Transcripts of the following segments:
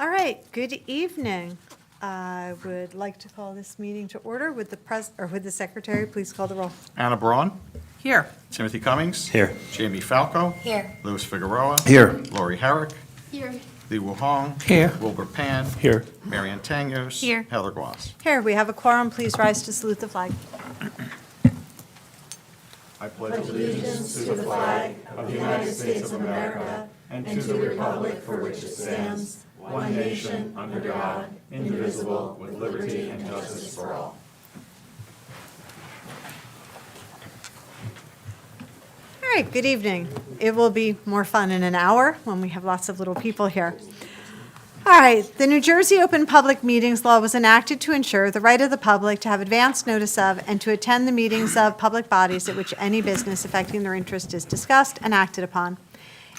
All right, good evening. I would like to call this meeting to order. Would the secretary please call the roll? Anna Braun. Here. Timothy Cummings. Here. Jamie Falco. Here. Louis Figueroa. Here. Lori Herrick. Here. Li Wu Hong. Here. Wilbur Pan. Here. Marian Tangos. Here. Heather Gloss. Here, we have a quorum. Please rise to salute the flag. I pledge allegiance to the flag of the United States of America and to the republic for which it stands, one nation, under God, indivisible, with liberty and justice for all. All right, good evening. It will be more fun in an hour when we have lots of little people here. All right, the New Jersey Open Public Meetings Law was enacted to ensure the right of the public to have advance notice of and to attend the meetings of public bodies at which any business affecting their interest is discussed and acted upon.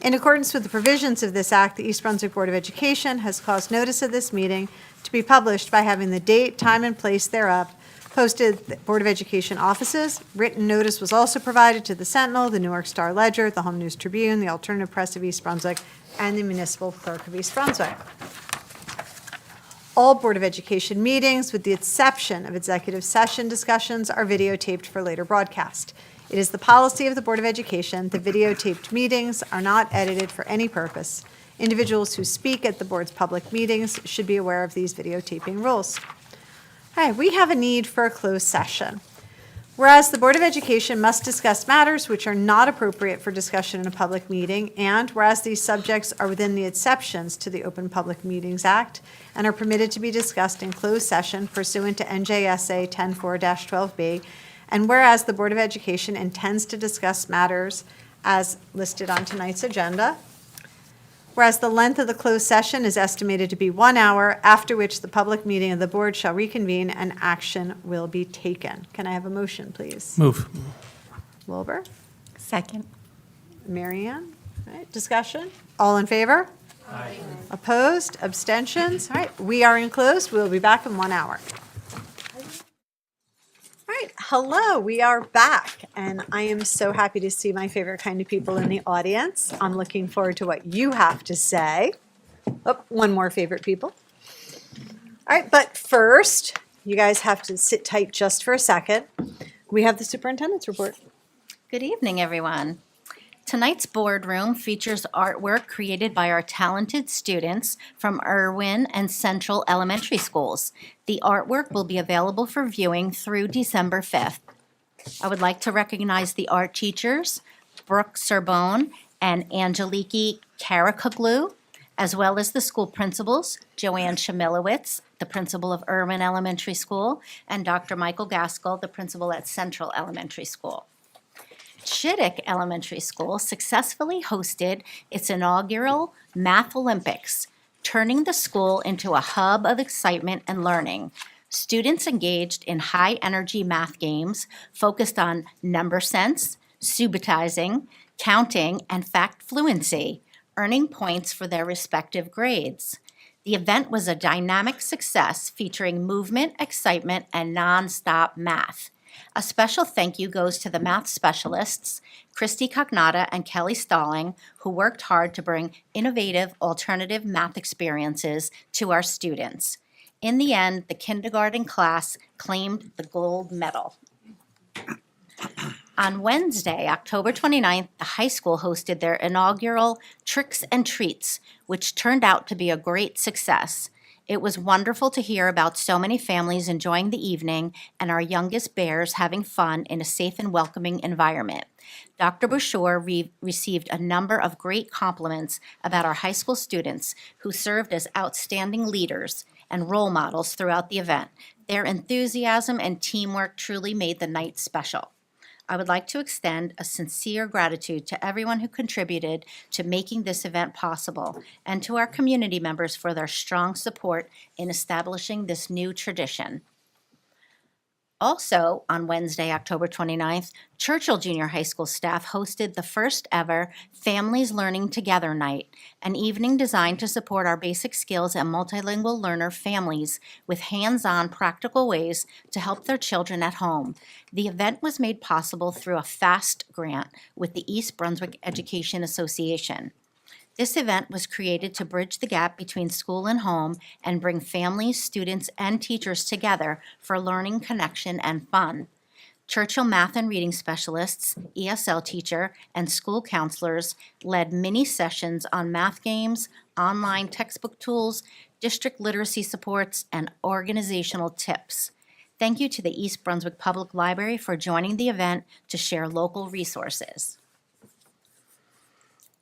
In accordance with the provisions of this act, the East Brunswick Board of Education has caused notice of this meeting to be published by having the date, time, and place thereof posted at the Board of Education offices. Written notice was also provided to the Sentinel, the Newark Star Ledger, the Home News Tribune, the Alternative Press of East Brunswick, and the Municipal Clerk of East Brunswick. All Board of Education meetings, with the exception of executive session discussions, are videotaped for later broadcast. It is the policy of the Board of Education that videotaped meetings are not edited for any purpose. Individuals who speak at the board's public meetings should be aware of these videotaping rules. All right, we have a need for a closed session. Whereas the Board of Education must discuss matters which are not appropriate for discussion in a public meeting, and whereas these subjects are within the exceptions to the Open Public Meetings Act and are permitted to be discussed in closed session pursuant to NJSA 10-4-12B, and whereas the Board of Education intends to discuss matters as listed on tonight's agenda, whereas the length of the closed session is estimated to be 1 hour, after which the public meeting of the board shall reconvene and action will be taken. Can I have a motion, please? Move. Wilbur? Second. Marianne? All right, discussion? All in favor? Aye. Opposed? Abstentions? All right, we are in closed. We'll be back in 1 hour. All right, hello, we are back, and I am so happy to see my favorite kind of people in the audience. I'm looking forward to what you have to say. Oh, one more favorite people. All right, but first, you guys have to sit tight just for a second. We have the superintendent's report. Good evening, everyone. Tonight's boardroom features artwork created by our talented students from Irwin and Central Elementary Schools. The artwork will be available for viewing through December 5th. I would like to recognize the art teachers, Brooke Serbone and Angeliki Karakoglu, as well as the school principals, Joanne Shamilowitz, the principal of Irwin Elementary School, and Dr. Michael Gaskell, the principal at Central Elementary School. Chittick Elementary School successfully hosted its inaugural Math Olympics, turning the school into a hub of excitement and learning. Students engaged in high-energy math games focused on number sense, subitizing, counting, and fact fluency, earning points for their respective grades. The event was a dynamic success featuring movement, excitement, and non-stop math. A special thank you goes to the math specialists, Christy Cognata and Kelly Stalling, who worked hard to bring innovative alternative math experiences to our students. In the end, the kindergarten class claimed the gold medal. On Wednesday, October 29th, the high school hosted their inaugural Tricks and Treats, which turned out to be a great success. It was wonderful to hear about so many families enjoying the evening and our youngest bears having fun in a safe and welcoming environment. Dr. Bouchard received a number of great compliments about our high school students who served as outstanding leaders and role models throughout the event. Their enthusiasm and teamwork truly made the night special. I would like to extend a sincere gratitude to everyone who contributed to making this event possible and to our community members for their strong support in establishing this new tradition. Also, on Wednesday, October 29th, Churchill Junior High School staff hosted the first ever Families Learning Together Night, an evening designed to support our basic skills and multilingual learner families with hands-on practical ways to help their children at home. The event was made possible through a FAST grant with the East Brunswick Education Association. This event was created to bridge the gap between school and home and bring families, students, and teachers together for learning, connection, and fun. Churchill Math and Reading Specialists, ESL teacher, and school counselors led mini sessions on math games, online textbook tools, district literacy supports, and organizational tips. Thank you to the East Brunswick Public Library for joining the event to share local resources.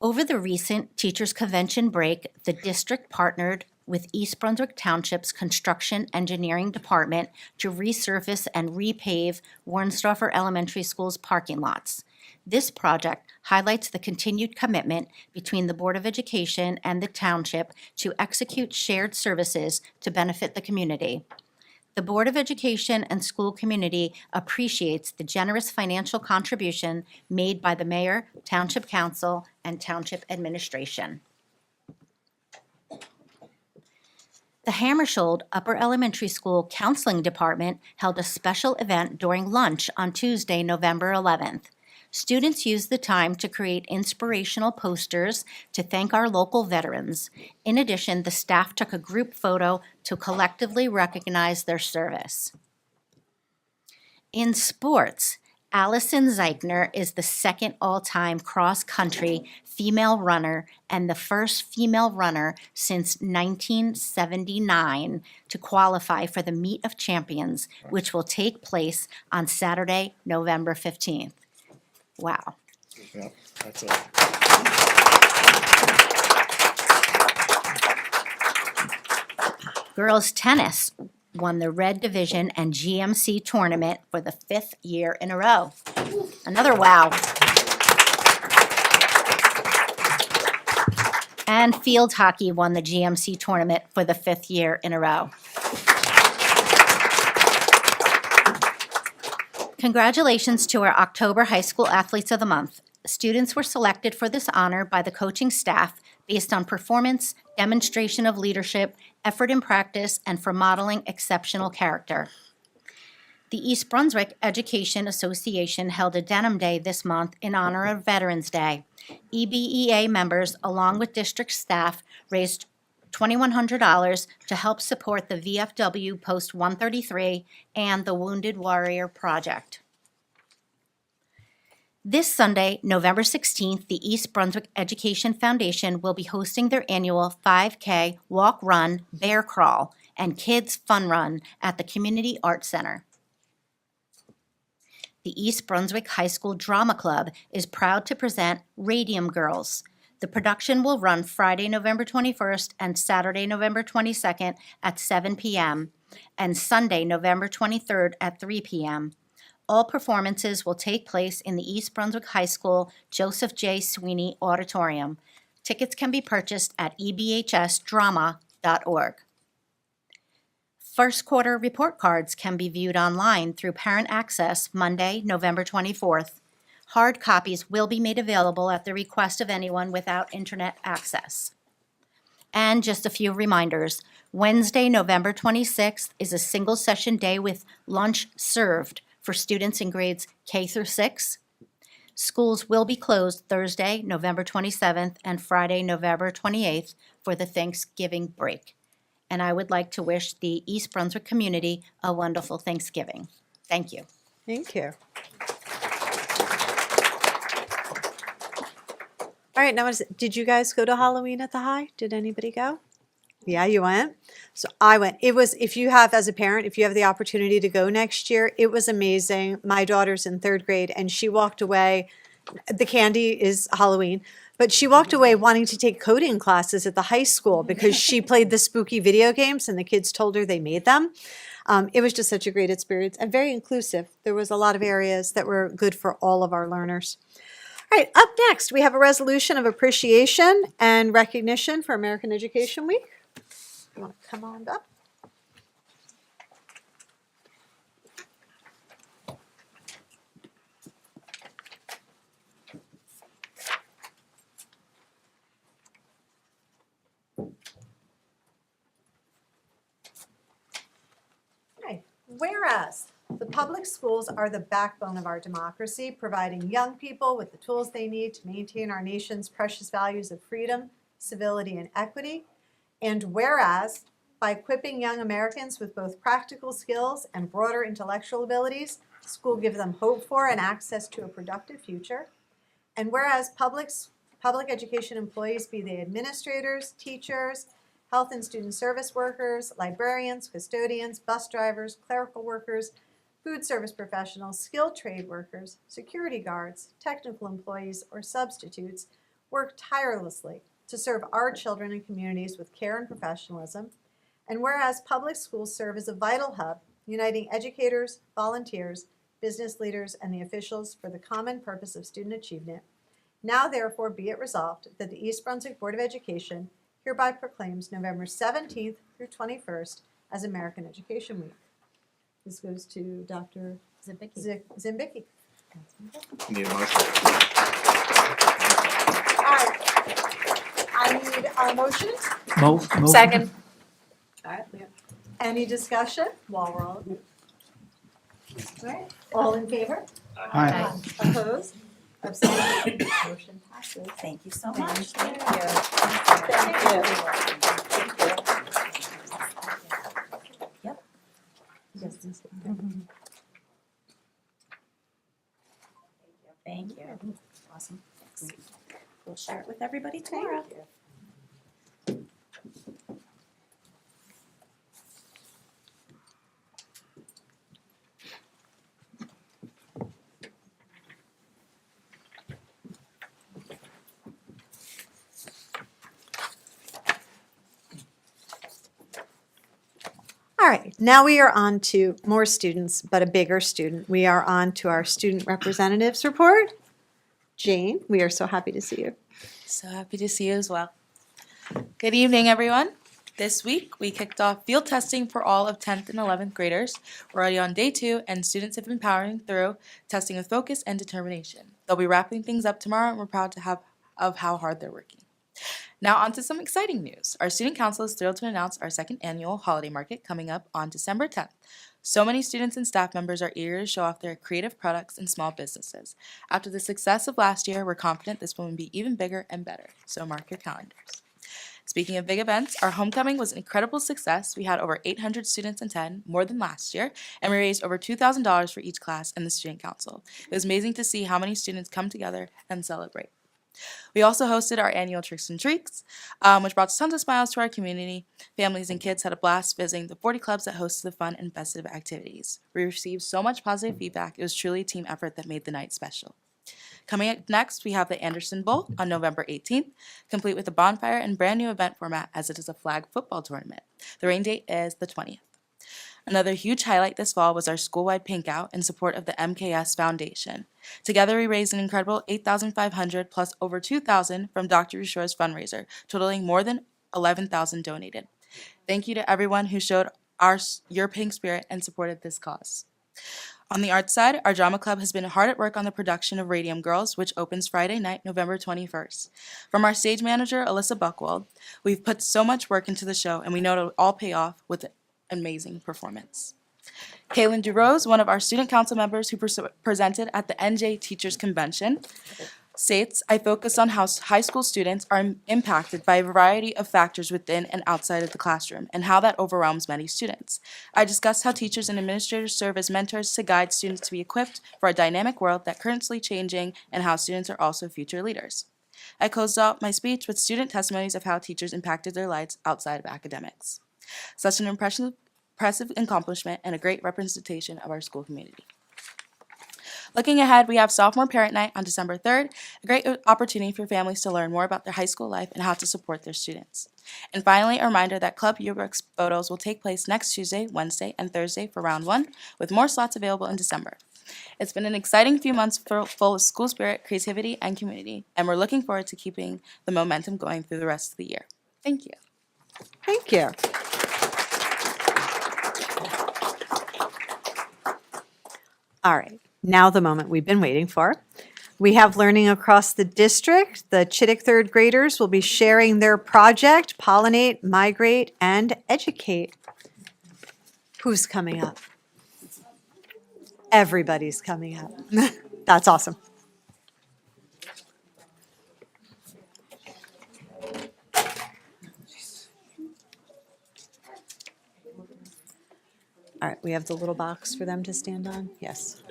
Over the recent Teachers Convention break, the district partnered with East Brunswick Township's Construction Engineering Department to resurface and repave Warnsdorfer Elementary School's parking lots. This project highlights the continued commitment between the Board of Education and the township to execute shared services to benefit the community. The Board of Education and school community appreciates the generous financial contribution made by the mayor, township council, and township administration. The Hammersholt Upper Elementary School Counseling Department held a special event during lunch on Tuesday, November 11th. Students used the time to create inspirational posters to thank our local veterans. In addition, the staff took a group photo to collectively recognize their service. In sports, Allison Zeichner is the second all-time cross-country female runner and the first female runner since 1979 to qualify for the Meet of Champions, which will take place on Saturday, November 15th. Wow. Yep, that's it. Girls tennis won the Red Division and GMC tournament for the 5th year in a row. Another wow. And field hockey won the GMC tournament for the 5th year in a row. Congratulations to our October High School Athletes of the Month. Students were selected for this honor by the coaching staff based on performance, demonstration of leadership, effort in practice, and for modeling exceptional character. The East Brunswick Education Association held a Denim Day this month in honor of Veterans Day. EBEA members, along with district staff, raised $2,100 to help support the VFW Post 133 and the Wounded Warrior Project. This Sunday, November 16th, the East Brunswick Education Foundation will be hosting their annual 5K Walk, Run, Bear Crawl, and Kids Fun Run at the Community Arts Center. The East Brunswick High School Drama Club is proud to present Radium Girls. The production will run Friday, November 21st and Saturday, November 22nd at 7 p.m. and Sunday, November 23rd at 3 p.m. All performances will take place in the East Brunswick High School Joseph J. Sweeney Auditorium. Tickets can be purchased at ebhsdrama.org. First quarter report cards can be viewed online through Parent Access Monday, November 24th. Hard copies will be made available at the request of anyone without internet access. And just a few reminders. Wednesday, November 26th is a single session day with lunch served for students in grades K through 6. Schools will be closed Thursday, November 27th and Friday, November 28th for the Thanksgiving break. And I would like to wish the East Brunswick community a wonderful Thanksgiving. Thank you. Thank you. All right, now did you guys go to Halloween at the high? Did anybody go? Yeah, you went? So I went. It was, if you have, as a parent, if you have the opportunity to go next year, it was amazing. My daughter's in 3rd grade and she walked away. The candy is Halloween, but she walked away wanting to take coding classes at the high school because she played the spooky video games and the kids told her they made them. It was just such a great experience and very inclusive. There was a lot of areas that were good for all of our learners. All right, up next, we have a resolution of appreciation and recognition for American Education Week. You want to come on up? Okay, whereas the public schools are the backbone of our democracy, providing young people with the tools they need to maintain our nation's precious values of freedom, civility, and equity. And whereas, by equipping young Americans with both practical skills and broader intellectual abilities, school gives them hope for and access to a productive future. And whereas public education employees, be they administrators, teachers, health and student service workers, librarians, custodians, bus drivers, clerical workers, food service professionals, skilled trade workers, security guards, technical employees, or substitutes, work tirelessly to serve our children and communities with care and professionalism. And whereas public schools serve as a vital hub, uniting educators, volunteers, business leaders, and the officials for the common purpose of student achievement, now therefore be it resolved that the East Brunswick Board of Education hereby proclaims November 17th through 21st as American Education Week. This goes to Dr. Zimbicki. Need a motion? All right. I need a motion. Motion. Second. All right, Leah. Any discussion while we're all? All right, all in favor? Aye. Opposed? Abstained? Motion passes. Thank you so much. Thank you. Yep. Yes, this- Thank you. Awesome. Thanks. We'll share it with everybody tomorrow. Thank you. All right, now we are on to more students, but a bigger student. We are on to our student representatives report. Jane, we are so happy to see you. So happy to see you as well. Good evening, everyone. This week, we kicked off field testing for all of 10th and 11th graders. We're already on day 2, and students have been powering through testing with focus and determination. They'll be wrapping things up tomorrow, and we're proud to have of how hard they're working. Now on to some exciting news. Our student council is thrilled to announce our second annual holiday market coming up on December 10th. So many students and staff members are eager to show off their creative products and small businesses. After the success of last year, we're confident this one will be even bigger and better, so mark your calendars. Speaking of big events, our homecoming was an incredible success. We had over 800 students attend, more than last year, and we raised over $2,000 for each class and the student council. It was amazing to see how many students come together and celebrate. We also hosted our annual Tricks and Treats, which brought tons of smiles to our community. Families and kids had a blast visiting the 40 clubs that hosted the fun and festive activities. We received so much positive feedback. It was truly a team effort that made the night special. Coming up next, we have the Anderson Bowl on November 18th, complete with a bonfire and brand new event format as it is a flag football tournament. The rain date is the 20th. Another huge highlight this fall was our school-wide pink out in support of the MKS Foundation. Together, we raised an incredible $8,500 plus over $2,000 from Dr. Rushore's fundraiser, totaling more than $11,000 donated. Thank you to everyone who showed your pink spirit and supported this cause. On the arts side, our drama club has been hard at work on the production of Radium Girls, which opens Friday night, November 21st. From our stage manager, Alyssa Buchwald, we've put so much work into the show, and we know it'll all pay off with amazing performance. Kaylin DeRose, one of our student council members who presented at the NJ Teachers Convention, states, I focus on how high school students are impacted by a variety of factors within and outside of the classroom and how that overwhelms many students. I discussed how teachers and administrators serve as mentors to guide students to be equipped for a dynamic world that's currently changing and how students are also future leaders. I closed out my speech with student testimonies of how teachers impacted their lives outside of academics. Such an impressive accomplishment and a great representation of our school community. Looking ahead, we have Sophomore Parent Night on December 3rd, a great opportunity for families to learn more about their high school life and how to support their students. And finally, a reminder that Club Yearbook photos will take place next Tuesday, Wednesday, and Thursday for round 1, with more slots available in December. It's been an exciting few months full of school spirit, creativity, and community, and we're looking forward to keeping the momentum going through the rest of the year. Thank you. Thank you. All right, now the moment we've been waiting for. We have learning across the district. The Chittick third graders will be sharing their project, Pollinate, Migrate, and Educate. Who's coming up? Everybody's coming up. That's awesome. All right, we have the little box for them to stand on? Yes.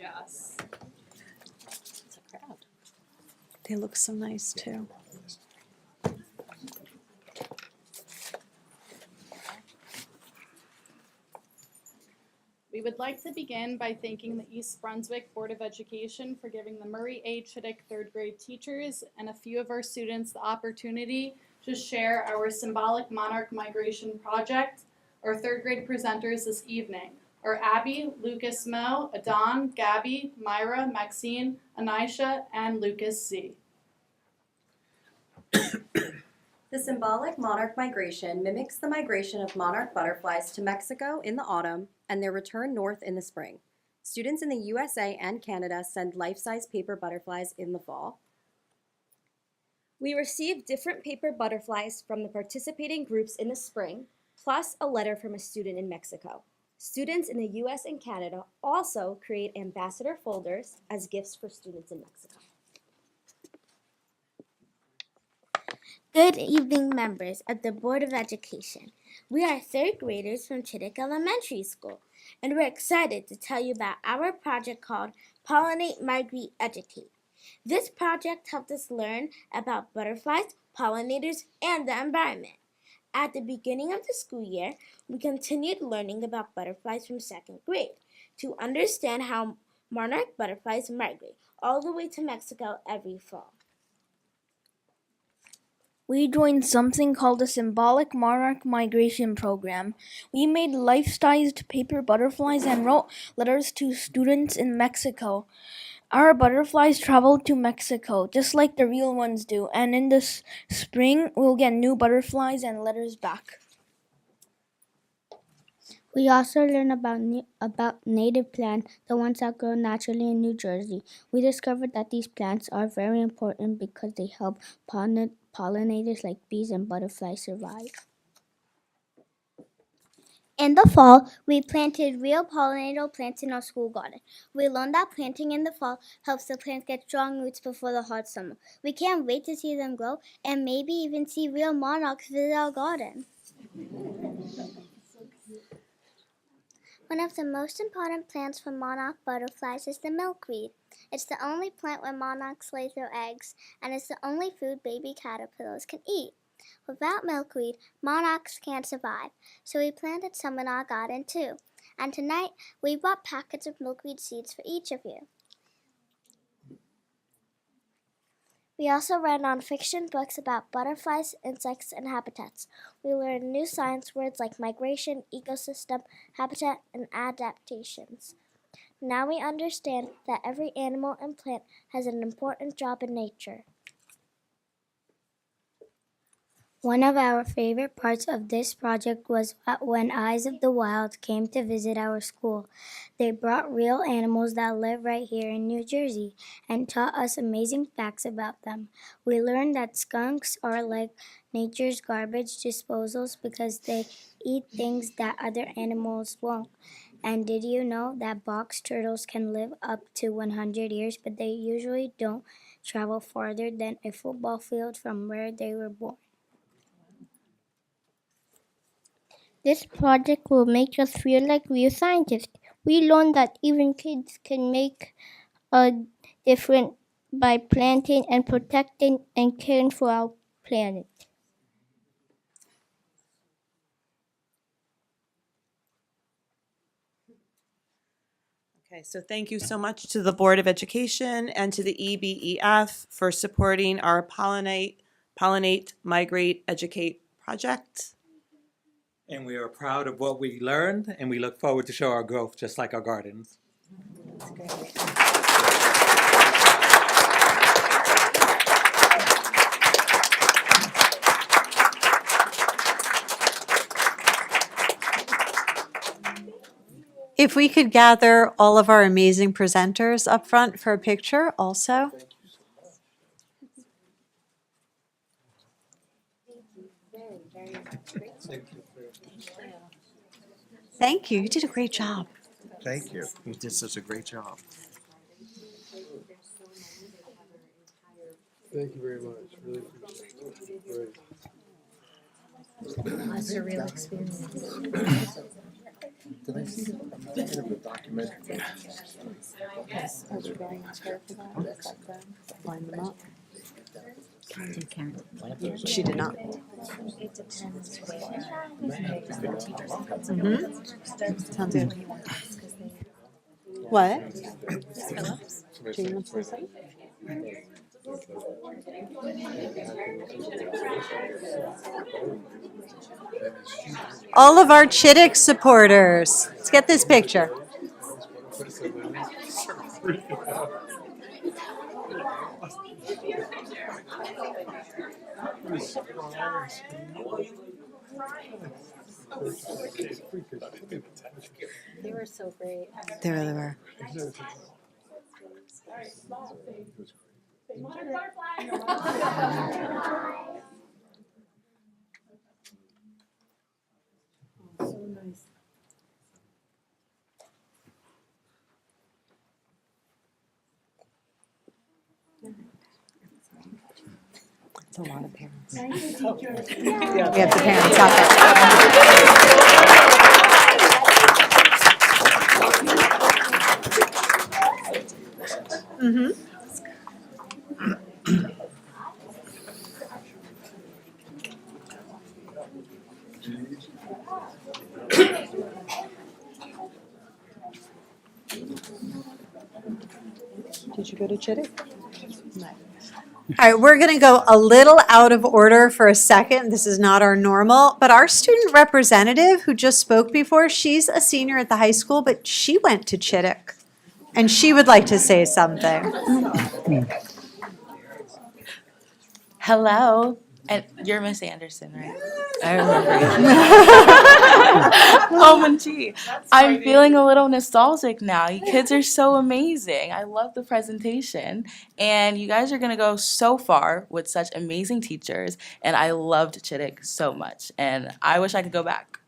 Yes. They look so nice, too. We would like to begin by thanking the East Brunswick Board of Education for giving the Murray A. Chittick third grade teachers and a few of our students the opportunity to share our symbolic monarch migration project. Our third grade presenters this evening are Abby, Lucas Mo, Adon, Gabby, Myra, Maxine, Anisha, and Lucas Z. The symbolic monarch migration mimics the migration of monarch butterflies to Mexico in the autumn and their return north in the spring. Students in the USA and Canada send life-size paper butterflies in the fall. We receive different paper butterflies from the participating groups in the spring, plus a letter from a student in Mexico. Students in the US and Canada also create ambassador folders as gifts for students in Mexico. Good evening, members of the Board of Education. We are third graders from Chittick Elementary School, and we're excited to tell you about our project called Pollinate, Migrate, Educate. This project helped us learn about butterflies, pollinators, and the environment. At the beginning of the school year, we continued learning about butterflies from second grade to understand how monarch butterflies migrate all the way to Mexico every fall. We joined something called the Symbolic Monarch Migration Program. We made life-sized paper butterflies and wrote letters to students in Mexico. Our butterflies traveled to Mexico, just like the real ones do, and in the spring, we'll get new butterflies and letters back. We also learned about native plants, the ones that grow naturally in New Jersey. We discovered that these plants are very important because they help pollinators like bees and butterflies survive. In the fall, we planted real pollinator plants in our school garden. We learned that planting in the fall helps the plants get strong roots before the hot summer. We can't wait to see them grow and maybe even see real monarchs visit our garden. One of the most important plants for monarch butterflies is the milkweed. It's the only plant where monarchs lay their eggs, and it's the only food baby caterpillars can eat. Without milkweed, monarchs can't survive, so we planted some in our garden too. And tonight, we brought packets of milkweed seeds for each of you. We also read nonfiction books about butterflies, insects, and habitats. We learned new science words like migration, ecosystem, habitat, and adaptations. Now we understand that every animal and plant has an important job in nature. One of our favorite parts of this project was when Eyes of the Wild came to visit our school. They brought real animals that live right here in New Jersey and taught us amazing facts about them. We learned that skunks are like nature's garbage disposals because they eat things that other animals won't. And did you know that box turtles can live up to 100 years, but they usually don't travel farther than a football field from where they were born? This project will make us feel like real scientists. We learned that even kids can make a difference by planting and protecting and caring for our planet. Okay, so thank you so much to the Board of Education and to the EBEF for supporting our Pollinate, Migrate, Educate project. And we are proud of what we learned, and we look forward to show our growth, just like our gardens. If we could gather all of our amazing presenters up front for a picture also. Thank you. You did a great job. Thank you. You did such a great job. Thank you very much. Really appreciate it. Great. That's a real experience. Did I see the documentary? Are we going to chair for that? Is that the line them up? Did Karen? She did not. It depends where. Sounds good. What? Jane wants to say? All of our Chittick supporters. Let's get this picture. They were so great. They really were. It's a lot of parents. We have the parents out there. Mm-hmm. Did you go to Chittick? No. All right, we're going to go a little out of order for a second. This is not our normal, but our student representative who just spoke before, she's a senior at the high school, but she went to Chittick, and she would like to say something. Hello. And you're Miss Anderson, right? I remember. OMG. I'm feeling a little nostalgic now. You kids are so amazing. I love the presentation. And you guys are going to go so far with such amazing teachers. And I loved Chittick so much. And I wish I could go back.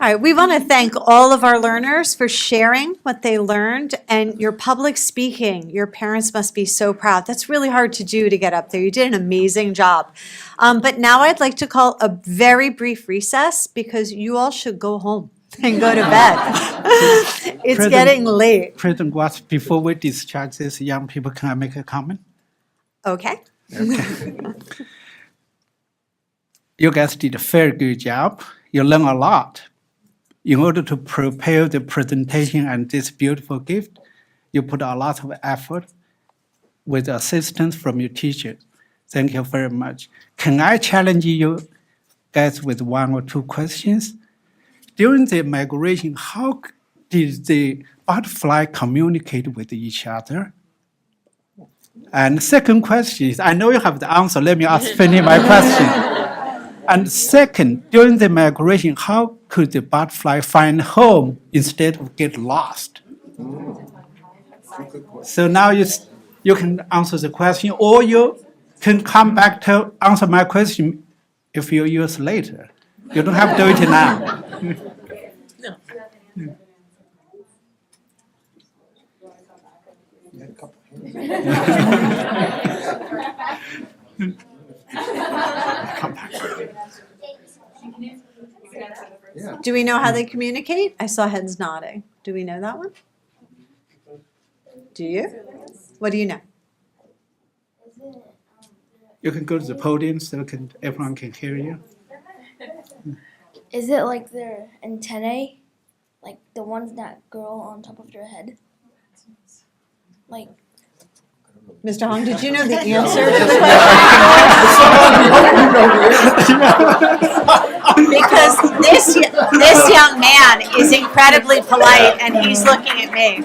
All right, we want to thank all of our learners for sharing what they learned and your public speaking. Your parents must be so proud. That's really hard to do to get up there. You did an amazing job. But now I'd like to call a very brief recess because you all should go home and go to bed. It's getting late. President Watts, before we discharge these young people, can I make a comment? Okay. You guys did a very good job. You learned a lot. In order to prepare the presentation and this beautiful gift, you put a lot of effort with assistance from your teachers. Thank you very much. Can I challenge you guys with one or two questions? During the migration, how did the butterfly communicate with each other? And second question is, I know you have the answer. Let me finish my question. And second, during the migration, how could the butterfly find home instead of get lost? So now you can answer the question, or you can come back to answer my question a few years later. You don't have to do it now. Do we know how they communicate? I saw heads nodding. Do we know that one? Do you? What do you know? You can go to the podium so everyone can hear you. Is it like their antennae? Like the ones that grow on top of your head? Like, Mr. Hong, did you know the answer to Because this young man is incredibly polite and he's looking at me.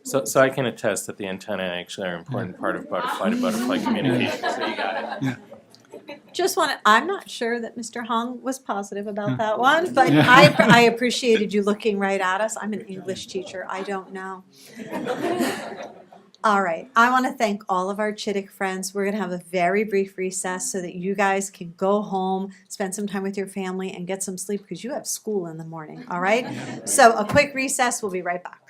So I can attest that the antennae actually are an important part of butterfly to butterfly communication, so you got it. I'm not sure that Mr. Hong was positive about that one, but I appreciated you looking right at us. I'm an English teacher, I don't know. All right, I want to thank all of our Chittick friends. We're going to have a very brief recess so that you guys can go home, spend some time with your family, and get some sleep because you have school in the morning, all right? So a quick recess, we'll be right back.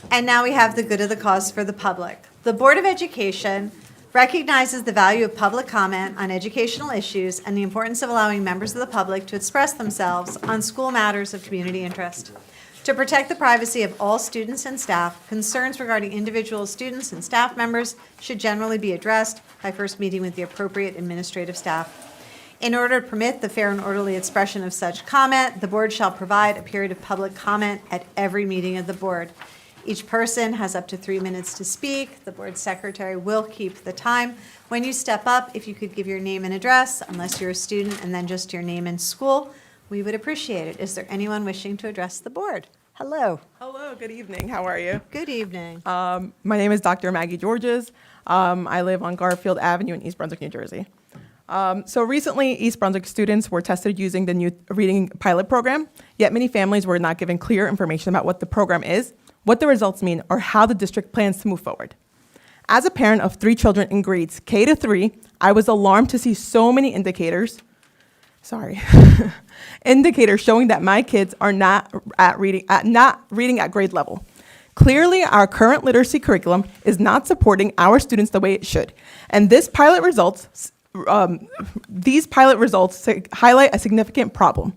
And now we have the good of the cause for the public. The Board of Education recognizes the value of public comment on educational issues and the importance of allowing members of the public to express themselves on school matters of community interest. To protect the privacy of all students and staff, concerns regarding individual students and staff members should generally be addressed by first meeting with the appropriate administrative staff. In order to permit the fair and orderly expression of such comment, the board shall provide a period of public comment at every meeting of the board. Each person has up to 3 minutes to speak. The board secretary will keep the time. When you step up, if you could give your name and address, unless you're a student, and then just your name and school, we would appreciate it. Is there anyone wishing to address the board? Hello. Hello, good evening. How are you? Good evening. My name is Dr. Maggie Georges. I live on Garfield Avenue in East Brunswick, New Jersey. So recently, East Brunswick students were tested using the new reading pilot program, yet many families were not given clear information about what the program is, what the results mean, or how the district plans to move forward. As a parent of 3 children in grades K to 3, I was alarmed to see so many indicators showing that my kids are not reading at grade level. Clearly, our current literacy curriculum is not supporting our students the way it should, and these pilot results highlight a significant problem.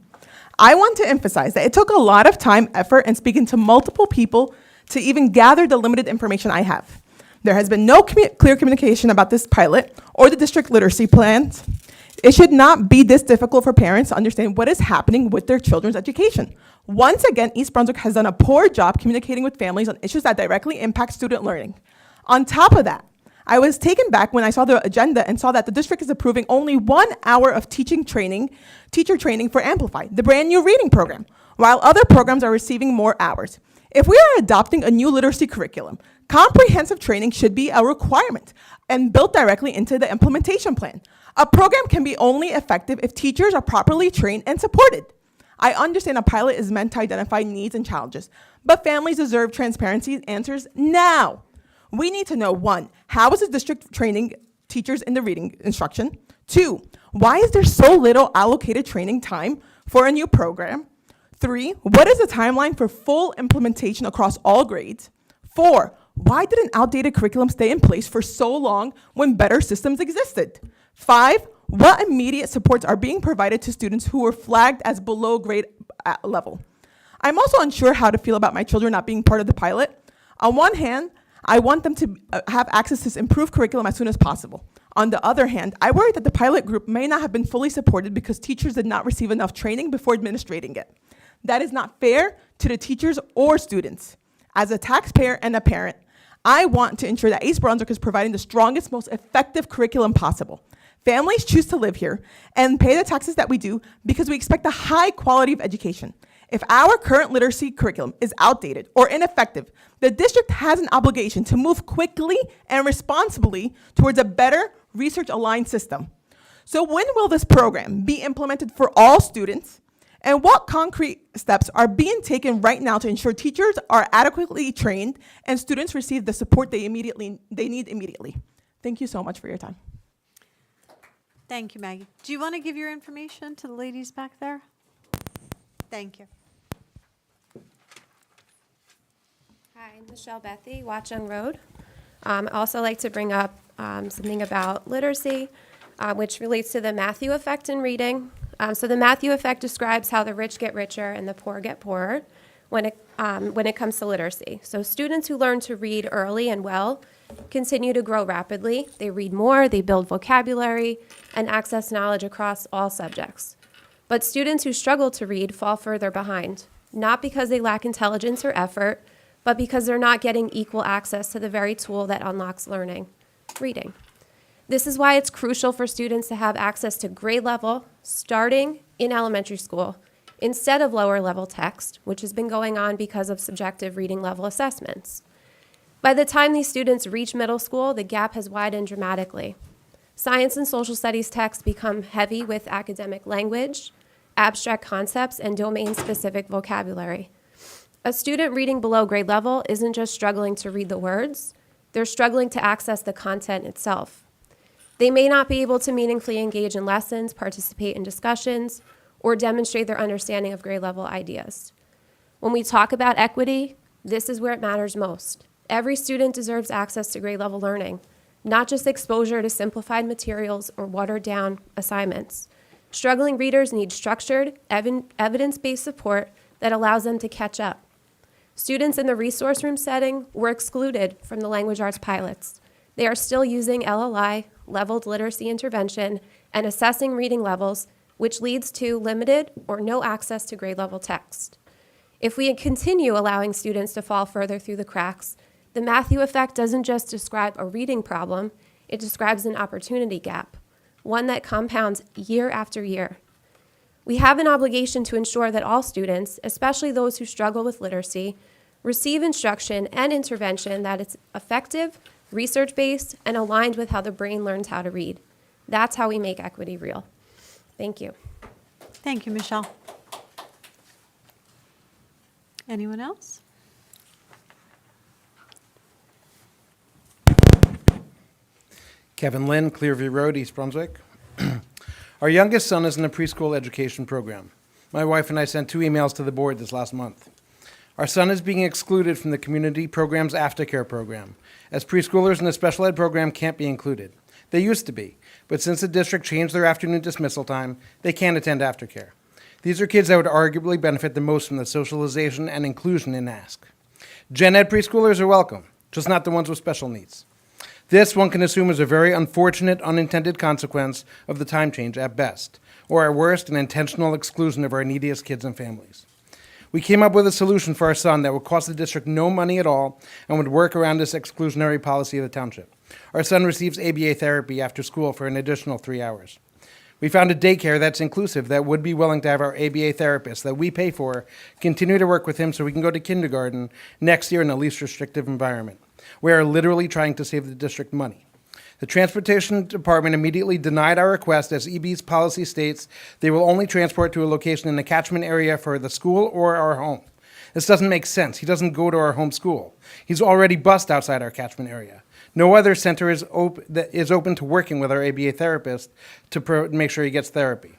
I want to emphasize that it took a lot of time, effort, and speaking to multiple people to even gather the limited information I have. There has been no clear communication about this pilot or the district literacy plans. It should not be this difficult for parents to understand what is happening with their children's education. Once again, East Brunswick has done a poor job communicating with families on issues that directly impact student learning. On top of that, I was taken back when I saw the agenda and saw that the district is approving only 1 hour of teacher training for Amplify, the brand new reading program, while other programs are receiving more hours. If we are adopting a new literacy curriculum, comprehensive training should be a requirement and built directly into the implementation plan. A program can be only effective if teachers are properly trained and supported. I understand a pilot is meant to identify needs and challenges, but families deserve transparency answers now. We need to know, 1, how is the district training teachers in the reading instruction? 2, why is there so little allocated training time for a new program? 3, what is the timeline for full implementation across all grades? 4, why did an outdated curriculum stay in place for so long when better systems existed? 5, what immediate supports are being provided to students who were flagged as below grade level? I'm also unsure how to feel about my children not being part of the pilot. On one hand, I want them to have access to this improved curriculum as soon as possible. On the other hand, I worry that the pilot group may not have been fully supported because teachers did not receive enough training before administrating it. That is not fair to the teachers or students. As a taxpayer and a parent, I want to ensure that East Brunswick is providing the strongest, most effective curriculum possible. Families choose to live here and pay the taxes that we do because we expect a high quality of education. If our current literacy curriculum is outdated or ineffective, the district has an obligation to move quickly and responsibly towards a better research-aligned system. So when will this program be implemented for all students? And what concrete steps are being taken right now to ensure teachers are adequately trained and students receive the support they need immediately? Thank you so much for your time. Thank you, Maggie. Do you want to give your information to the ladies back there? Thank you. Hi, Michelle Bethy, Watchung Road. I'd also like to bring up something about literacy, which relates to the Matthew effect in reading. So the Matthew effect describes how the rich get richer and the poor get poorer when it comes to literacy. So students who learn to read early and well continue to grow rapidly. They read more, they build vocabulary, and access knowledge across all subjects. But students who struggle to read fall further behind, not because they lack intelligence or effort, but because they're not getting equal access to the very tool that unlocks learning, reading. This is why it's crucial for students to have access to grade level, starting in elementary school, instead of lower level text, which has been going on because of subjective reading level assessments. By the time these students reach middle school, the gap has widened dramatically. Science and social studies texts become heavy with academic language, abstract concepts, and domain-specific vocabulary. A student reading below grade level isn't just struggling to read the words, they're struggling to access the content itself. They may not be able to meaningfully engage in lessons, participate in discussions, or demonstrate their understanding of grade level ideas. When we talk about equity, this is where it matters most. Every student deserves access to grade level learning, not just exposure to simplified materials or watered down assignments. Struggling readers need structured, evidence-based support that allows them to catch up. Students in the resource room setting were excluded from the language arts pilots. They are still using LLI, leveled literacy intervention, and assessing reading levels, which leads to limited or no access to grade level text. If we continue allowing students to fall further through the cracks, the Matthew effect doesn't just describe a reading problem, it describes an opportunity gap, one that compounds year after year. We have an obligation to ensure that all students, especially those who struggle with literacy, receive instruction and intervention that is effective, research-based, and aligned with how the brain learns how to read. That's how we make equity real. Thank you. Thank you, Michelle. Anyone else? Kevin Lynn, Clearview Road, East Brunswick. Our youngest son is in a preschool education program. My wife and I sent 2 emails to the board this last month. Our son is being excluded from the community program's aftercare program, as preschoolers in the special ed program can't be included. They used to be, but since the district changed their afternoon dismissal time, they can't attend aftercare. These are kids that would arguably benefit the most from the socialization and inclusion in ASK. Gen Ed preschoolers are welcome, just not the ones with special needs. This, one can assume, is a very unfortunate, unintended consequence of the time change at best, or at worst, an intentional exclusion of our neediest kids and families. We came up with a solution for our son that would cost the district no money at all and would work around this exclusionary policy of the township. Our son receives ABA therapy after school for an additional 3 hours. We found a daycare that's inclusive that would be willing to have our ABA therapist that we pay for continue to work with him so we can go to kindergarten next year in a least restrictive environment. We are literally trying to save the district money. The Transportation Department immediately denied our request as EB's policy states they will only transport to a location in the catchment area for the school or our home. This doesn't make sense. He doesn't go to our home school. He's already bused outside our catchment area. No other center is open to working with our ABA therapist to make sure he gets therapy.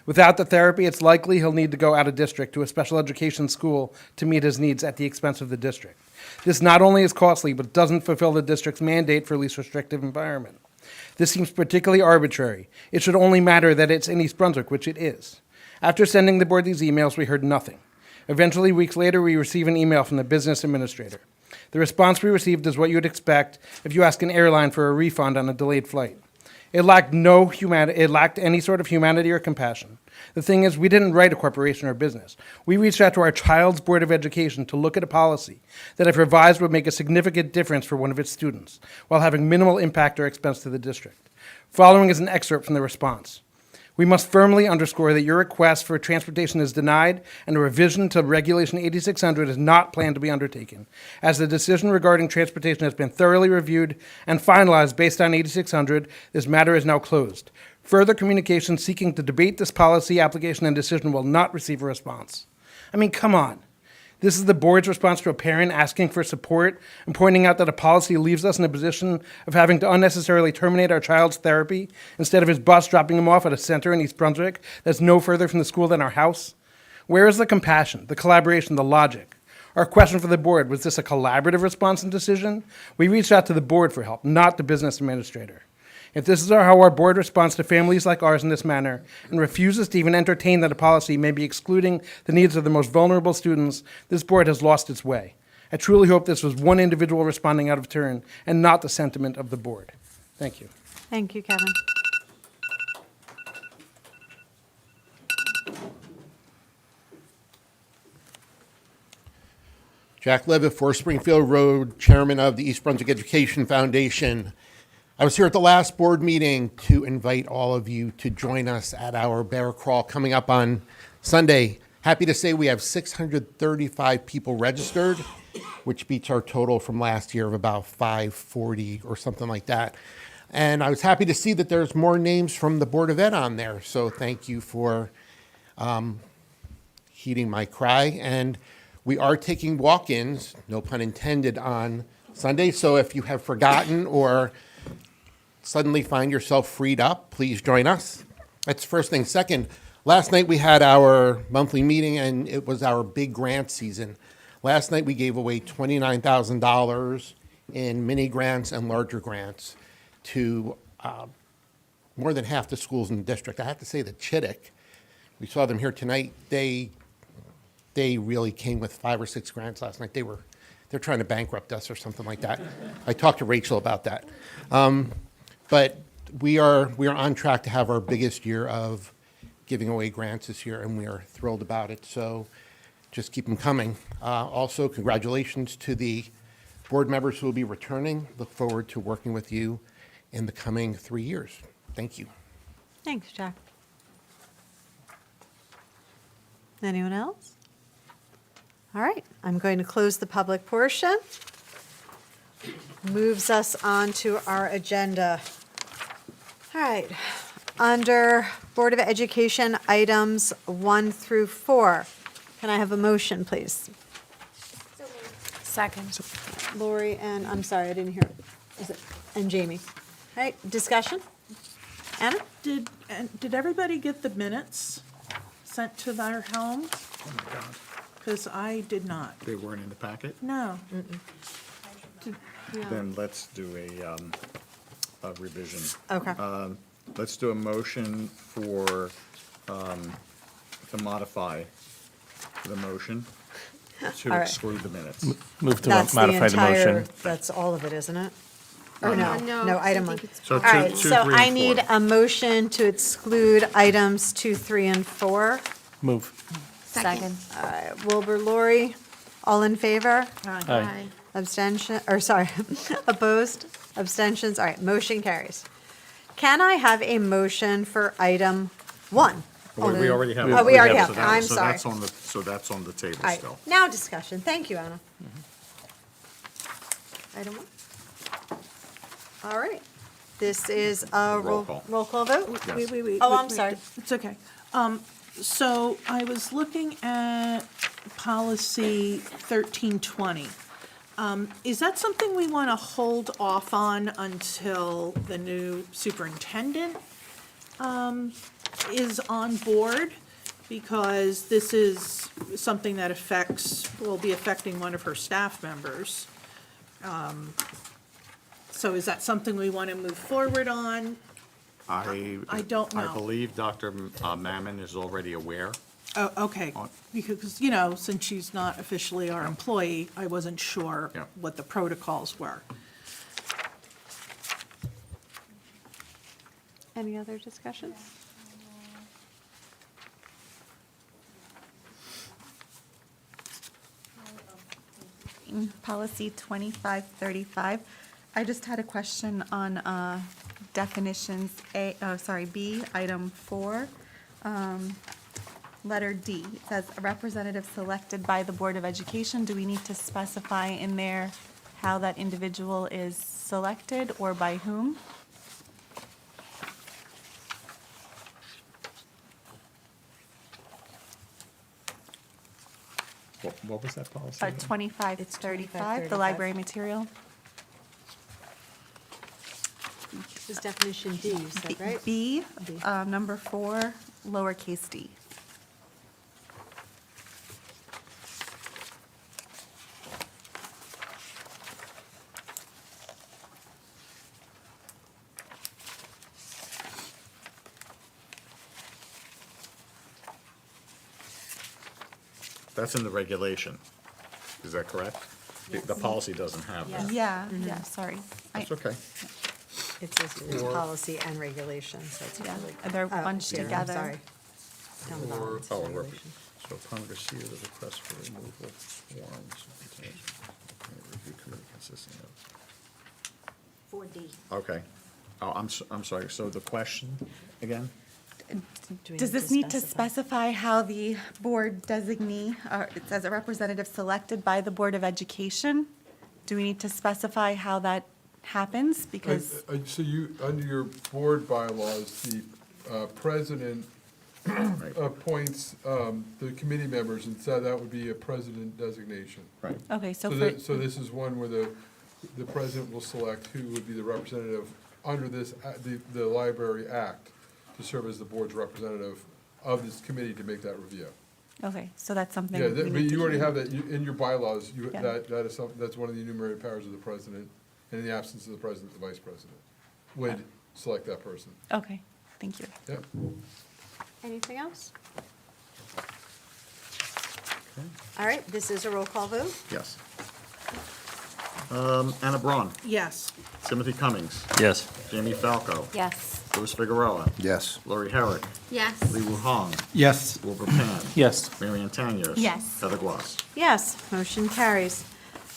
Without the therapy, it's likely he'll need to go out of district to a special education school to meet his needs at the expense of the district. This not only is costly, but doesn't fulfill the district's mandate for least restrictive environment. This seems particularly arbitrary. It should only matter that it's in East Brunswick, which it is. After sending the board these emails, we heard nothing. Eventually, weeks later, we receive an email from the business administrator. The response we received is what you'd expect if you ask an airline for a refund on a delayed flight. It lacked any sort of humanity or compassion. The thing is, we didn't write a corporation or business. We reached out to our child's Board of Education to look at a policy that, if revised, would make a significant difference for one of its students, while having minimal impact or expense to the district. Following is an excerpt from the response. We must firmly underscore that your request for transportation is denied and a revision to Regulation 8600 is not planned to be undertaken, as the decision regarding transportation has been thoroughly reviewed and finalized based on 8600. This matter is now closed. Further communication seeking to debate this policy, application, and decision will not receive a response. I mean, come on. This is the board's response to a parent asking for support and pointing out that a policy leaves us in a position of having to unnecessarily terminate our child's therapy instead of his bus dropping him off at a center in East Brunswick that's no further from the school than our house. Where is the compassion, the collaboration, the logic? Our question for the board, was this a collaborative response and decision? We reached out to the board for help, not the business administrator. If this is how our board responds to families like ours in this manner and refuses to even entertain that a policy may be excluding the needs of the most vulnerable students, this board has lost its way. I truly hope this was one individual responding out of turn and not the sentiment of the board. Thank you. Thank you, Kevin. Jack Levitt, 4 Springfield Road, chairman of the East Brunswick Education Foundation. I was here at the last board meeting to invite all of you to join us at our bear crawl coming up on Sunday. Happy to say we have 635 people registered, which beats our total from last year of about 540 or something like that. And I was happy to see that there's more names from the Board of Ed on there. So thank you for heeding my cry. And We are taking walk-ins, no pun intended, on Sunday. So if you have forgotten or suddenly find yourself freed up, please join us. That's the first thing. Second, last night we had our monthly meeting and it was our big grant season. Last night we gave away $29,000 in mini grants and larger grants to more than half the schools in the district. I have to say that Chittick, we saw them here tonight, they really came with 5 or 6 grants last night. They're trying to bankrupt us or something like that. I talked to Rachel about that. But we are on track to have our biggest year of giving away grants this year, and we are thrilled about it. So just keep them coming. Also, congratulations to the board members who will be returning. Look forward to working with you in the coming 3 years. Thank you. Thanks, Jack. Anyone else? All right, I'm going to close the public portion. Moves us on to our agenda. All right, under Board of Education items 1 through 4. Can I have a motion, please? Second. Lori and, I'm sorry, I didn't hear. Is it? And Jamie. All right, discussion? Anna? Did everybody get the minutes sent to their homes? Oh my God. Because I did not. They weren't in the packet? No. Then let's do a revision. Okay. Let's do a motion for, to modify the motion to All right. exclude the minutes. Move to That's modify the motion. That's all of it, isn't it? Or no? No, No, I item think 1. it's- So All right, two, so 3, I and need 4. a motion to exclude items 2, 3, and 4. Move. Second. All right, Wilbur, Lori, all in favor? Aye. Abstention, or sorry, opposed? Abstentions? All right, motion carries. Can I have a motion for item 1? We already have. Oh, we already have, So that- I'm so sorry. So that's on the table All right, still. now discussion. Thank you, Anna. Item 1. All right, this is a Roll call. roll call vote? Yes. Wait. Oh, wait, I'm wait. sorry. It's okay. So I was looking at policy 1320. Is that something we want to hold off on until the new superintendent is on board? Because this is something that will be affecting one of her staff members. So is that something we want to move forward on? I don't know. I believe Dr. Mammon is already aware. Oh, okay, because, since she's not officially our employee, I wasn't sure Yeah. what the protocols were. Any other discussions? Policy 2535. I just had a question on definitions B, item 4, letter D. It says a representative selected by the Board of Education. Do we need to specify in there how that individual is selected or by whom? What was that policy? again? 2535, the library material. This is definition D, you said, right? B, number 4, lowercase d. That's in the regulation. Is that correct? The policy doesn't have that. Yeah, sorry. That's okay. It says it's policy and regulation, so it's Yeah, really. they're Oh, bunched here, I'm together. sorry. Down the bottom, it says Oh, regulation. so upon receipt of the request for removal forms, review committee consisting of. 4D. Okay. Oh, I'm sorry. So the question again? Do we Does this need to specify how the board designee, it says a representative selected by the Board of Education? Do we need to specify how that happens? Because, So you, under your board bylaws, the president appoints the committee members, and so that would be a president designation. Right. Okay, so So this is one where the president will select who would be the representative under this, the Library Act, to serve as the board's representative of this committee to make that review. Okay, so that's something. Yeah, we but need to you already do. have that, in your bylaws, Yeah. that is that's one of the enumerated powers of the president, and in the absence of the president, the vice president would select that person. Okay, thank you. Yep. Anything else? All right, this is a roll call vote. Yes. Anna Braun. Yes. Timothy Cummings. Yes. Jamie Falco. Yes. Louis Figueroa. Yes. Lori Herrick. Yes. Lee Woo Hong. Yes. Wilbur Pan. Yes. Mary Ann Taniers. Yes. Heather Gloss. Yes, motion carries.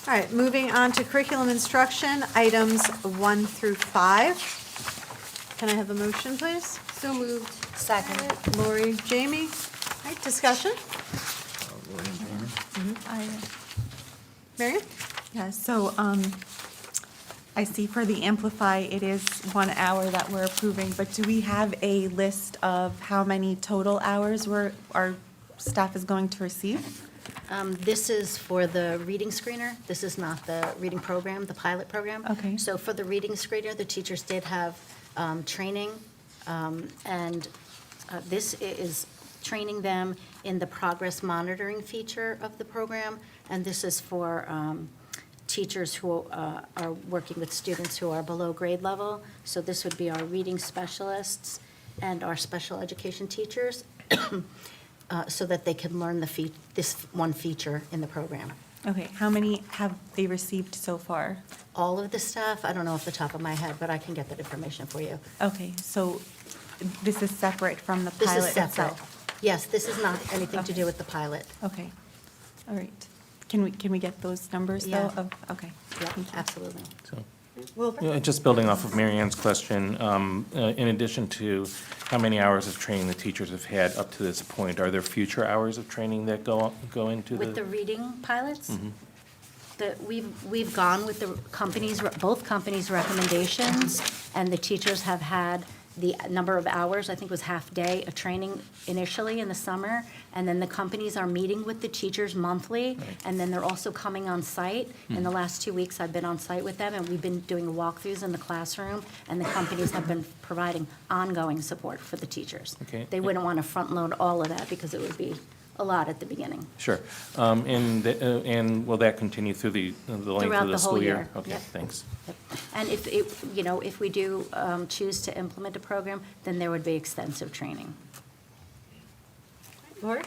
All right, moving on to curriculum instruction, items 1 through 5. Can I have a motion, please? So moved. Second. Lori, Jamie? All right, discussion? Lori and Jamie. Marion? Yeah, so I see for the Amplify, it is 1 hour that we're approving, but do we have a list of how many total hours our staff is going to receive? This is for the reading screener. This is not the reading program, the pilot program. Okay. So for the reading screener, the teachers did have training, and this is training them in the progress monitoring feature of the program, and this is for teachers who are working with students who are below grade level. So this would be our reading specialists and our special education teachers, so that they can learn this one feature in the program. Okay, how many have they received so far? All of the staff, I don't know off the top of my head, but I can get that information for you. Okay, so this is separate from the This pilot is separate. itself? Yes, this is not anything to do with the pilot. Okay, all right. Can we get those numbers though? Yeah. Okay. Yeah, absolutely. Yeah, just building off of Mary Ann's question, in addition to how many hours of training the teachers have had up to this point, are there future hours of training that go into With the reading pilots, we've gone with the both companies' recommendations, and the teachers have had the number of hours, I think was half day of training initially in the summer, and then the companies are meeting with the teachers monthly, and then they're also coming on site. In the last 2 weeks, I've been on site with them, and we've been doing walkthroughs in the classroom, and the companies have been providing ongoing support for the teachers. Okay. They wouldn't want to front-load all of that because it would be a lot at the beginning. Sure. And will that continue through the length Throughout of the the whole school year. year? Okay, Yep. thanks. Yep. And if we do choose to implement a program, then there would be extensive training. Lori?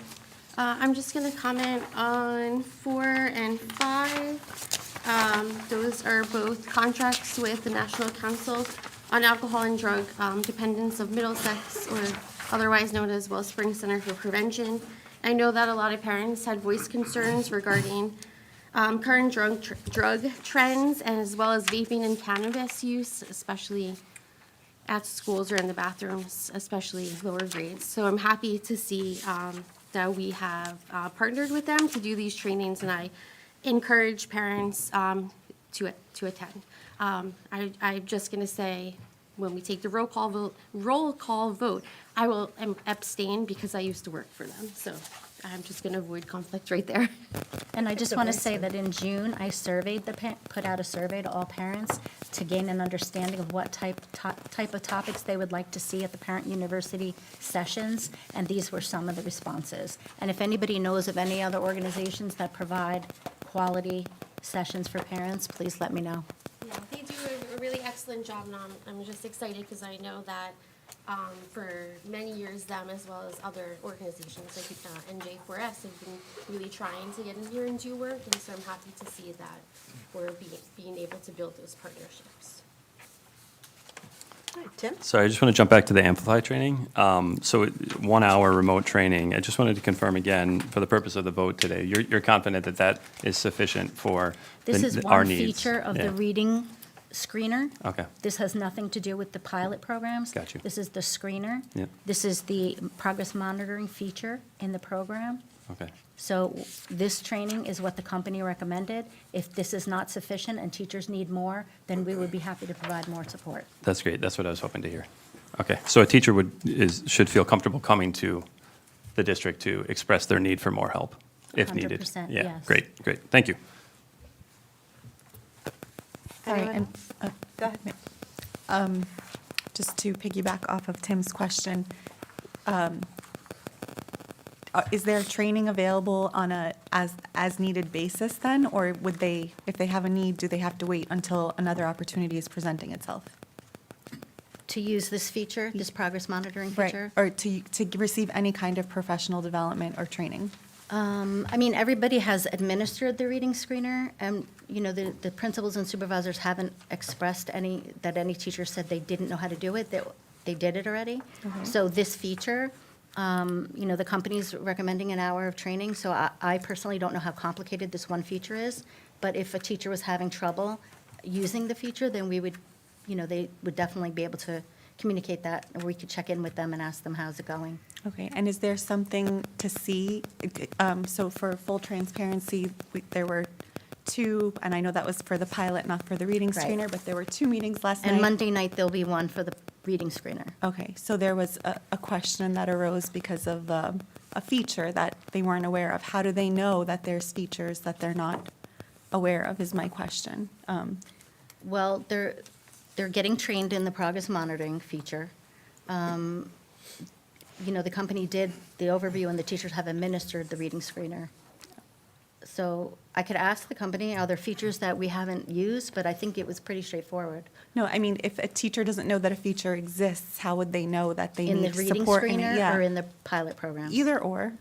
I'm just going to comment on 4 and 5. Those are both contracts with the National Council on Alcohol and Drug Dependence of Middlesex, or otherwise known as Wellspring Center for Prevention. I know that a lot of parents had voiced concerns regarding current drug trends, and as well as vaping and cannabis use, especially at schools or in the bathrooms, especially lower grades. So I'm happy to see that we have partnered with them to do these trainings, and I encourage parents to attend. I'm just going to say, when we take the roll call vote, I will abstain because I used to work for them. So I'm just going to avoid conflict right there. And I just want to say that in June, I put out a survey to all parents to gain an understanding of what type of topics they would like to see at the Parent University sessions, and these were some of the responses. And if anybody knows of any other organizations that provide quality sessions for parents, please let me know. Yeah, they do a really excellent job, and I'm just excited because I know that for many years, them as well as other organizations like NJ4S have been really trying to get in here and do work, and so I'm happy to see that we're being able to build those partnerships. All right, Tim? Sorry, I just want to jump back to the Amplify training. So 1 hour remote training, I just wanted to confirm again, for the purpose of the vote today, you're confident that that is sufficient for This is our one needs? feature of Yeah. the reading screener. Okay. This has nothing to do with the pilot programs. Got you. This is the screener. Yep. This is the progress monitoring feature in the program. Okay. So this training is what the company recommended. If this is not sufficient and teachers need more, then we would be happy to provide more support. That's great. That's what I was hoping to hear. Okay, so a teacher should feel comfortable coming to the district to express their need for more help if needed. 100%, Yeah, yes. great, thank you. Sorry, Anyone? and Go ahead. just to piggyback off of Tim's question, is there training available on a as needed basis then, or would they, if they have a need, do they have to wait until another opportunity is presenting itself? To use this feature, this progress monitoring Right, feature? or to receive any kind of professional development or training? I mean, everybody has administered the reading screener, and, you know, the principals and supervisors haven't expressed that any teacher said they didn't know how to do it, that they did it already. Okay. So this feature, you know, the company's recommending an hour of training, so I personally don't know how complicated this one feature is, but if a teacher was having trouble using the feature, then we would, you know, they would definitely be able to communicate that, or we could check in with them and ask them how's it going. Okay, and is there something to see? So for full transparency, there were two, and I know that was for the pilot, not for the reading Right. screener, but there were two meetings last night. And Monday night, there'll be one for the reading screener. Okay, so there was a question that arose because of a feature that they weren't aware of. How do they know that there's features that they're not aware of, is my question. Well, they're getting trained in the progress monitoring feature. You know, the company did the overview, and the teachers have administered the reading screener. So I could ask the company, are there features that we haven't used? But I think it was pretty straightforward. No, I mean, if a teacher doesn't know that a feature exists, how would they know that they In the need reading support in it? screener Yeah. or in the pilot program? Either or,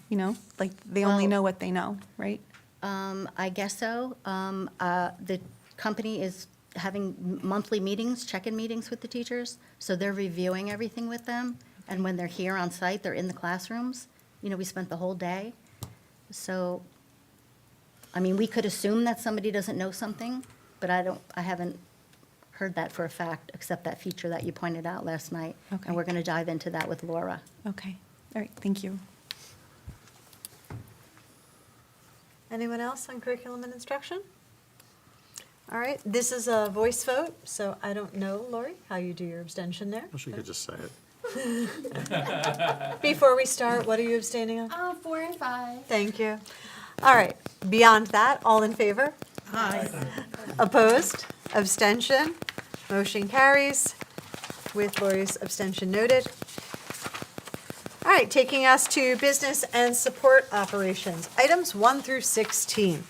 you know, like, they only Well- know what they know, right? I guess so. The company is having monthly meetings, check-in meetings with the teachers, so they're reviewing everything with them. And when they're here on site, they're in the classrooms. You know, we spent the whole day. So, I mean, we could assume that somebody doesn't know something, but I haven't heard that for a fact, except that feature that you pointed out last night. Okay. And we're going to dive into that with Laura. Okay, all right, thank you. Anyone else on curriculum and instruction? All right, this is a voice vote, so I don't know, Lori, how you do your abstention there. Wish you could just say it. Before we start, what are you abstaining on? 4 and 5. Thank you. All right, beyond that, all in favor? Aye. Opposed? Abstention? Motion carries with Lori's abstention noted. All right, taking us to business and support operations, items 1 through 16.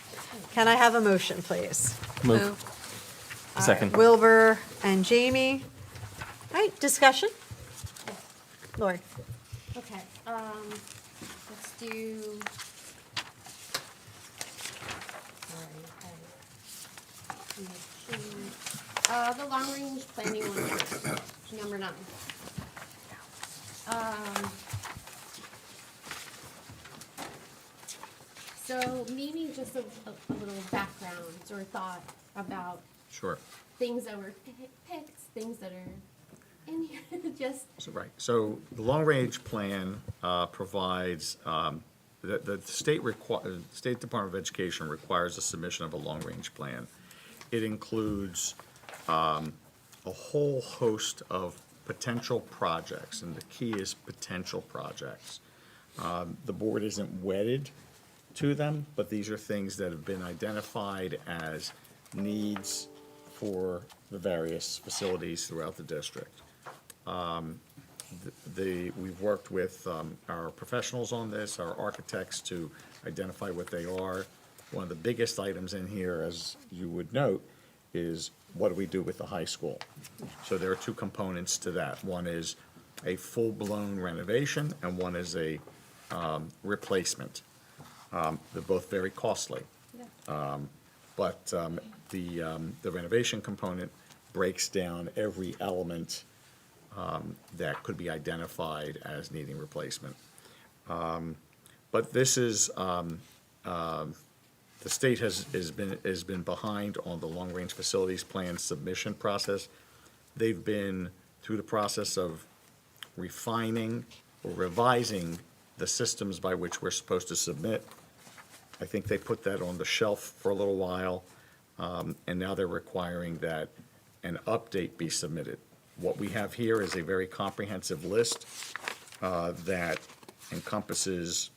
Can I have a motion, please? Move. All right, Second. Wilbur and Jamie. All right, discussion? Lori? Okay, let's do. The long-range planning one first, number 9. So maybe just a little background or thought about Sure. things that were picked, things that are in here, just. So, right, so the long-range plan provides, the State Department of Education requires a submission of a long-range plan. It includes a whole host of potential projects, and the key is potential projects. The board isn't wedded to them, but these are things that have been identified as needs for the various facilities throughout the district. We've worked with our professionals on this, our architects, to identify what they are. One of the biggest items in here, as you would note, is what do we do with the high school? So there are two components to that. One is a full-blown renovation, and one is a replacement. They're both very costly. But the renovation component breaks down every element that could be identified as needing replacement. But this is, the state has been behind on the long-range facilities plan submission process. They've been through the process of refining or revising the systems by which we're supposed to submit. I think they put that on the shelf for a little while, and now they're requiring that an update be submitted, What we have here is a very comprehensive list that encompasses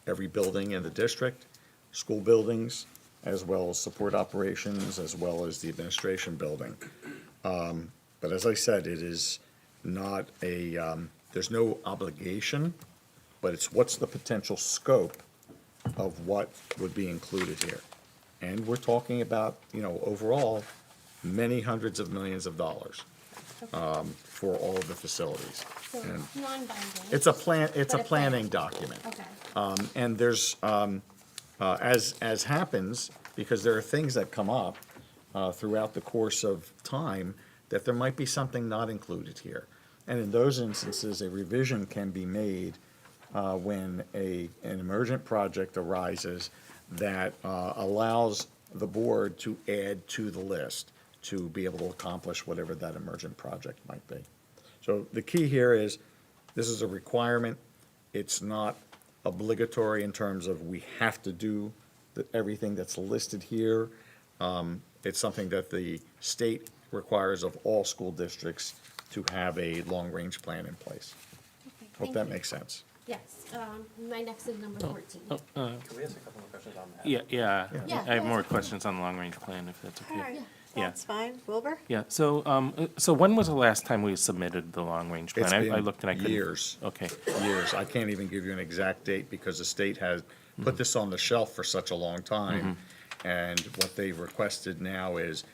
every building in the district, school buildings, as well as support operations, as well as the administration building. But as I said, it is not there's no obligation, but it's what's the potential scope of what would be included here. And we're talking about, overall, many hundreds of millions of dollars for all of the facilities. So And it's non-binding. it's a planning document. Okay. And there's, as happens, because there are things that come up throughout the course of time, that there might be something not included here. And in those instances, a revision can be made when an emergent project arises that allows the board to add to the list to be able to accomplish whatever that emergent project might be. So the key here is, this is a requirement. It's not obligatory in terms of we have to do everything that's listed here. It's something that the state requires of all school districts to have a long-range plan in place. Hope thank that you. makes sense. Yes, my next is number 14. Can we ask a couple more questions on that? Yeah. Yeah, I have more that's questions on the long-range plan, if that's okay. All right, Yeah. that's fine. Wilbur? Yeah, so when was the last time we submitted the long-range plan? It's I been looked and I couldn't. years. Okay. Years. I can't even give you an exact date because the state has put this on the shelf for such a long time. And what they've requested now is,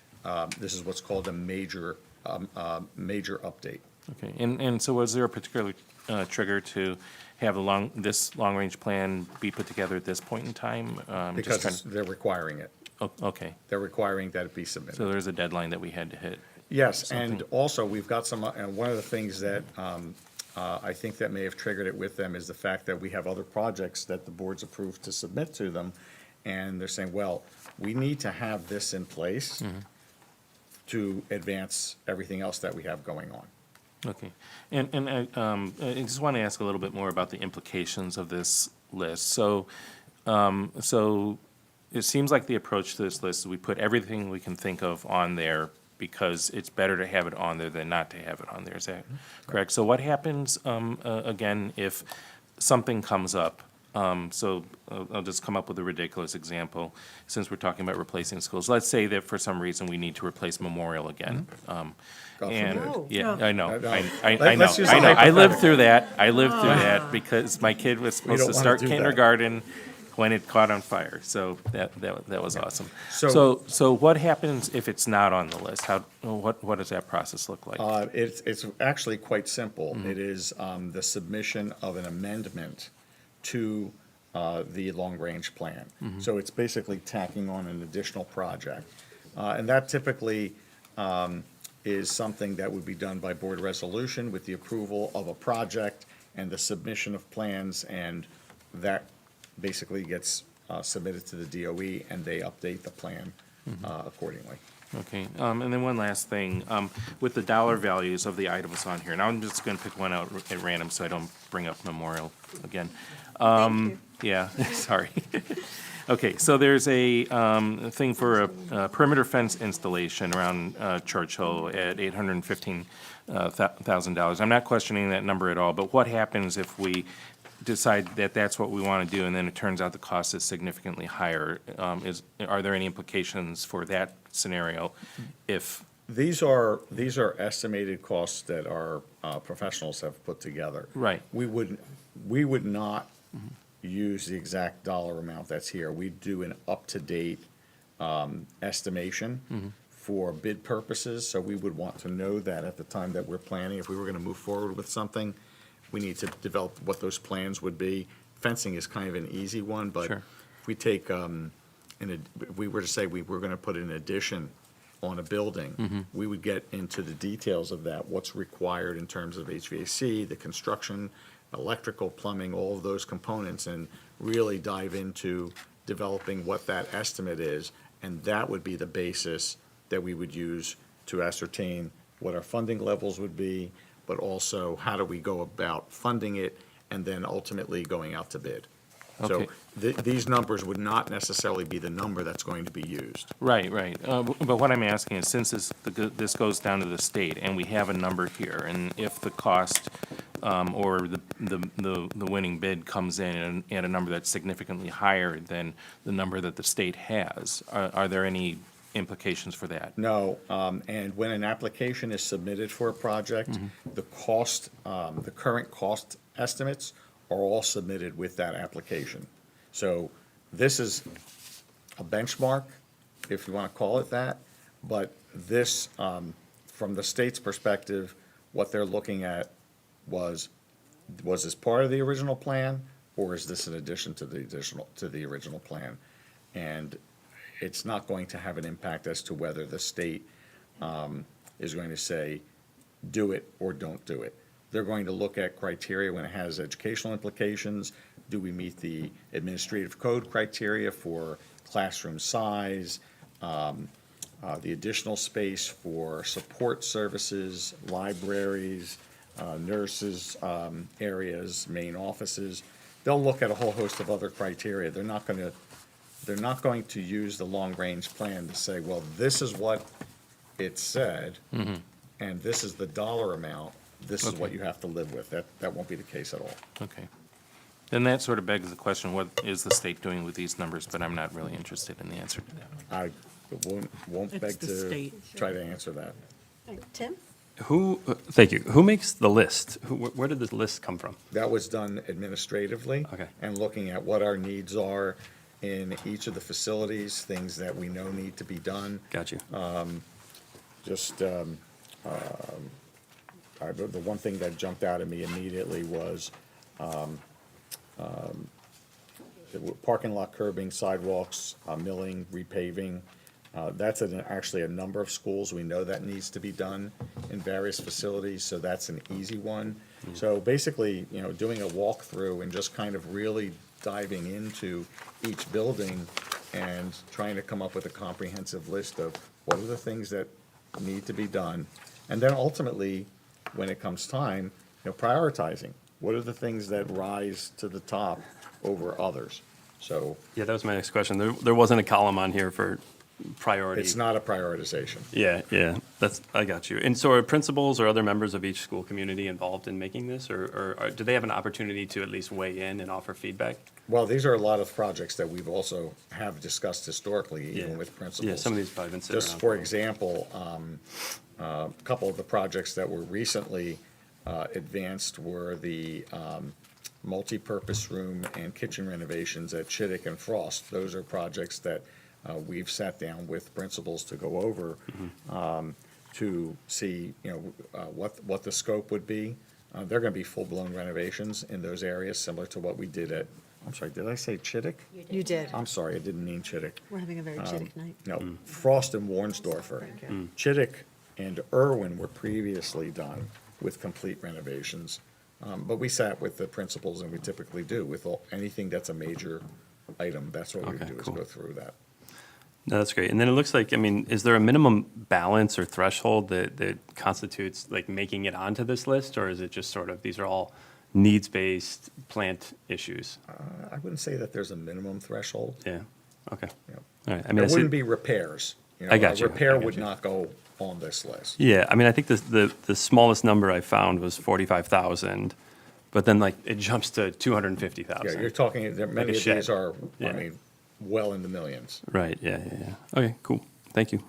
this is what's called a major update. Okay, and so was there a particular trigger to have this long-range plan be put together at this point in time? Because they're requiring it. Oh, okay, They're requiring that it be submitted. so there's a deadline that we had to hit. Yes, something. and also, we've got some, and one of the things that I think that may have triggered it with them is the fact that we have other projects that the board's approved to submit to them, and they're saying, well, we need to have this in place to advance everything else that we have going on. Okay, and I just want to ask a little bit more about the implications of this list. So it seems like the approach to this list is we put everything we can think of on there because it's better to have it on there than not to have it on there. Is that correct? So what happens, again, if something comes up? So I'll just come up with a ridiculous example, since we're talking about replacing schools. Let's say that for some reason we need to replace Memorial again. God And, forbid. yeah, I know, No. I know, Let's use I know. a I lived hypothetical. through that. I lived through that because my kid was supposed don't to wanna start do that. kindergarten when it caught on fire. So that was awesome. So- So what happens if it's not on the list? What does that process look like? It's actually quite simple. It is the submission of an amendment to the long-range plan. So it's basically tacking on an additional project. And that typically is something that would be done by board resolution with the approval of a project and the submission of plans, and that basically gets submitted to the DOE, and they update the plan accordingly. Okay, and then one last thing, with the dollar values of the items on here, now I'm just gonna pick one out at random so I don't bring up Memorial again. Yeah, sorry. Okay, so there's a thing for a perimeter fence installation around Churchill at $815,000. I'm not questioning that number at all, but what happens if we decide that that's what we want to do, and then it turns out the cost is significantly higher? Are there any implications for that scenario if? These are estimated costs that our professionals have put together. Right. We would not use the exact dollar amount that's here. We do an up-to-date estimation for bid purposes, so we would want to know that at the time that we're planning. If we were going to move forward with something, we need to develop what those plans would be. Fencing is kind of an easy one, but Sure. if we take, if we were to say we were going to put an addition on a building, we would get into the details of that, what's required in terms of HVAC, the construction, electrical, plumbing, all of those components, and really dive into developing what that estimate is. And that would be the basis that we would use to ascertain what our funding levels would be, but also how do we go about funding it, and then ultimately going out to bid. So Okay. these numbers would not necessarily be the number that's going to be used. Right, right. But what I'm asking is, since this goes down to the state, and we have a number here, and if the cost or the winning bid comes in at a number that's significantly higher than the number that the state has, are there any implications for that? No, and when an application is submitted for a project, the cost, the current cost estimates are all submitted with that application. So this is a benchmark, if you want to call it that, but this, from the state's perspective, what they're looking at was this part of the original plan, or is this an addition to the original plan? And it's not going to have an impact as to whether the state is going to say, do it or don't do it. They're going to look at criteria when it has educational implications. Do we meet the administrative code criteria for classroom size, the additional space for support services, libraries, nurses, areas, main offices? They'll look at a whole host of other criteria. They're not going to use the long-range plan to say, well, this is what it said, and this is the dollar amount, this is what you have to live with. That won't be the case at all. Okay. Then that sort of begs the question, what is the state doing with these numbers? But I'm not really interested in the answer to that. I won't It's beg the to state. try to answer that. Tim? Thank you. Who makes the list? Where did this list come from? That was done administratively. Okay. And looking at what our needs are in each of the facilities, things that we know need to be done. Got you. The one thing that jumped out at me immediately was the parking lot curbing, sidewalks, milling, repaving. That's actually a number of schools. We know that needs to be done in various facilities, so that's an easy one. So basically, doing a walkthrough and just kind of really diving into each building and trying to come up with a comprehensive list of what are the things that need to be done. And then ultimately, when it comes time, prioritizing. What are the things that rise to the top over others? So Yeah, that was my next question. There wasn't a column on here for priority. it's not a prioritization. Yeah, I got you. And so are principals or other members of each school community involved in making this, or do they have an opportunity to at least weigh in and offer feedback? Well, these are a lot of projects that we've also have discussed historically, even Yeah. with principals. Yeah, some of these probably been sitting Just around for for a while. example, a couple of the projects that were recently advanced were the multipurpose room and kitchen renovations at Chittick and Frost. Those are projects that we've sat down with principals to go over to see, what the scope would be. They're going to be full-blown renovations in those areas, similar to what we did at, I'm sorry, did I say Chittick? You did. I'm sorry, I didn't mean Chittick. We're having a very Chittick night. No, Frost and Warnsdorfer. Chittick and Irwin were previously done with complete renovations. But we sat with the principals, and we typically do with anything that's a major item. That's what we Okay, do, is cool. go through that. No, that's great. And then it looks like, is there a minimum balance or threshold that constitutes like making it onto this list? Or is it just sort of, these are all needs-based plant issues? I wouldn't say that there's a minimum threshold. Yeah, okay. Yeah. All right. There I see- wouldn't be repairs. I got you. A repair I got would you. not go on this list. Yeah, I think the smallest number I found was 45,000, but then like it jumps to 250,000. Yeah, you're talking, many of shed. these are, Yeah. well in the millions. Right, yeah. Okay, cool. Thank you.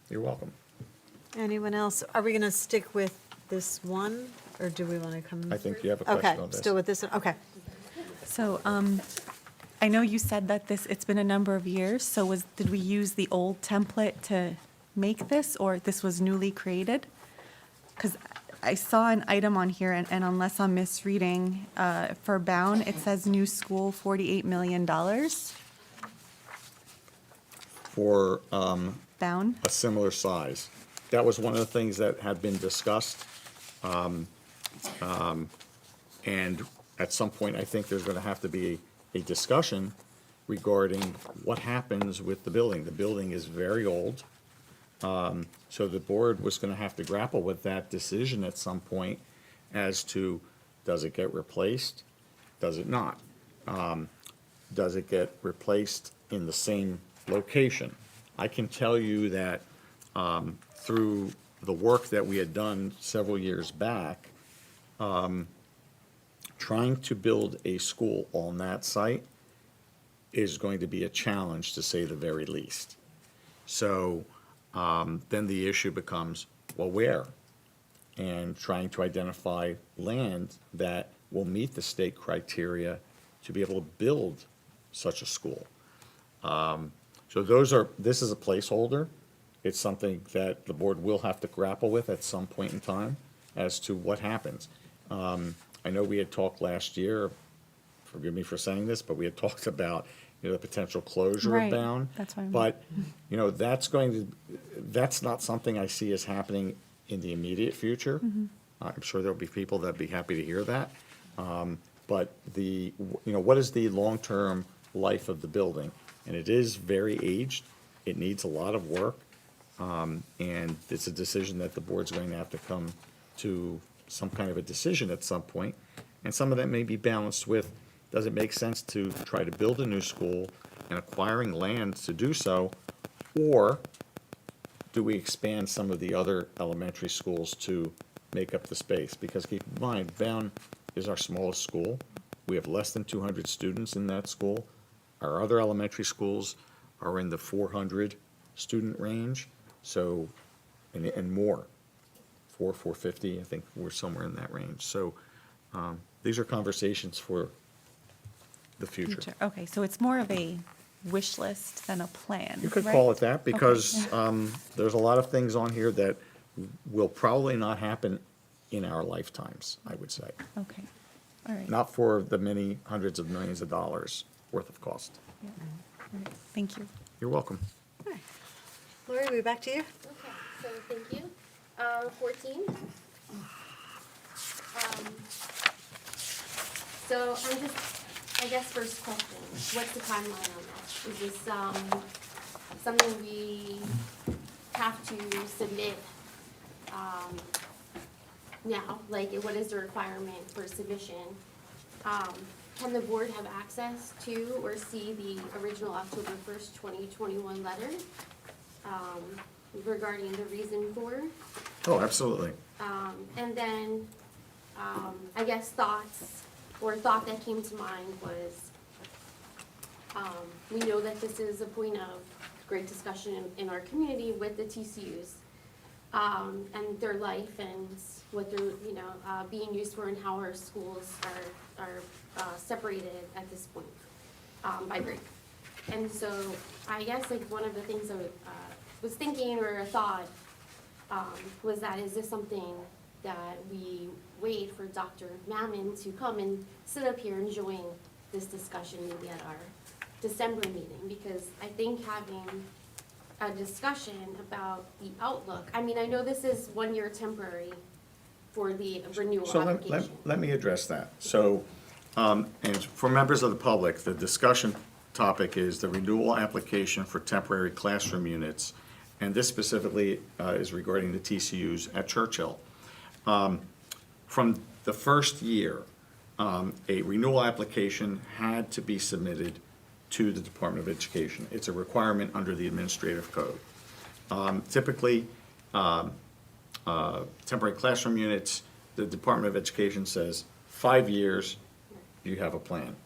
You're welcome. Anyone else? Are we going to stick with this one, or do we want to come? I think you have a question on Okay, this. still with this one, okay. So, I know you said that it's been a number of years, so did we use the old template to make this, or this was newly created? Because I saw an item on here, and unless I'm misreading, for Bound, it says new school, $48 million. For Bound? a similar size. That was one of the things that had been discussed. And at some point, I think there's going to have to be a discussion regarding what happens with the building. The building is very old. So the board was going to have to grapple with that decision at some point as to, does it get replaced? Does it not? Does it get replaced in the same location? I can tell you that through the work that we had done several years back, trying to build a school on that site is going to be a challenge, to say the very least. So then the issue becomes, well, where? And trying to identify land that will meet the state criteria to be able to build such a school. So this is a placeholder. It's something that the board will have to grapple with at some point in time as to what happens. I know we had talked last year, forgive me for saying this, but we had talked about, the potential closure Right. of Bound. That's why I'm- But, that's not something I see as happening in the immediate future. I'm sure there'll be people that'd be happy to hear that. But what is the long-term life of the building? And it is very aged. It needs a lot of work. And it's a decision that the board's going to have to come to some kind of a decision at some point. And some of that may be balanced with, does it make sense to try to build a new school and acquiring land to do so? Or do we expand some of the other elementary schools to make up the space? Because keep in mind, Bound is our smallest school. We have less than 200 students in that school. Our other elementary schools are in the 400 student range, so, and more. 450, I think we're somewhere in that range. So these are conversations for the future. Okay, so it's more of a wish list than a plan, You could right? call it that, Okay. because there's a lot of things on here that will probably not happen in our lifetimes, I would say. Okay, all right. Not for the many hundreds of millions of dollars worth of cost. Yeah. All right. Thank you. You're welcome. Lori, we back to you? Okay, so thank you. 14. So I'm just, I guess first question, what's the timeline on this? Is this something we have to submit now? Like, what is the requirement for submission? Can the board have access to or see the original October 1st, 2021 letter regarding the reason for? Oh, absolutely. And then, I guess thought that came to mind was, we know that this is a point of great discussion in our community with the TCUs, and their life and what they're, being used for and how our schools are separated at this point, by grade. And so I guess like one of the things I was thinking or a thought was that, is this something that we wait for Dr. Mammon to come and sit up here and join this discussion maybe at our December meeting? Because I think having a discussion about the outlook, I mean, I know this is 1 year temporary for the renewal So application. let me address that. So, and for members of the public, the discussion topic is the renewal application for temporary classroom units. And this specifically is regarding the TCUs at Churchill. From the first year, a renewal application had to be submitted to the Department of Education. It's a requirement under the administrative code. Typically, temporary classroom units, the Department of Education says 5 years, you have a plan.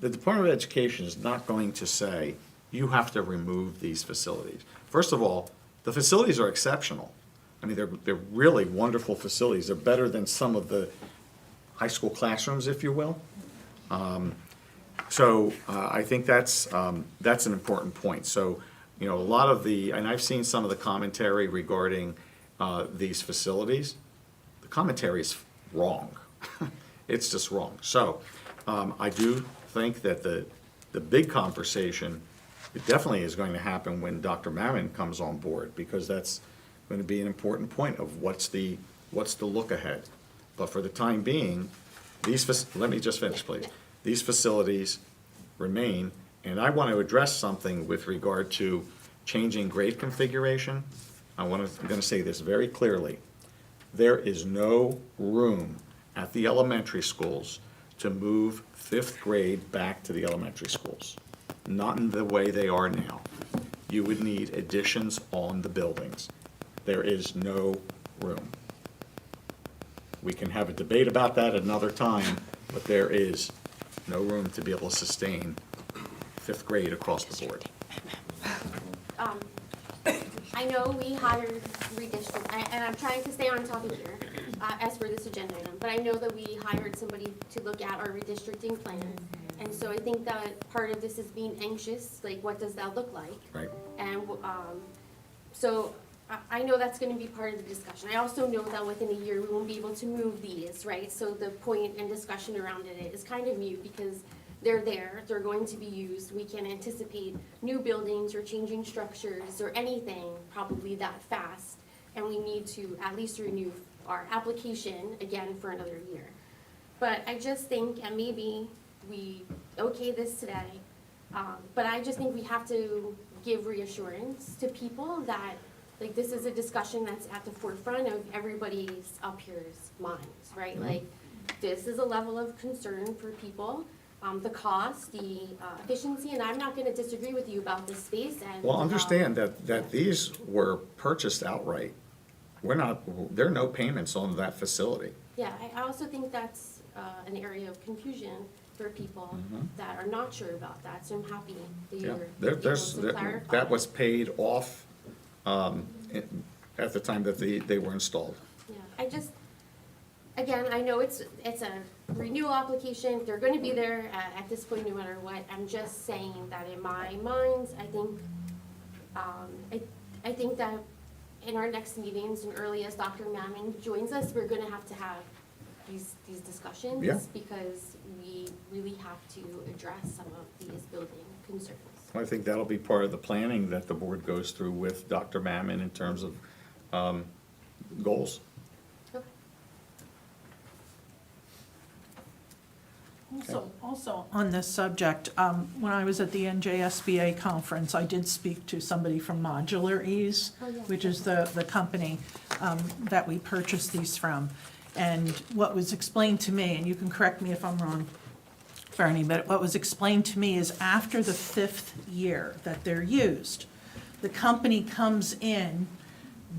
The Department of Education is not going to say, you have to remove these facilities. First of all, the facilities are exceptional. I mean, they're really wonderful facilities. They're better than some of the high school classrooms, if you will. So I think that's an important point. So, a lot of and I've seen some of the commentary regarding these facilities. The commentary is wrong. It's just wrong. So I do think that the big conversation, it definitely is going to happen when Dr. Mammon comes on board, because that's going to be an important point of what's the look ahead. But for the time being, let me just finish, please. These facilities remain, and I want to address something with regard to changing grade configuration. I'm going to say this very clearly. There is no room at the elementary schools to move 5th grade back to the elementary schools, not in the way they are now. You would need additions on the buildings. There is no room. We can have a debate about that another time, but there is no room to be able to sustain 5th grade across the board. I know we hired redistrict, and I'm trying to stay on topic here, as for this agenda item, but I know that we hired somebody to look at our redistricting plan. And so I think that part of this is being anxious, like what does that look like? Right. And, so I know that's gonna be part of the discussion. I also know that within a year, we won't be able to move these, right? So the point and discussion around it is kind of mute because they're there, they're going to be used. We can anticipate new buildings or changing structures or anything probably that fast. And we need to at least renew our application again for another year. But I just think, and maybe we okay this today, but I just think we have to give reassurance to people that like this is a discussion that's at the forefront of everybody's up here's minds, right? Like this is a level of concern for people. The cost, the efficiency, and I'm not gonna disagree with you about this space and. Well, understand that these were purchased outright. There are no payments on that facility. Yeah, I also think that's an area of confusion for people that are not sure about that, so I'm happy that Yeah, you're able to clarify. that was paid off at the time that they were installed. Yeah, I just, again, I know it's a renewal application, they're gonna be there at this point no matter what. I'm just saying that in my mind, I think that in our next meetings and early as Dr. Mammon joins us, we're gonna have to have these discussions. Yeah. Because we really have to address some of these building concerns. I think that'll be part of the planning that the board goes through with Dr. Mammon in terms of goals. Also on this subject, when I was at the NJSBA conference, I did speak to somebody from Modular Ease, which is the company that we purchased these from. And what was explained to me, and you can correct me if I'm wrong, Bernie, but what was explained to me is after the 5th year that they're used, the company comes in,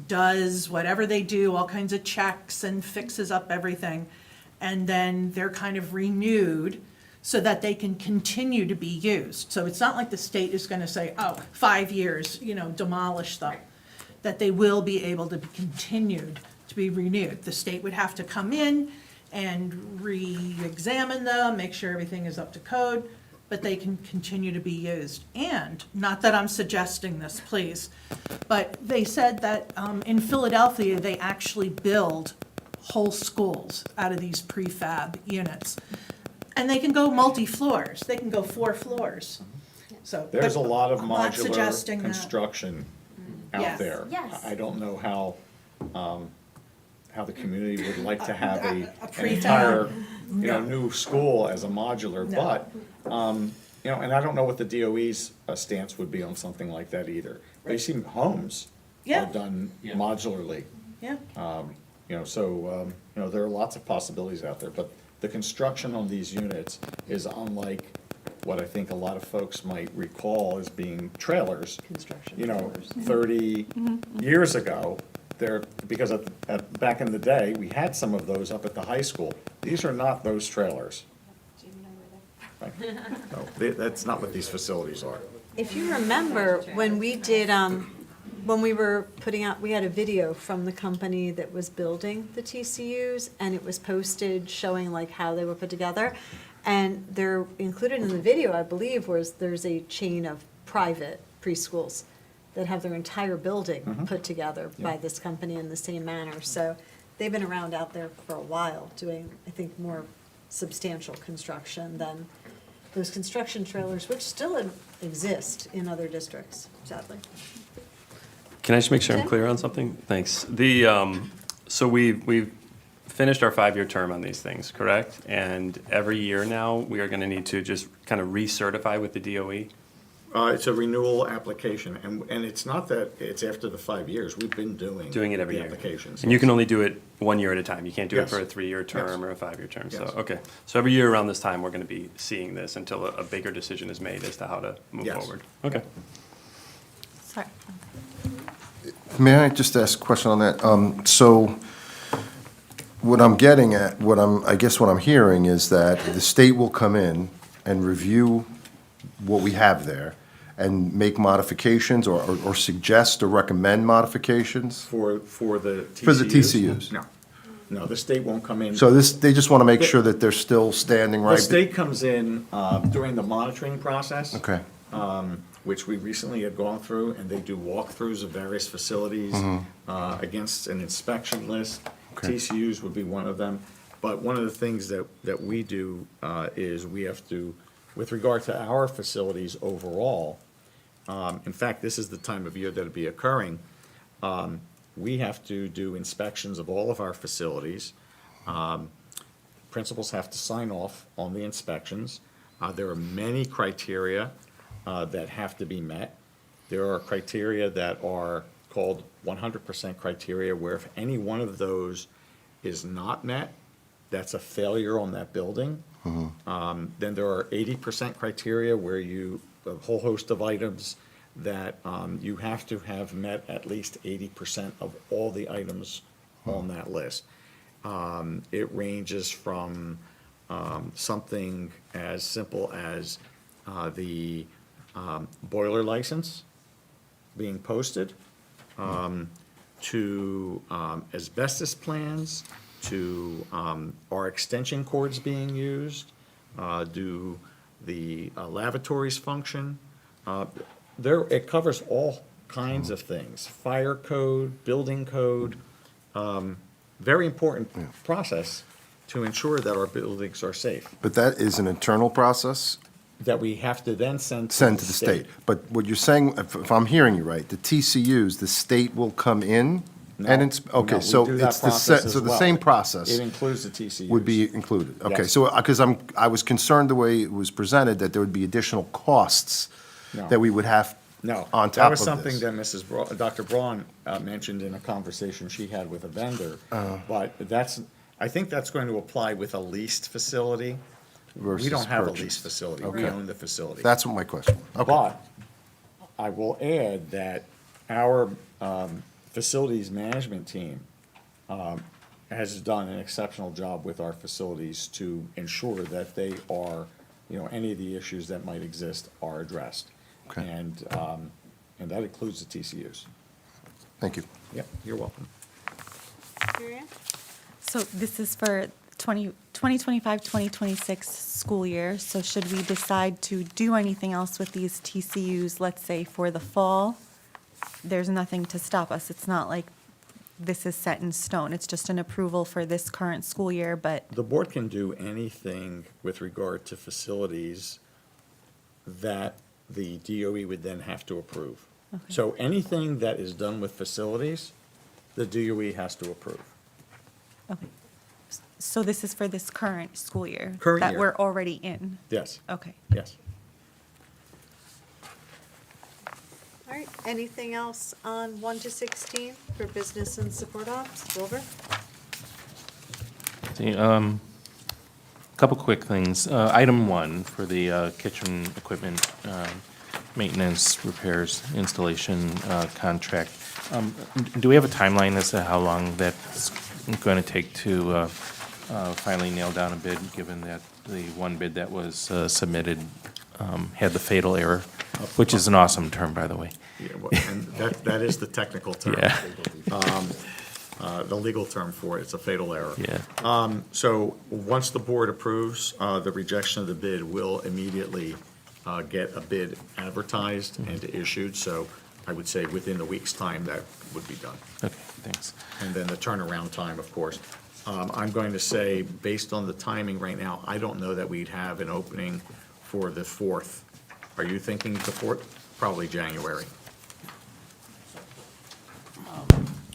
does whatever they do, all kinds of checks and fixes up everything, and then they're kind of renewed so that they can continue to be used. So it's not like the state is gonna say, oh, 5 years, demolish them. That they will be able to be continued to be renewed. The state would have to come in and re-examine them, make sure everything is up to code, but they can continue to be used. And, not that I'm suggesting this, please, but they said that in Philadelphia, they actually build whole schools out of these prefab units. And they can go multi-floors, they can go 4 floors. So There's a but lot of I'm not modular suggesting that. construction out Yes. there. Yes. I don't know how the community would like to have an prefab. entire, No. new school as a modular, No. but, and I don't know what the DOE's stance would be on something like that either. They seem homes Yeah. are done modularly. Yeah. There are lots of possibilities out there, but the construction on these units is unlike what I think a lot of folks might recall as being trailers. Construction. 30 years ago, because back in the day, we had some of those up at the high school. These are not those trailers. Right. No, that's not what these facilities are. If you remember, when we did, when we were putting out, we had a video from the company that was building the TCUs, and it was posted showing like how they were put together. And they're included in the video, I believe, there's a chain of private preschools that have their entire building put together by this company in the same manner. So they've been around out there for a while, doing, I think, more substantial construction than those construction trailers, which still exist in other districts, sadly. Can I just make sure I'm clear on something? Thanks. So we've finished our 5-year term on these things, correct? And every year now, we are going to need to just kind of recertify with the DOE? It's a renewal application, and it's not that it's after the 5 years. We've been doing it every the year. applications. And you can only do it 1 year at a time. You can't do it Yes. for a 3-year term Yes. or a 5-year term. So, Yes. okay. So every year around this time, we're going to be seeing this until a bigger decision is made as to how to move Yes. forward. Okay. Sorry. May I just ask a question on that? So what I'm getting at, I guess what I'm hearing is that the state will come in and review what we have there and make modifications or suggest or recommend modifications? For the TCUs? For the TCUs. No, the state won't come in. So they just want to make sure that they're still standing right? The state comes in during the monitoring process. Okay. Which we recently had gone through, and they do walkthroughs of various facilities against an inspection list. Okay. TCUs would be one of them. But one of the things that we do is we have to, with regard to our facilities overall, in fact, this is the time of year that it'd be occurring, we have to do inspections of all of our facilities. Principals have to sign off on the inspections. There are many criteria that have to be met. There are criteria that are called 100% criteria, where if any one of those is not met, that's a failure on that building. Then there are 80% criteria where a whole host of items that you have to have met at least 80% of all the items on that list. It ranges from something as simple as the boiler license being posted, to asbestos plans, to our extension cords being used, do the lavatories function. It covers all kinds of things, fire code, building code, very important process to ensure that our buildings are safe, But that is an internal process? that we have to then send to Sent to the state. But what you're saying, if I'm hearing you right, the TCUs, the state will come in and okay, No, so we do that it's process as so the well. same process. It includes the TCUs. Would be included. Okay, Yes. so, because I was concerned the way it was presented, that there would be additional costs No. that we would have No, on that top was of something this. that Dr. Braun mentioned in a conversation she had with a vendor. But I think that's going to apply with a leased facility. We Versus don't have a purchased. leased facility, we Okay. own the facility. That's what my question. Okay. But I will add that our facilities management team has done an exceptional job with our facilities to ensure that they are, any of the issues that might exist are addressed. Okay. And that includes the TCUs. Thank you. Yep, you're welcome. Marianne? So this is for 2025-2026 school year. So should we decide to do anything else with these TCUs, let's say for the fall, there's nothing to stop us. It's not like this is set in stone. It's just an approval for this current school year, but The board can do anything with regard to facilities that the DOE would then have to approve. So anything that is done with facilities, the DOE has to approve. okay. So this is for this current school year? Current That year. we're already in? Yes, Okay. yes. All right, anything else on 1 to 16 for business and support ops? Wilbur? Couple quick things. Item 1 for the kitchen equipment maintenance, repairs, installation contract. Do we have a timeline as to how long that's going to take to finally nail down a bid, given that the one bid that was submitted had the fatal error, which is an awesome term, by the way? Yeah, well, and that is the technical term. Yeah. The legal term for it, it's a fatal error. Yeah. So once the board approves the rejection of the bid, we'll immediately get a bid advertised and issued. So I would say within a week's time, that would be done. Okay, thanks. And then the turnaround time, of course. I'm going to say, based on the timing right now, I don't know that we'd have an opening for the 4th. Are you thinking the 4th? Probably January.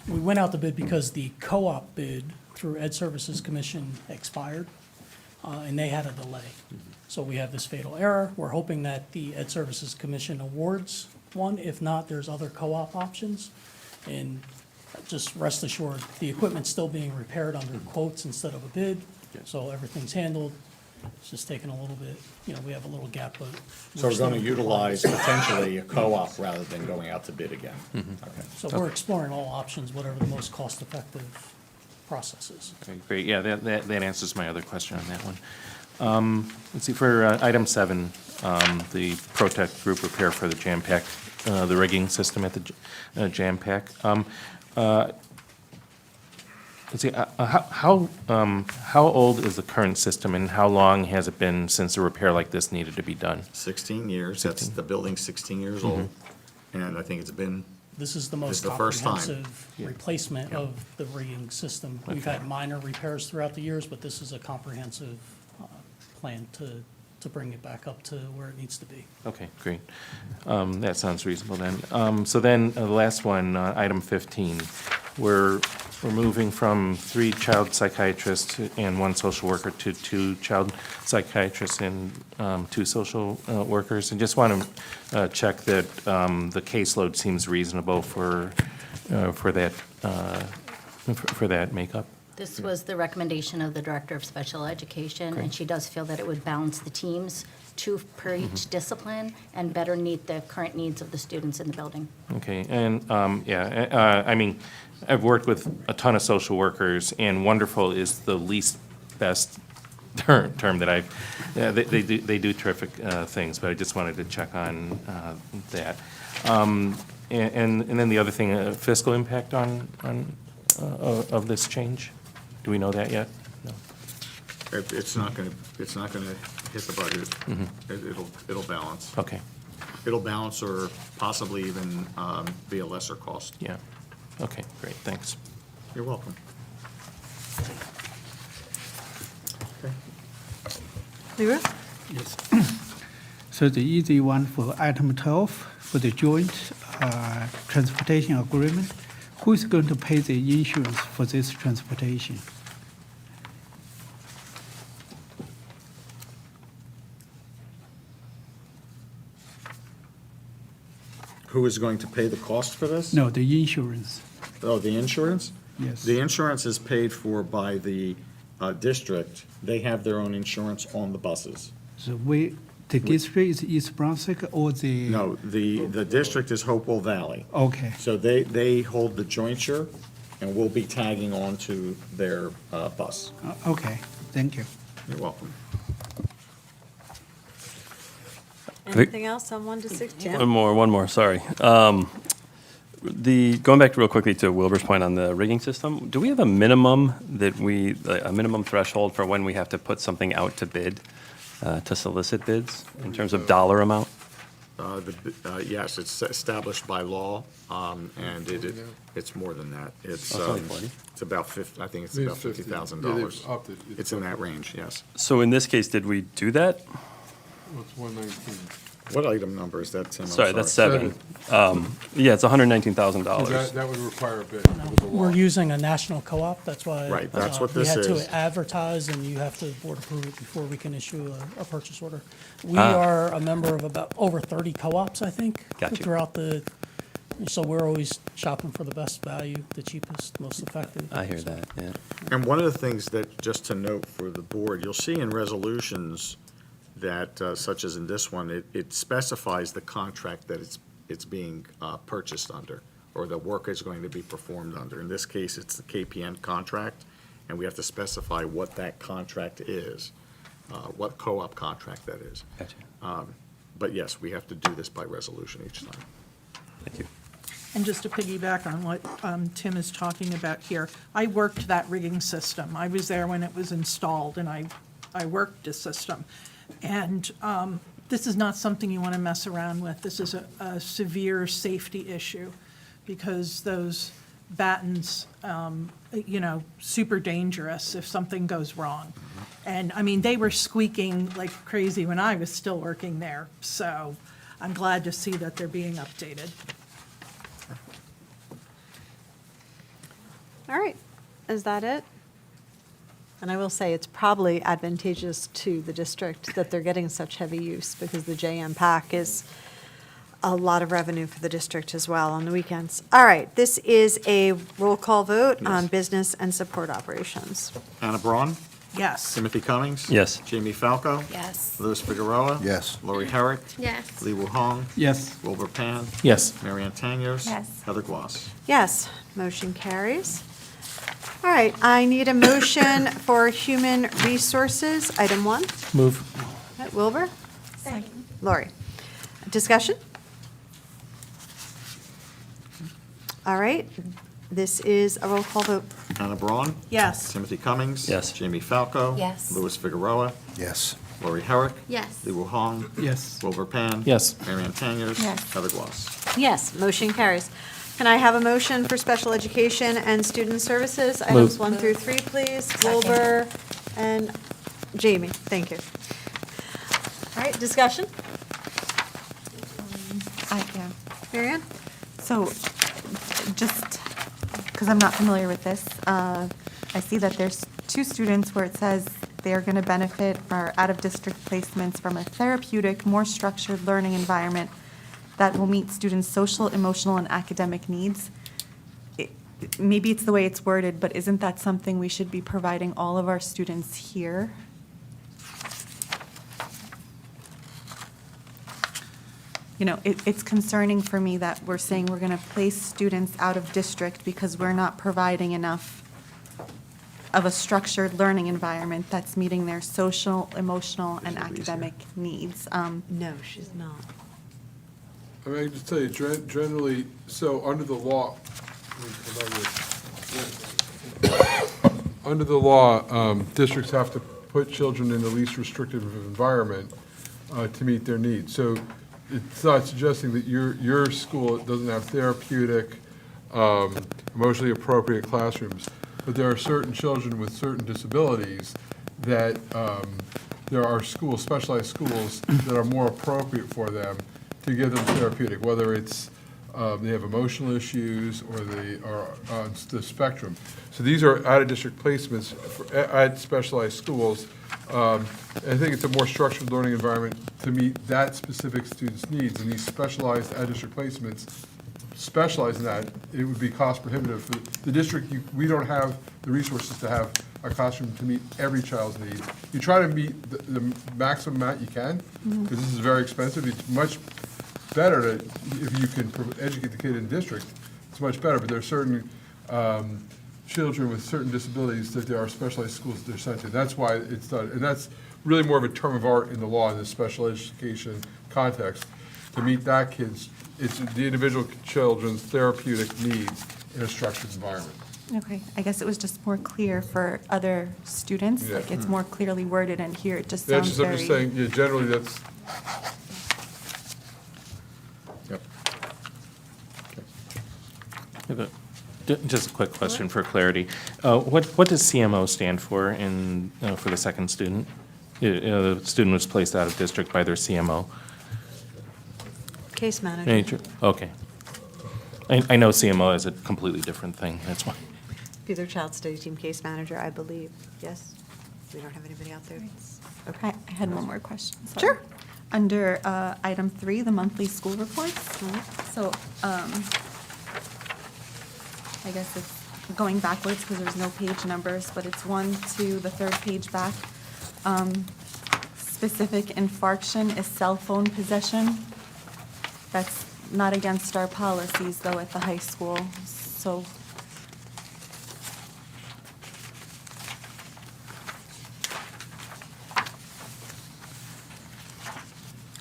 We went out to bid because the co-op bid through Ed Services Commission expired. and they had a delay. So we have this fatal error. We're hoping that the Ed Services Commission awards one. If not, there's other co-op options. And just rest assured, the equipment's still being repaired under quotes instead of a bid. So everything's handled. It's just taking a little bit, we have a little gap, but. So we're going to utilize potentially a co-op rather than going out to bid again? Okay. So we're exploring all options, whatever the most cost-effective process is. Okay, great. Yeah, that answers my other question on that one. Let's see, for item 7, the Protect Group repair for the jam pack, the rigging system at the jam pack. Let's see, how old is the current system, and how long has it been since a repair like this needed to be done? 16 years. That's, the building's 16 years old, and I think it's been. This is the It's most the first time. comprehensive replacement of the rigging system. We've had minor repairs throughout the years, but this is a comprehensive plan to bring it back up to where it needs to be. Okay, great. That sounds reasonable then. So then, the last one, item 15, we're moving from 3 child psychiatrists and 1 social worker to 2 child psychiatrists and 2 social workers. And just want to check that the caseload seems reasonable for that makeup. This was the recommendation of the Director of Special Education, and she does feel that it would balance the teams, 2 per each discipline, and better meet the current needs of the students in the building. Okay, and, I mean, I've worked with a ton of social workers, and wonderful is the least best term that I've, they do terrific things, but I just wanted to check on that. And then the other thing, fiscal impact of this change? Do we know that yet? No. It's not going to hit the budget. It'll balance. Okay. It'll balance or possibly even be a lesser cost. Yeah. Okay, great, thanks. You're welcome. Okay. Leroy? Yes. So the easy one for item 12, for the joint transportation agreement, who is going to pay the insurance for this transportation? Who is going to pay the cost for this? No, the insurance. Oh, the insurance? Yes. The insurance is paid for by the district. They have their own insurance on the buses. So the district is East Brunswick or the? No, the district is Hopewell Valley. Okay. So they hold the jointure, and we'll be tagging on to their bus. Okay, thank you. You're welcome. Anything else on 1 to 6, Jim? One more, sorry. Going back real quickly to Wilbur's point on the rigging system, do we have a minimum a minimum threshold for when we have to put something out to bid, to solicit bids, in terms of dollar amount? Yes, it's established by law, and it's more than that. It's only 40? It's about I think it's about $50,000. It's in that range, yes. So in this case, did we do that? It's 119. What item number is that, Tim? I'm Sorry, that's 7. Yeah, it's $119,000. That would require a bid. We're using a national co-op, that's why. Right, that's what this We is. had to advertise, and you have to board approve it before we can issue a purchase order. We are a member of about over 30 co-ops, I think. Got you. Throughout so we're always shopping for the best value, the cheapest, most effective. I hear that, yeah. And one of the things that, just to note for the board, you'll see in resolutions that, such as in this one, it specifies the contract that it's being purchased under, or the work is going to be performed under. In this case, it's the KPN contract, and we have to specify what that contract is, what co-op contract that is. Gotcha. But yes, we have to do this by resolution each time. Thank you. And just to piggyback on what Tim is talking about here, I worked that rigging system. I was there when it was installed, and I worked the system. And this is not something you want to mess around with. This is a severe safety issue, because those battens, super dangerous if something goes wrong. And, I mean, they were squeaking like crazy when I was still working there. So I'm glad to see that they're being updated. All right, is that it? And I will say, it's probably advantageous to the district that they're getting such heavy use, because the JM Pack is a lot of revenue for the district as well on the weekends. All right, this is a roll call vote on business and support operations. Anna Braun, Yes. Timothy Cummings. Yes. Jamie Falco. Yes. Louis Figueroa. Yes. Lori Herrick. Yes. Lee Woo Hong. Yes. Wilbur Pan. Yes. Marianne Tanyos. Yes. Heather Gloss. Yes, motion carries. All right, I need a motion for human resources, item 1. Move. All right, Wilbur? Lori? Discussion? All right, this is a roll call vote. Anna Braun. Yes. Timothy Cummings. Yes. Jamie Falco. Yes. Louis Figueroa. Yes. Lori Herrick. Yes. Lee Woo Hong. Yes. Wilbur Pan. Yes. Marianne Tanyos. Yes. Heather Gloss. Yes, motion carries. Can I have a motion for special education and student services, items 1 through 3, please? Wilbur and Jamie, thank you. All right, discussion? Yeah. Marianne? So, just because I'm not familiar with this, I see that there's 2 students where it says they are going to benefit for out-of-district placements from a therapeutic, more structured learning environment that will meet students' social, emotional, and academic needs. Maybe it's the way it's worded, but isn't that something we should be providing all of our students here? You know, it's concerning for me that we're saying we're going to place students out of district because we're not providing enough of a structured learning environment that's meeting their social, emotional, and academic needs. No, she's not. I mean, I can just tell you, generally, so under the law, districts have to put children in the least restrictive environment to meet their needs. So it's not suggesting that your school doesn't have therapeutic, emotionally appropriate classrooms, but there are certain children with certain disabilities that there are schools, specialized schools, that are more appropriate for them to give them therapeutic, whether it's they have emotional issues or they are on the spectrum. So these are out-of-district placements at specialized schools. I think it's a more structured learning environment to meet that specific student's needs, and these specialized out-of-district placements specialize in that. It would be cost prohibitive for the district. We don't have the resources to have a classroom to meet every child's needs. You try to meet the maximum amount you can, because this is very expensive. It's much better to, if you can educate the kid in district, it's much better, but there are certain children with certain disabilities that there are specialized schools that they're sent to. That's why it's done, and that's really more of a term of art in the law in the special education context. To meet that kid's, it's the individual children's therapeutic needs in a structured environment. Okay, I guess it was just more clear for other students, Yeah. like it's more clearly worded, and here it just That's sounds just, I'm very. just saying, yeah, generally that's, Yep. Just a quick question for clarity. What does CMO stand for for the second student? The student was placed out of district by their CMO. Case manager. Okay. I know CMO is a completely different thing, that's why. Be their child study team case manager, I believe. Yes? We don't have anybody out there. Okay. I had one more question. sorry. Sure. Under item 3, the monthly school reports. So, I guess it's going backwards because there's no page numbers, but it's 1 to the 3rd page back. Specific infraction is cell phone possession. That's not against our policies, though, at the high school, so.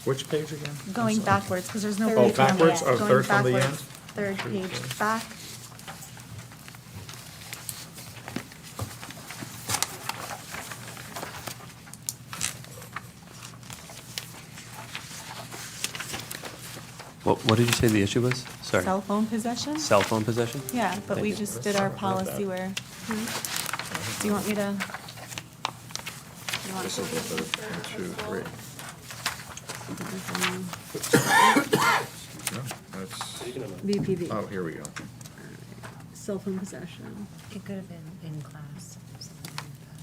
Which page again? I'm Going sorry. backwards, because there's no Oh, page number. backwards? Oh, Going third from the backwards, end? 3rd page back. What did you say the issue was? Sorry. Cell phone possession? Cell phone possession? Yeah, but Thank we you. just did our policy where, do you want me to? You want This is the third, 1, 2, 3. No, that's, BPV. oh, here we go. Cell phone possession. It could have been in class.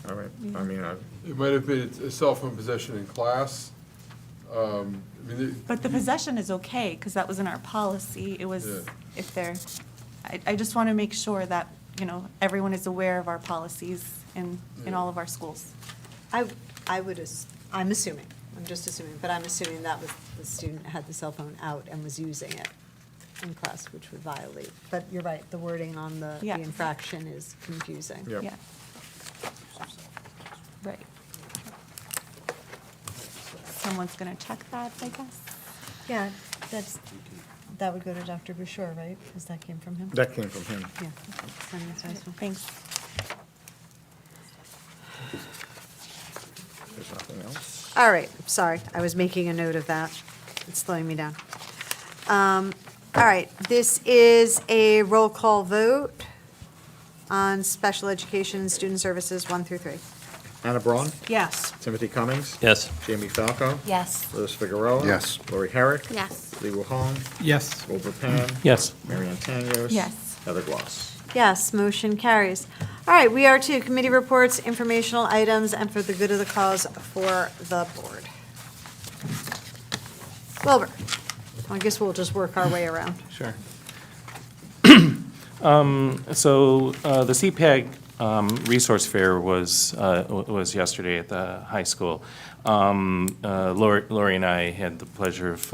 All right, I mean, It might have been a cell phone possession in class. I mean, But the possession is okay, because that was in our policy. It was, Yeah. if they're, I just want to make sure that, everyone is aware of our policies in all of our schools. I would, I'm assuming, I'm just assuming, but I'm assuming that was, the student had the cell phone out and was using it in class, which would violate. But you're right, the wording on the Yeah. infraction is confusing. Yep. Yeah. Right. Someone's going to check that, I guess? Yeah, that would go to Dr. Bouchard, right? Because that came from him? that came from him. Yeah. Send this nice one. Thanks. There's nothing else. All right, sorry, I was making a note of that. It's slowing me down. All right, this is a roll call vote on special education and student services 1 through 3. Anna Braun, Yes. Timothy Cummings, Yes. Jamie Falco, Yes. Louis Figueroa. Yes. Lori Herrick. Yes. Lee Woo-hong, Yes. Wilbur Pan. Yes. Marianne Tangos. Yes. Heather Gloss. Yes, motion carries. All right, we are to committee reports, informational items, and for the good of the cause for the board. Wilbur, I guess we'll just work our way around. Sure. So the CPAG Resource Fair was yesterday at the high school. Lori and I had the pleasure of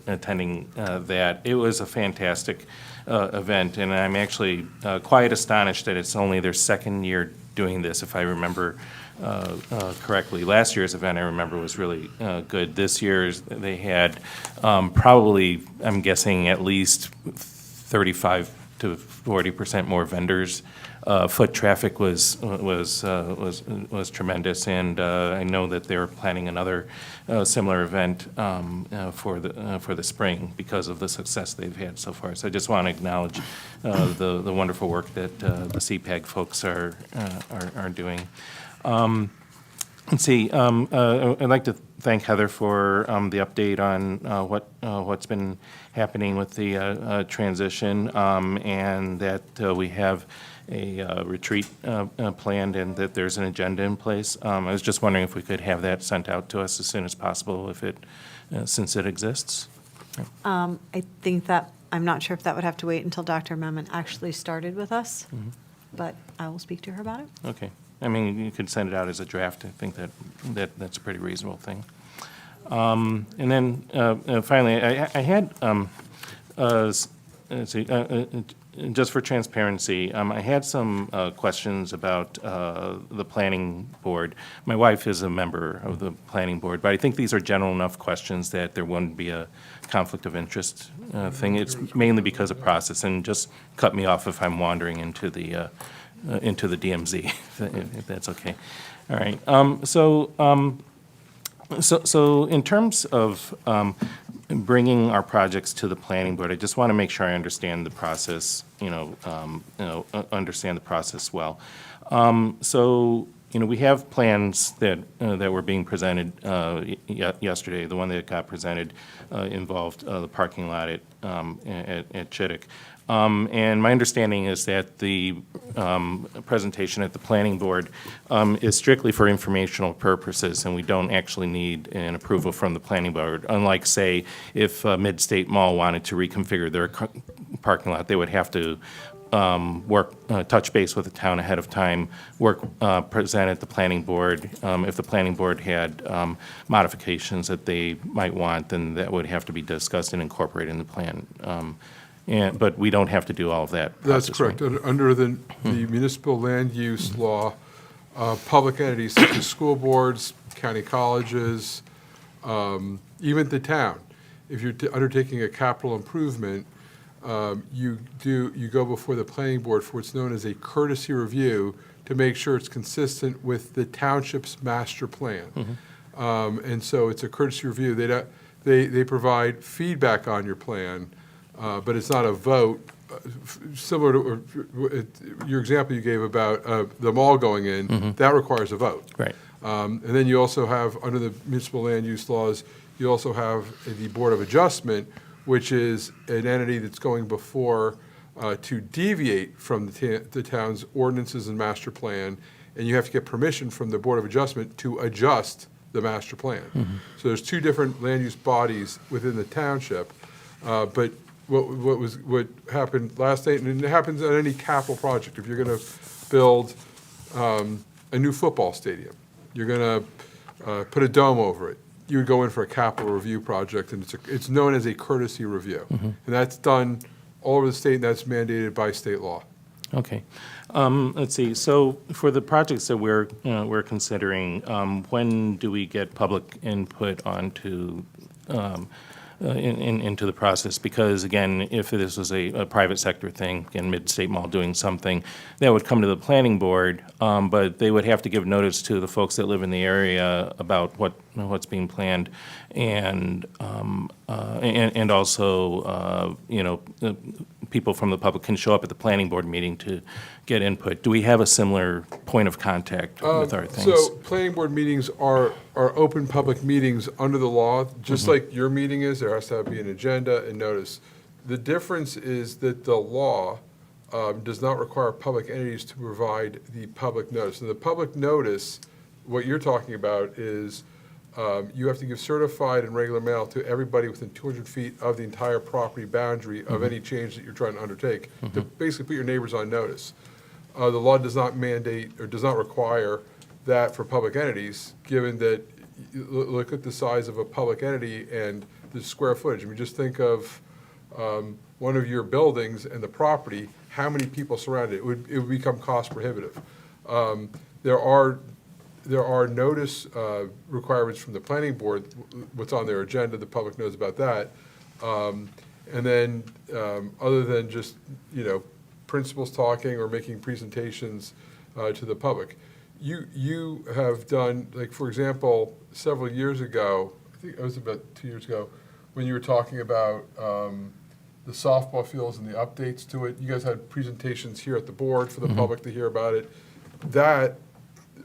attending that. It was a fantastic event, and I'm actually quite astonished that it's only their second year doing this, if I remember correctly. Last year's event, I remember, was really good. This year's, they had probably, I'm guessing, at least 35 to 40% more vendors. Foot traffic was tremendous, and I know that they're planning another similar event for the spring because of the success they've had so far. So I just want to acknowledge the wonderful work that the CPAG folks are doing. Let's see. I'd like to thank Heather for the update on what's been happening with the transition, and that we have a retreat planned and that there's an agenda in place. I was just wondering if we could have that sent out to us as soon as possible, since it exists. I think that, I'm not sure if that would have to wait until Dr. Memon actually started with us, but I will speak to her about it. Okay. I mean, you could send it out as a draft. I think that's a pretty reasonable thing. And then finally, I had, let's see, just for transparency, I had some questions about the planning board. My wife is a member of the planning board, but I think these are general enough questions that there wouldn't be a conflict of interest thing. It's mainly because of process, and just cut me off if I'm wandering into the DMZ, if that's okay. All right. So in terms of bringing our projects to the planning board, I just want to make sure I understand the process. Understand the process well. So we have plans that were being presented yesterday. The one that got presented involved the parking lot at Chittick. And my understanding is that the presentation at the planning board is strictly for informational purposes, and we don't actually need an approval from the planning board. Unlike, say, if Mid-State Mall wanted to reconfigure their parking lot, they would have to touch base with the town ahead of time, present at the planning board. If the planning board had modifications that they might want, then that would have to be discussed and incorporated in the plan. But we don't have to do all of that That's process, correct. right? Under the municipal land use law, public entities such as school boards, county colleges, even the town, if you're undertaking a capital improvement, you go before the planning board for what's known as a courtesy review to make sure it's consistent with the township's master plan. And so it's a courtesy review. They provide feedback on your plan, but it's not a vote. Similar to your example you gave about the mall going in, that requires a vote. Right. And then you also have, under the municipal land use laws, you also have the Board of Adjustment, which is an entity that's going before to deviate from the town's ordinances and master plan and you have to get permission from the Board of Adjustment to adjust the master plan. So there's two different land use bodies within the township, but what happened last night, and it happens on any capital project, if you're gonna build a new football stadium, you're gonna put a dome over it, you would go in for a capital review project, and it's known as a courtesy review. And that's done all over the state, and that's mandated by state law. Okay. Let's see, so for the projects that we're considering, when do we get public input onto, into the process? Because again, if this was a private sector thing, again, Mid-State Mall doing something, that would come to the planning board, but they would have to give notice to the folks that live in the area about what's being planned, and also, people from the public can show up at the planning board meeting to get input. Do we have a similar point of contact with our things? So planning board meetings are open public meetings under the law, just like your meeting is. There has to be an agenda and notice. The difference is that the law does not require public entities to provide the public notice. And the public notice, what you're talking about is you have to give certified and regular mail to everybody within 200 feet of the entire property boundary of any change that you're trying to undertake, to basically put your neighbors on notice. The law does not mandate or does not require that for public entities, given that look at the size of a public entity and the square footage. I mean, just think of one of your buildings and the property, how many people surround it. It would become cost prohibitive. There are notice requirements from the planning board, what's on their agenda, the public knows about that. And then, other than just, principals talking or making presentations to the public. You have done, like, for example, several years ago, I think it was about 2 years ago, when you were talking about the softball fields and the updates to it, you guys had presentations here at the board for the public to hear about it. That,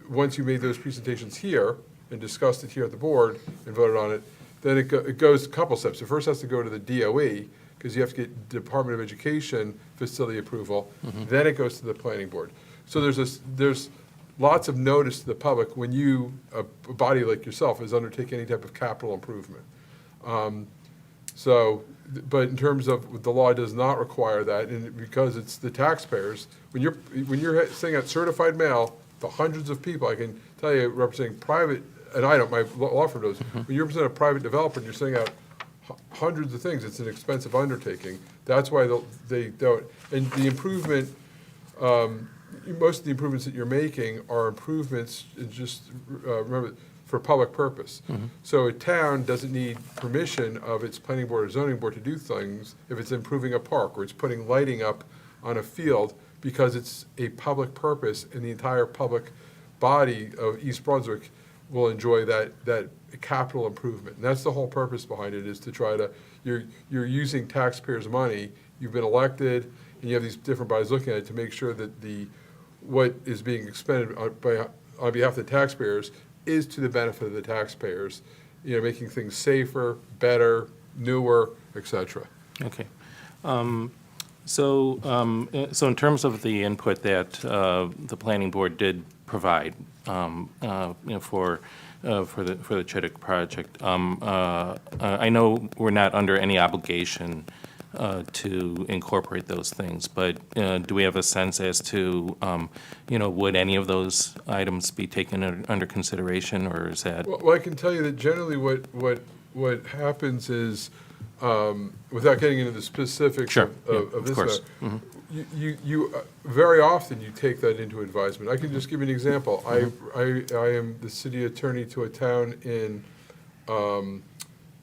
once you made those presentations here and discussed it here at the board and voted on it, then it goes a couple steps. It first has to go to the DOE, because you have to get Department of Education facility approval. Then it goes to the planning board. So there's lots of notice to the public when a body like yourself is undertaking any type of capital improvement. But in terms of, the law does not require that, and because it's the taxpayers, when you're sending out certified mail to hundreds of people, I can tell you, representing and I don't, my law firm does, when you represent a private developer and you're sending out hundreds of things, it's an expensive undertaking. That's why they don't. And the improvement, most of the improvements that you're making are improvements, just remember, for public purpose. So a town doesn't need permission of its planning board or zoning board to do things if it's improving a park or it's putting lighting up on a field, because it's a public purpose, and the entire public body of East Brunswick will enjoy that capital improvement. And that's the whole purpose behind it, is to try to, you're using taxpayers' money, you've been elected, and you have these different bodies looking at it to make sure that what is being expended on behalf of the taxpayers is to the benefit of the taxpayers, making things safer, better, newer, et cetera. Okay. So in terms of the input that the planning board did provide, for the Chittick project, I know we're not under any obligation to incorporate those things, but do we have a sense as to, would any of those items be taken under consideration, or is that? Well, I can tell you that generally what happens is, without getting into the specifics of this course. you very often you take that into advisement. I can just give you an example. I am the city attorney to a town in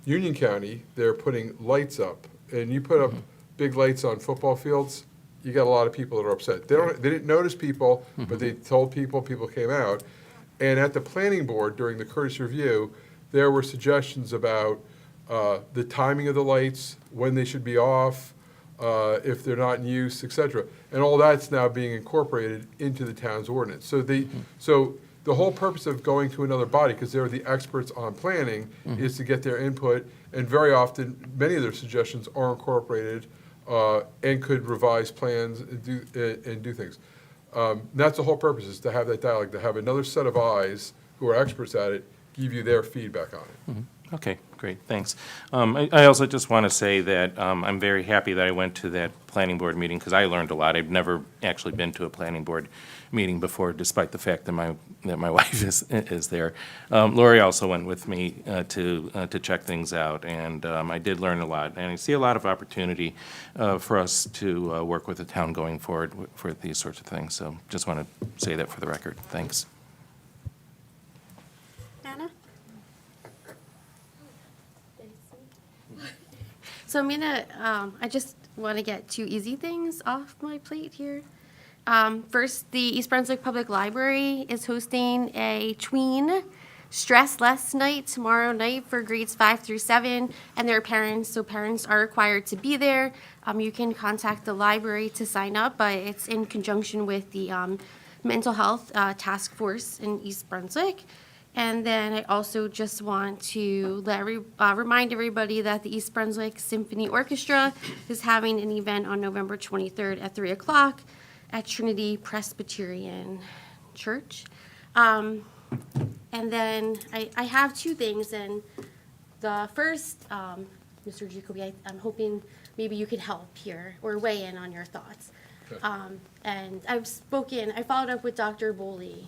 Union County. They're putting lights up, and you put up big lights on football fields, you got a lot of people that are upset. They didn't notice people, but they told people came out. And at the planning board during the courtesy review, there were suggestions about the timing of the lights, when they should be off, if they're not in use, et cetera. And all that's now being incorporated into the town's ordinance. So the whole purpose of going to another body, because they're the experts on planning, is to get their input, and very often, many of their suggestions are incorporated and could revise plans and do things. That's the whole purpose, is to have that dialogue, to have another set of eyes who are experts at it, give you their feedback on it. Okay, great, thanks. I also just want to say that I'm very happy that I went to that planning board meeting, because I learned a lot. I've never actually been to a planning board meeting before, despite the fact that my wife is there. Lori also went with me to check things out, and I did learn a lot. And I see a lot of opportunity for us to work with the town going forward for these sorts of things. So just want to say that for the record. Thanks. Anna? So I'm gonna, I just want to get 2 easy things off my plate here. First, the East Brunswick Public Library is hosting a tween stress less night tomorrow night for grades 5 through 7 and their parents. So parents are required to be there. You can contact the library to sign up, but it's in conjunction with the mental health task force in East Brunswick. And then I also just want to remind everybody that the East Brunswick Symphony Orchestra is having an event on November 23rd at 3 o'clock at Trinity Presbyterian Church. And then I have 2 things, and the first, Mr. Jacoby, I'm hoping maybe you could help here or weigh in on your thoughts. And I followed up with Dr. Boley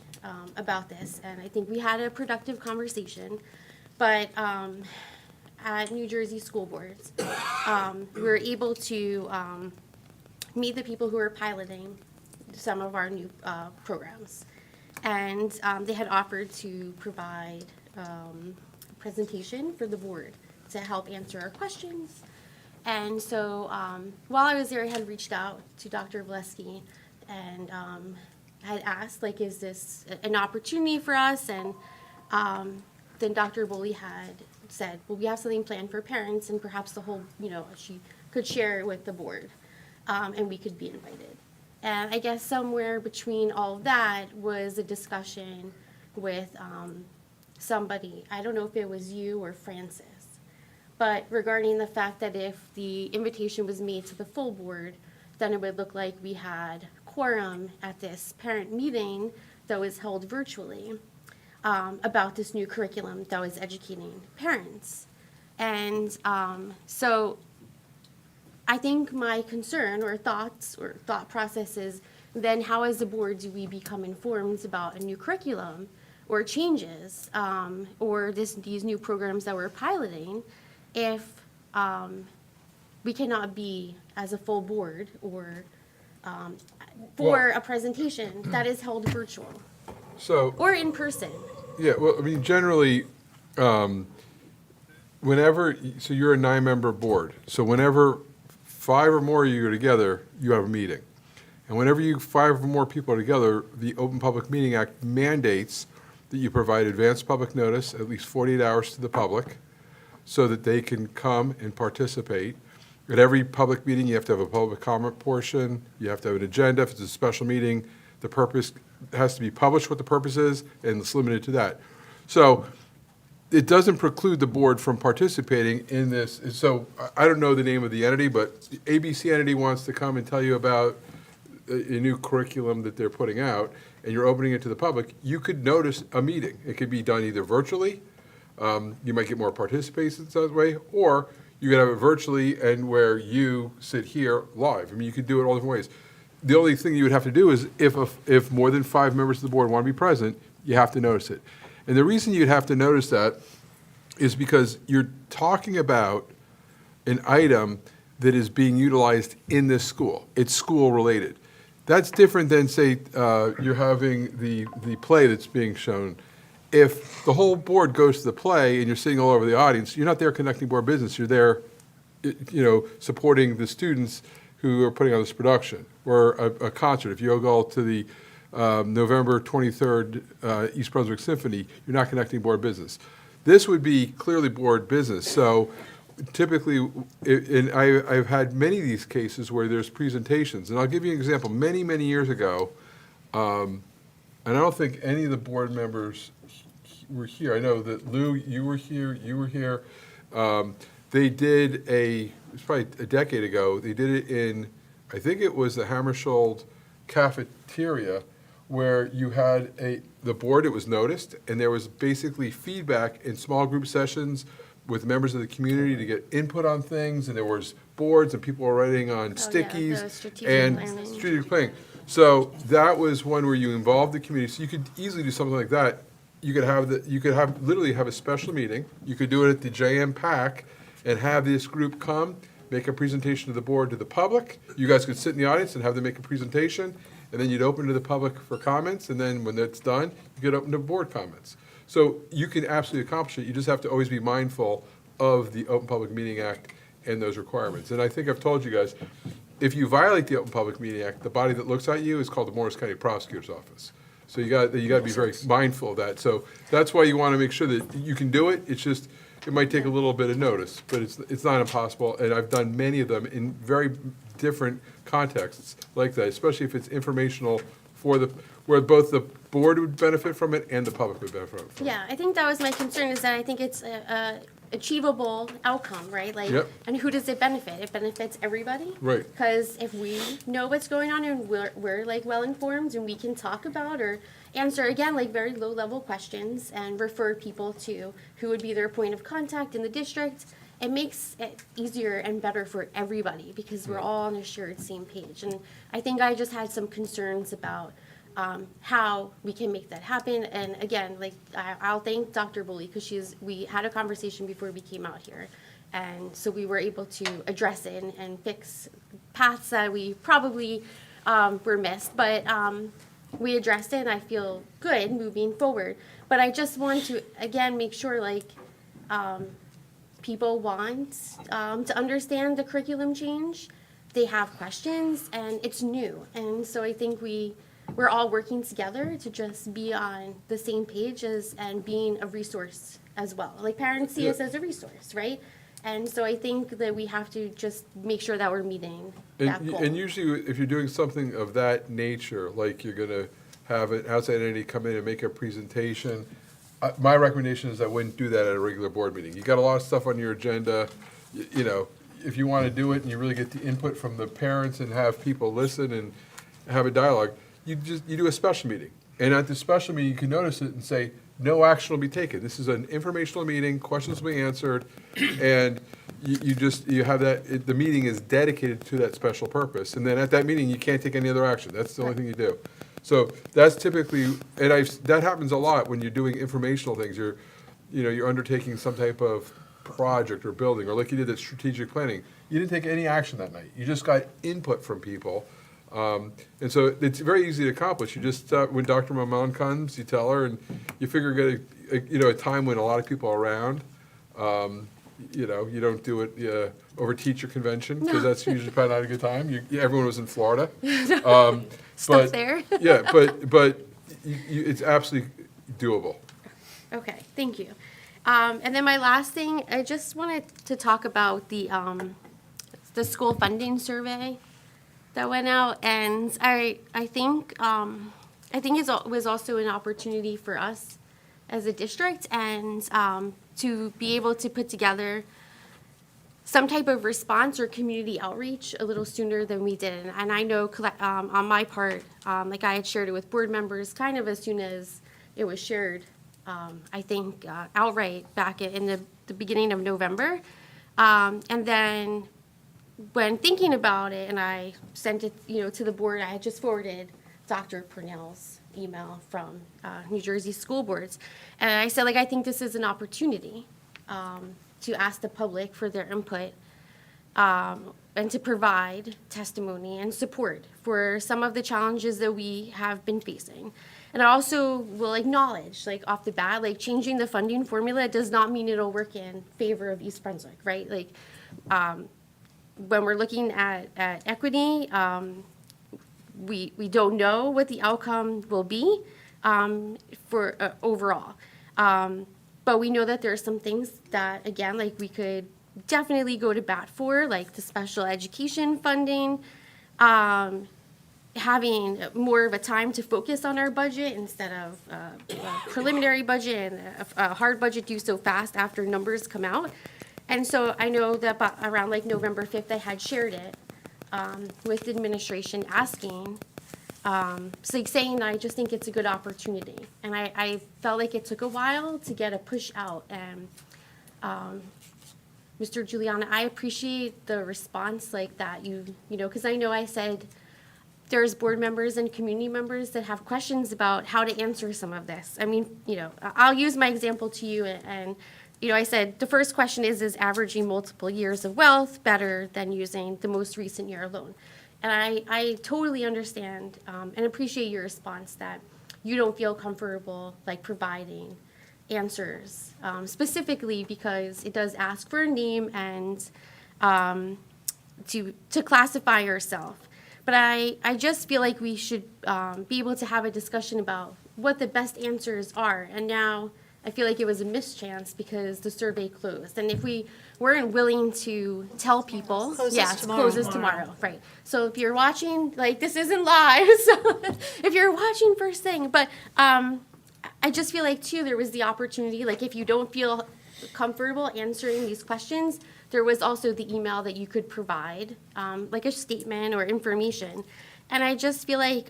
about this, and I think we had a productive conversation. But at New Jersey School Boards, we were able to meet the people who are piloting some of our new programs. And they had offered to provide a presentation for the board to help answer our questions. And so while I was there, I had reached out to Dr. Vleski and had asked, like, is this an opportunity for us? And then Dr. Boley had said, well, we have something planned for parents, and perhaps the whole, she could share it with the board, and we could be invited. And I guess somewhere between all of that was a discussion with somebody. I don't know if it was you or Francis, but regarding the fact that if the invitation was made to the full board, then it would look like we had quorum at this parent meeting that was held virtually about this new curriculum that was educating parents. And so I think my concern or thoughts or thought process is, then how as a board do we become informed about a new curriculum or changes or these new programs that we're piloting if we cannot be as a full board or for a presentation that is held virtual or in person? Yeah, well, I mean, generally, whenever, so you're a 9-member board, so whenever 5 or more of you are together, you have a meeting. And whenever 5 or more people are together, the Open Public Meeting Act mandates that you provide advance public notice, at least 48 hours to the public, so that they can come and participate. At every public meeting, you have to have a public comment portion, you have to have an agenda. If it's a special meeting, the purpose has to be published, what the purpose is, and it's limited to that. So it doesn't preclude the board from participating in this. So I don't know the name of the entity, but the ABC entity wants to come and tell you about a new curriculum that they're putting out, and you're opening it to the public. You could notice a meeting. It could be done either virtually, you might get more participants that way, or you could have it virtually and where you sit here live. I mean, you could do it all different ways. The only thing you would have to do is if more than 5 members of the board want to be present, you have to notice it. And the reason you'd have to notice that is because you're talking about an item that is being utilized in this school. It's school-related. That's different than, say, you're having the play that's being shown. If the whole board goes to the play and you're sitting all over the audience, you're not there conducting board business. You're there, supporting the students who are putting on this production, or a concert. If you go to the November 23rd East Brunswick Symphony, you're not conducting board business. This would be clearly board business. So typically, and I've had many of these cases where there's presentations, and I'll give you an example. Many, many years ago, and I don't think any of the board members were here. I know that Lou, you were here. They did it was probably a decade ago. They did it in, I think it was the Hammersholt cafeteria where you had the board, it was noticed, and there was basically feedback in small group sessions with members of the community to get input on things, and there was boards and people were writing on stickies. the strategic and planning. strategic planning. So that was one where you involved the community, so you could easily do something like that. You could literally have a special meeting, you could do it at the JM PAC, and have this group come, make a presentation to the board, to the public. You guys could sit in the audience and have them make a presentation, and then you'd open to the public for comments, and then when that's done, you could open to board comments. So you can absolutely accomplish it, you just have to always be mindful of the Open Public Meeting Act and those requirements. And I think I've told you guys, if you violate the Open Public Meeting Act, the body that looks at you is called the Morris County Prosecutor's Office. So you got to be very mindful of that. So that's why you want to make sure that you can do it, it's just, it might take a little bit of notice, but it's not impossible, and I've done many of them in very different contexts like that, especially if it's informational where both the board would benefit from it and the public would benefit from it. Yeah, I think that was my concern, is that I think it's a achievable outcome, right? Like, Yep. and who does it benefit? It benefits everybody. Right. Because if we know what's going on and we're like well-informed and we can talk about or answer, again, like very low-level questions and refer people to who would be their point of contact in the district, it makes it easier and better for everybody because we're all on a shared same page. And I think I just had some concerns about how we can make that happen. And again, like I'll thank Dr. Bully because we had a conversation before we came out here. And so we were able to address it and fix paths that we probably were missed. But we addressed it and I feel good moving forward. But I just want to, again, make sure like people want to understand the curriculum change. They have questions and it's new. And so I think we're all working together to just be on the same page and being a resource as well. Like parents see us as a resource, right? And so I think that we have to just make sure that we're meeting that goal. And usually, if you're doing something of that nature, like you're going to have an outside entity come in and make a presentation, my recommendation is I wouldn't do that at a regular board meeting. You got a lot of stuff on your agenda, you know, if you want to do it and you really get the input from the parents and have people listen and have a dialogue, you do a special meeting. And at the special meeting, you can notice it and say, no action will be taken. This is an informational meeting, questions will be answered, and you have that, the meeting is dedicated to that special purpose. And then at that meeting, you can't take any other action. That's the only thing you do. So that's typically, and that happens a lot when you're doing informational things. You're undertaking some type of project or building, or like you did at strategic planning. You didn't take any action that night. You just got input from people. And so it's very easy to accomplish. You just, when Dr. Mamon comes, you tell her, and you figure get a time when a lot of people are around. You don't do it over teacher convention, because that's usually probably not a good time. Everyone was in Florida. Stuff there. Yeah, but it's absolutely doable. Okay, thank you. And then my last thing, I just wanted to talk about the school funding survey that went out, and I think it was also an opportunity for us as a district and to be able to put together some type of response or community outreach a little sooner than we did. And I know on my part, like I had shared it with board members kind of as soon as it was shared, I think outright back in the beginning of November. And then when thinking about it, and I sent it, to the board, I had just forwarded Dr. Purnell's email from New Jersey school boards, and I said, I think this is an opportunity to ask the public for their input and to provide testimony and support for some of the challenges that we have been facing. And I also will acknowledge, off the bat, changing the funding formula does not mean it'll work in favor of East Brunswick, right? When we're looking at equity, we don't know what the outcome will be for overall. But we know that there are some things that, again, we could definitely go to bat for, like the special education funding, having more of a time to focus on our budget instead of a preliminary budget and a hard budget due so fast after numbers come out. And so I know that around November 5th, I had shared it with the administration asking So like saying that I just think it's a good opportunity. And I felt like it took a while to get a push out. And Mr. Juliana, I appreciate the response like that you know, because I know I said there's board members and community members that have questions about how to answer some of this. I mean, you know, I'll use my example to you and you know, I said the first question is averaging multiple years of wealth better than using the most recent year alone? And I totally understand and appreciate your response that you don't feel comfortable like providing answers, specifically because it does ask for a name and to classify yourself. But I just feel like we should be able to have a discussion about what the best answers are. And now I feel like it was a mischance because the survey closed. And if we weren't willing to tell people, closes tomorrow, right? So if you're watching, like this isn't live, so if you're watching first thing, but I just feel like too there was the opportunity, like if you don't feel comfortable answering these questions, there was also the email that you could provide, like a statement or information. And I just feel like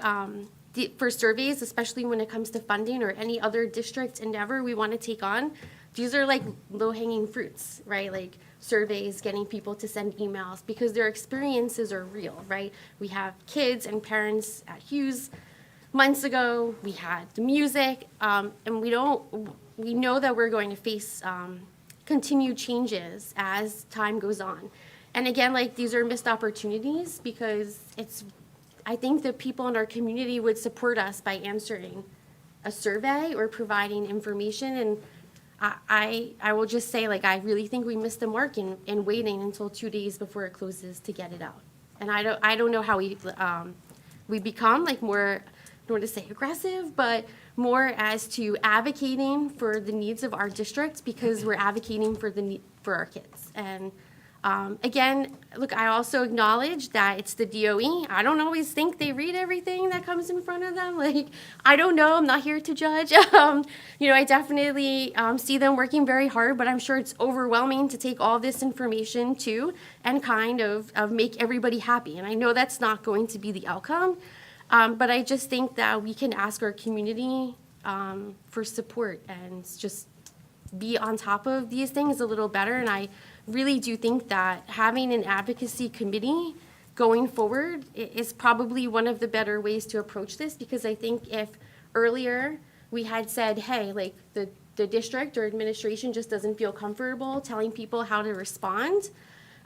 for surveys, especially when it comes to funding or any other district endeavor we want to take on, these are like low-hanging fruits, right? Like surveys, getting people to send emails because their experiences are real, right? We have kids and parents at Hughes months ago. We had the music, and we know that we're going to face continued changes as time goes on. And again, like these are missed opportunities because I think that people in our community would support us by answering a survey or providing information. And I will just say, like, I really think we missed the mark in waiting until 2 days before it closes to get it out. And I don't know how we become like more, I don't want to say aggressive, but more as to advocating for the needs of our district because we're advocating for our kids. And again, look, I also acknowledge that it's the DOE. I don't always think they read everything that comes in front of them. Like, I don't know. I'm not here to judge. You know, I definitely see them working very hard, but I'm sure it's overwhelming to take all this information too and kind of make everybody happy. And I know that's not going to be the outcome, but I just think that we can ask our community for support and just be on top of these things a little better. And I really do think that having an advocacy committee going forward is probably one of the better ways to approach this, because I think if earlier we had said, hey, like the district or administration just doesn't feel comfortable telling people how to respond,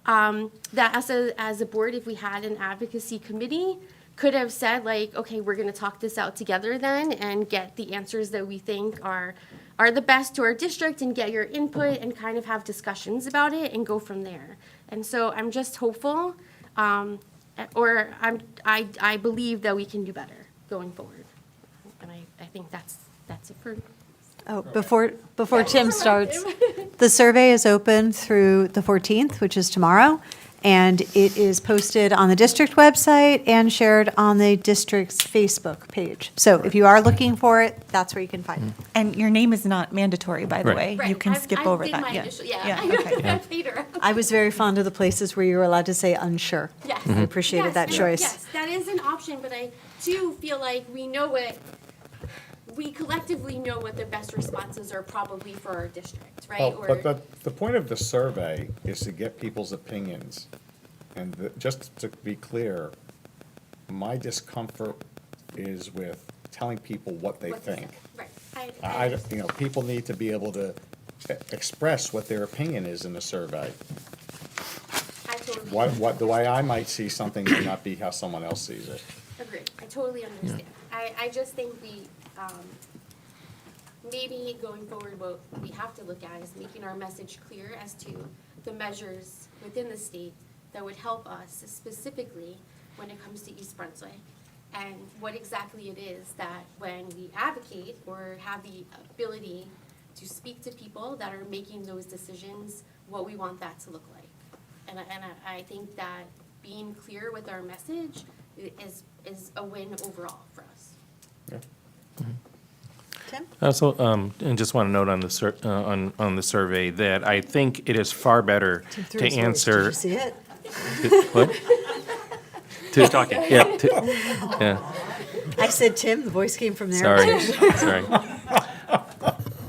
that us as a board, if we had an advocacy committee, could have said like, okay, we're going to talk this out together then and get the answers that we think are the best to our district and get your input and kind of have discussions about it and go from there. And so I'm just hopeful, or I believe that we can do better going forward. And I think that's it for. Oh, before Tim starts, the survey is open through the 14th, which is tomorrow, and it is posted on the district website and shared on the district's Facebook page. So if you are looking for it, that's where you can find it. And your name is not mandatory, by the Right. way. You can skip over that. I Yeah. did my initial, Yeah, okay. Peter. I was very fond of the places where you were allowed to say unsure. Yes. I appreciated Yes, that and choice. Yes, that is an option, but I do feel like we collectively know what the best responses are probably for our district, right? Well, but the point of the survey is to get people's opinions. And just to be clear, my discomfort is with telling people what they think. Right. People need to be able to express what their opinion is in the survey. I totally What the way I might see something may not be how someone else sees it. agree. I totally understand. I just think maybe going forward, what we have to look at is making our message clear as to the measures within the state that would help us specifically when it comes to East Brunswick, and what exactly it is that when we advocate or have the ability to speak to people that are making those decisions, what we want that to look like. And I think that being clear with our message is a win overall for us. Yeah. Tim? I also, and just want to note on the survey that I think it is far better to answer. Did you see it? What? Who's talking? Yeah. I said Tim, the voice came from there. Sorry.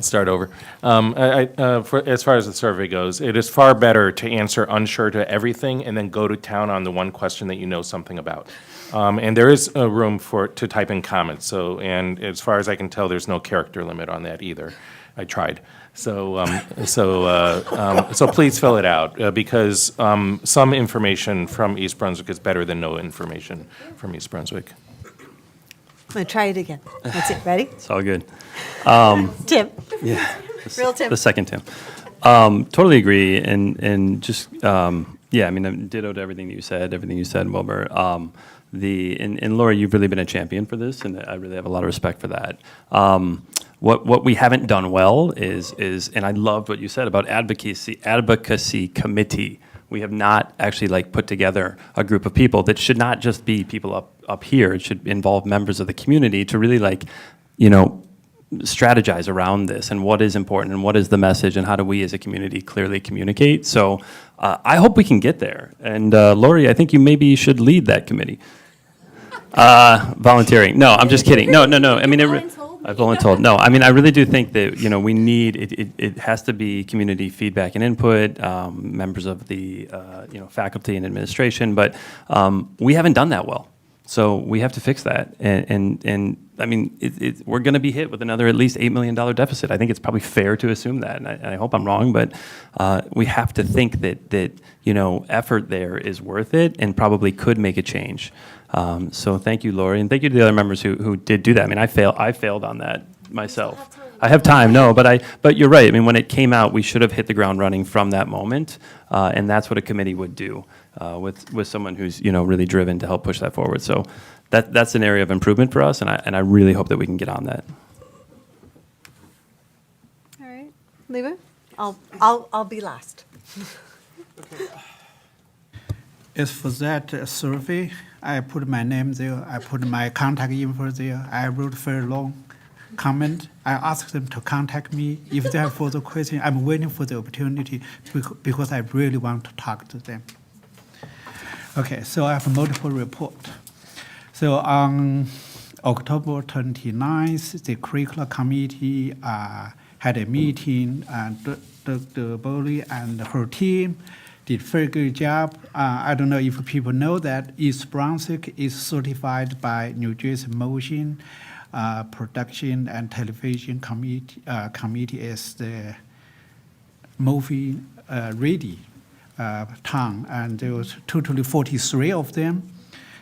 Start over. As far as the survey goes, it is far better to answer unsure to everything and then go to town on the one question that you know something about. And there is a room to type in comments. So, and as far as I can tell, there's no character limit on that either. I tried. So please fill it out because some information from East Brunswick is better than no information from East Brunswick. I'm going to try it again. That's it. Ready? It's all good. Tim. Yeah. Real Tim. The second Tim. Totally agree, and just, yeah, I mean, ditto to everything you said, Wilbur. And Laura, you've really been a champion for this, and I really have a lot of respect for that. What we haven't done well is, and I loved what you said about advocacy committee. We have not actually put together a group of people that should not just be people up here. It should involve members of the community to really strategize around this and what is important and what is the message and how do we as a community clearly communicate. So I hope we can get there. And Lori, I think you maybe should lead that committee. Volunteering. No, I'm just kidding. No. I mean, I've only told. No, I mean, I really do think that, we need, it has to be community feedback and input, members of the, faculty and administration, but we haven't done that well. So we have to fix that. And I mean, we're going to be hit with another at least $8 million deficit. I think it's probably fair to assume that, and I hope I'm wrong, but we have to think that effort there is worth it and probably could make a change. So thank you, Lori, and thank you to the other members who did do that. I mean, I failed on that myself. I have time, no, but you're right. I mean, when it came out, we should have hit the ground running from that moment, and that's what a committee would do with someone who's really driven to help push that forward. So that's an area of improvement for us, and I really hope that we can get on that. All right. Leva? I'll be last. As for that survey, I put my name there, I put my contact info there, I wrote very long comment. I asked them to contact me. If they have further questions, I'm waiting for the opportunity because I really want to talk to them. Okay, so I have multiple reports. So on October 29th, the curricular committee had a meeting, and Dr. Bowley and her team did a very good job. I don't know if people know that East Brunswick is certified by New Jersey Motion Production and Television Committee as the movie ready town, and there was totally 43 of them.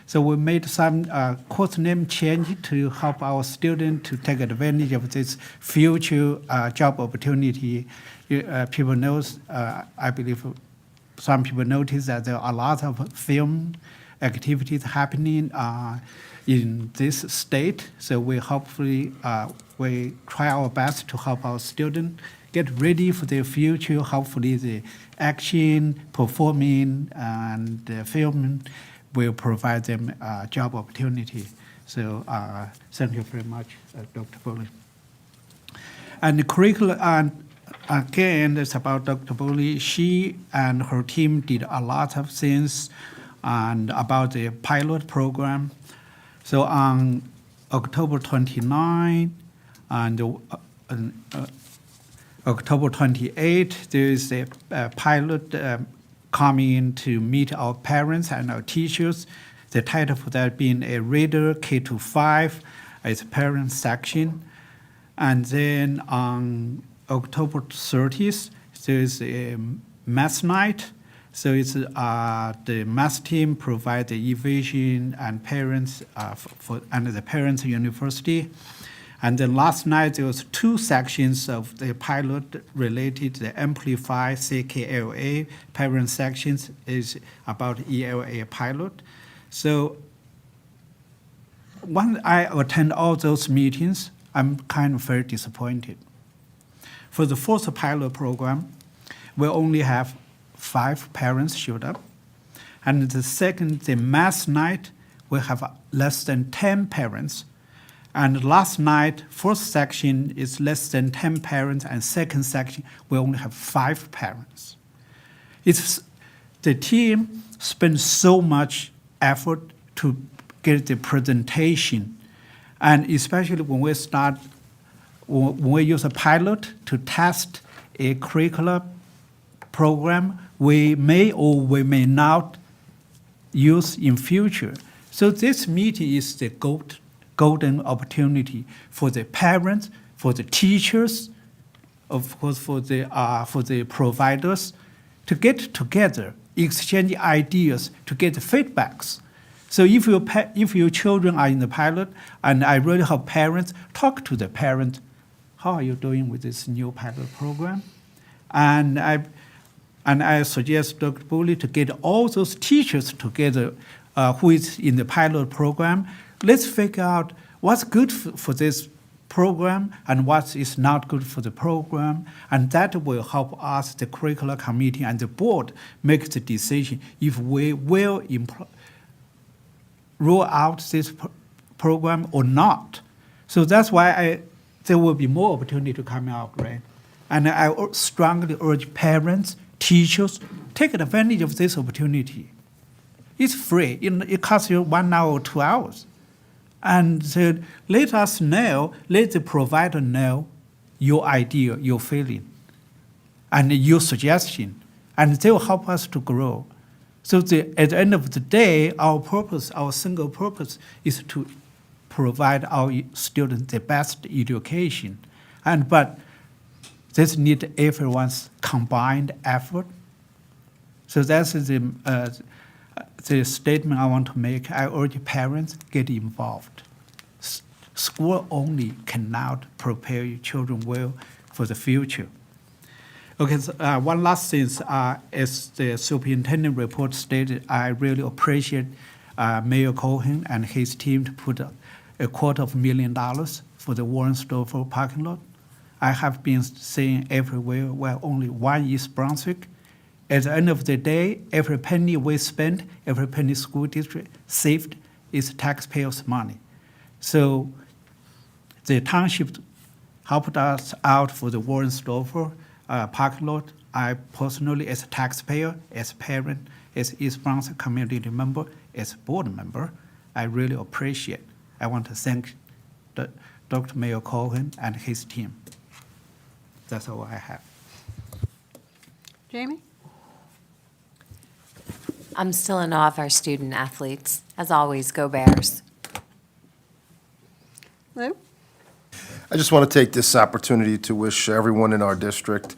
So we made some course name change to help our students to take advantage of this future job opportunity. People knows, I believe, some people notice that there are a lot of film activities happening in this state. So we hopefully we try our best to help our students get ready for their future. Hopefully the action, performing, and filming will provide them a job opportunity. So thank you very much, Dr. Bowley. And the curriculum, again, it's about Dr. Bowley. She and her team did a lot of things and about the pilot program. So on October 29 and October 28, there is a pilot coming to meet our parents and our teachers. The title for that being a reader K-5, it's a parent section. And then on October 30th, there is a math night. So it's the math team provide the evaluation and parents under the Parents University. And then last night, there was 2 sections of the pilot related to the Amplify CKLA. Parent sections is about ELA pilot. So when I attend all those meetings, I'm kind of very disappointed. For the first pilot program, we only have 5 parents showed up. And the second, the math night, we have less than 10 parents. And last night, first section is less than 10 parents, and second section, we only have 5 parents. The team spent so much effort to get the presentation And especially when we use a pilot to test a curricular program, we may or we may not use in future. So this meeting is the golden opportunity for the parents, for the teachers, of course for the providers, to get together, exchange ideas, to get feedbacks. So if your children are in the pilot, and I really hope parents talk to the parents, how are you doing with this new pilot program? And I suggest Dr. Bully to get all those teachers together who is in the pilot program. Let's figure out what's good for this program and what is not good for the program, and that will help us, the curricular committee and the board, make the decision if we will roll out this program or not. So that's why there will be more opportunity to come out, right? And I strongly urge parents, teachers, take advantage of this opportunity. It's free. It costs you 1 hour or 2 hours. And so let us know, let the provider know your idea, your feeling, and your suggestion, and they will help us to grow. So at the end of the day, our purpose, our single purpose, is to provide our students the best education. But this needs everyone's combined effort. So that's the statement I want to make. I urge parents get involved. School only cannot prepare your children well for the future. Okay, so, one last thing, as the superintendent report stated, I really appreciate Mayor Cohen and his team to put $250,000 for the Warren Stover parking lot. I have been saying everywhere, well, only one East Brunswick. At the end of the day, every penny we spend, every penny school district saved is taxpayers' money. So the township helped us out for the Warren Stover parking lot. I personally, as a taxpayer, as a parent, as East Brunswick community member, as a board member, I really appreciate. I want to thank Dr. Mayor Cohen and his team. That's all I have. Jamie? I'm still in awe of our student athletes. As always, go Bears. Lou? I just want to take this opportunity to wish everyone in our district,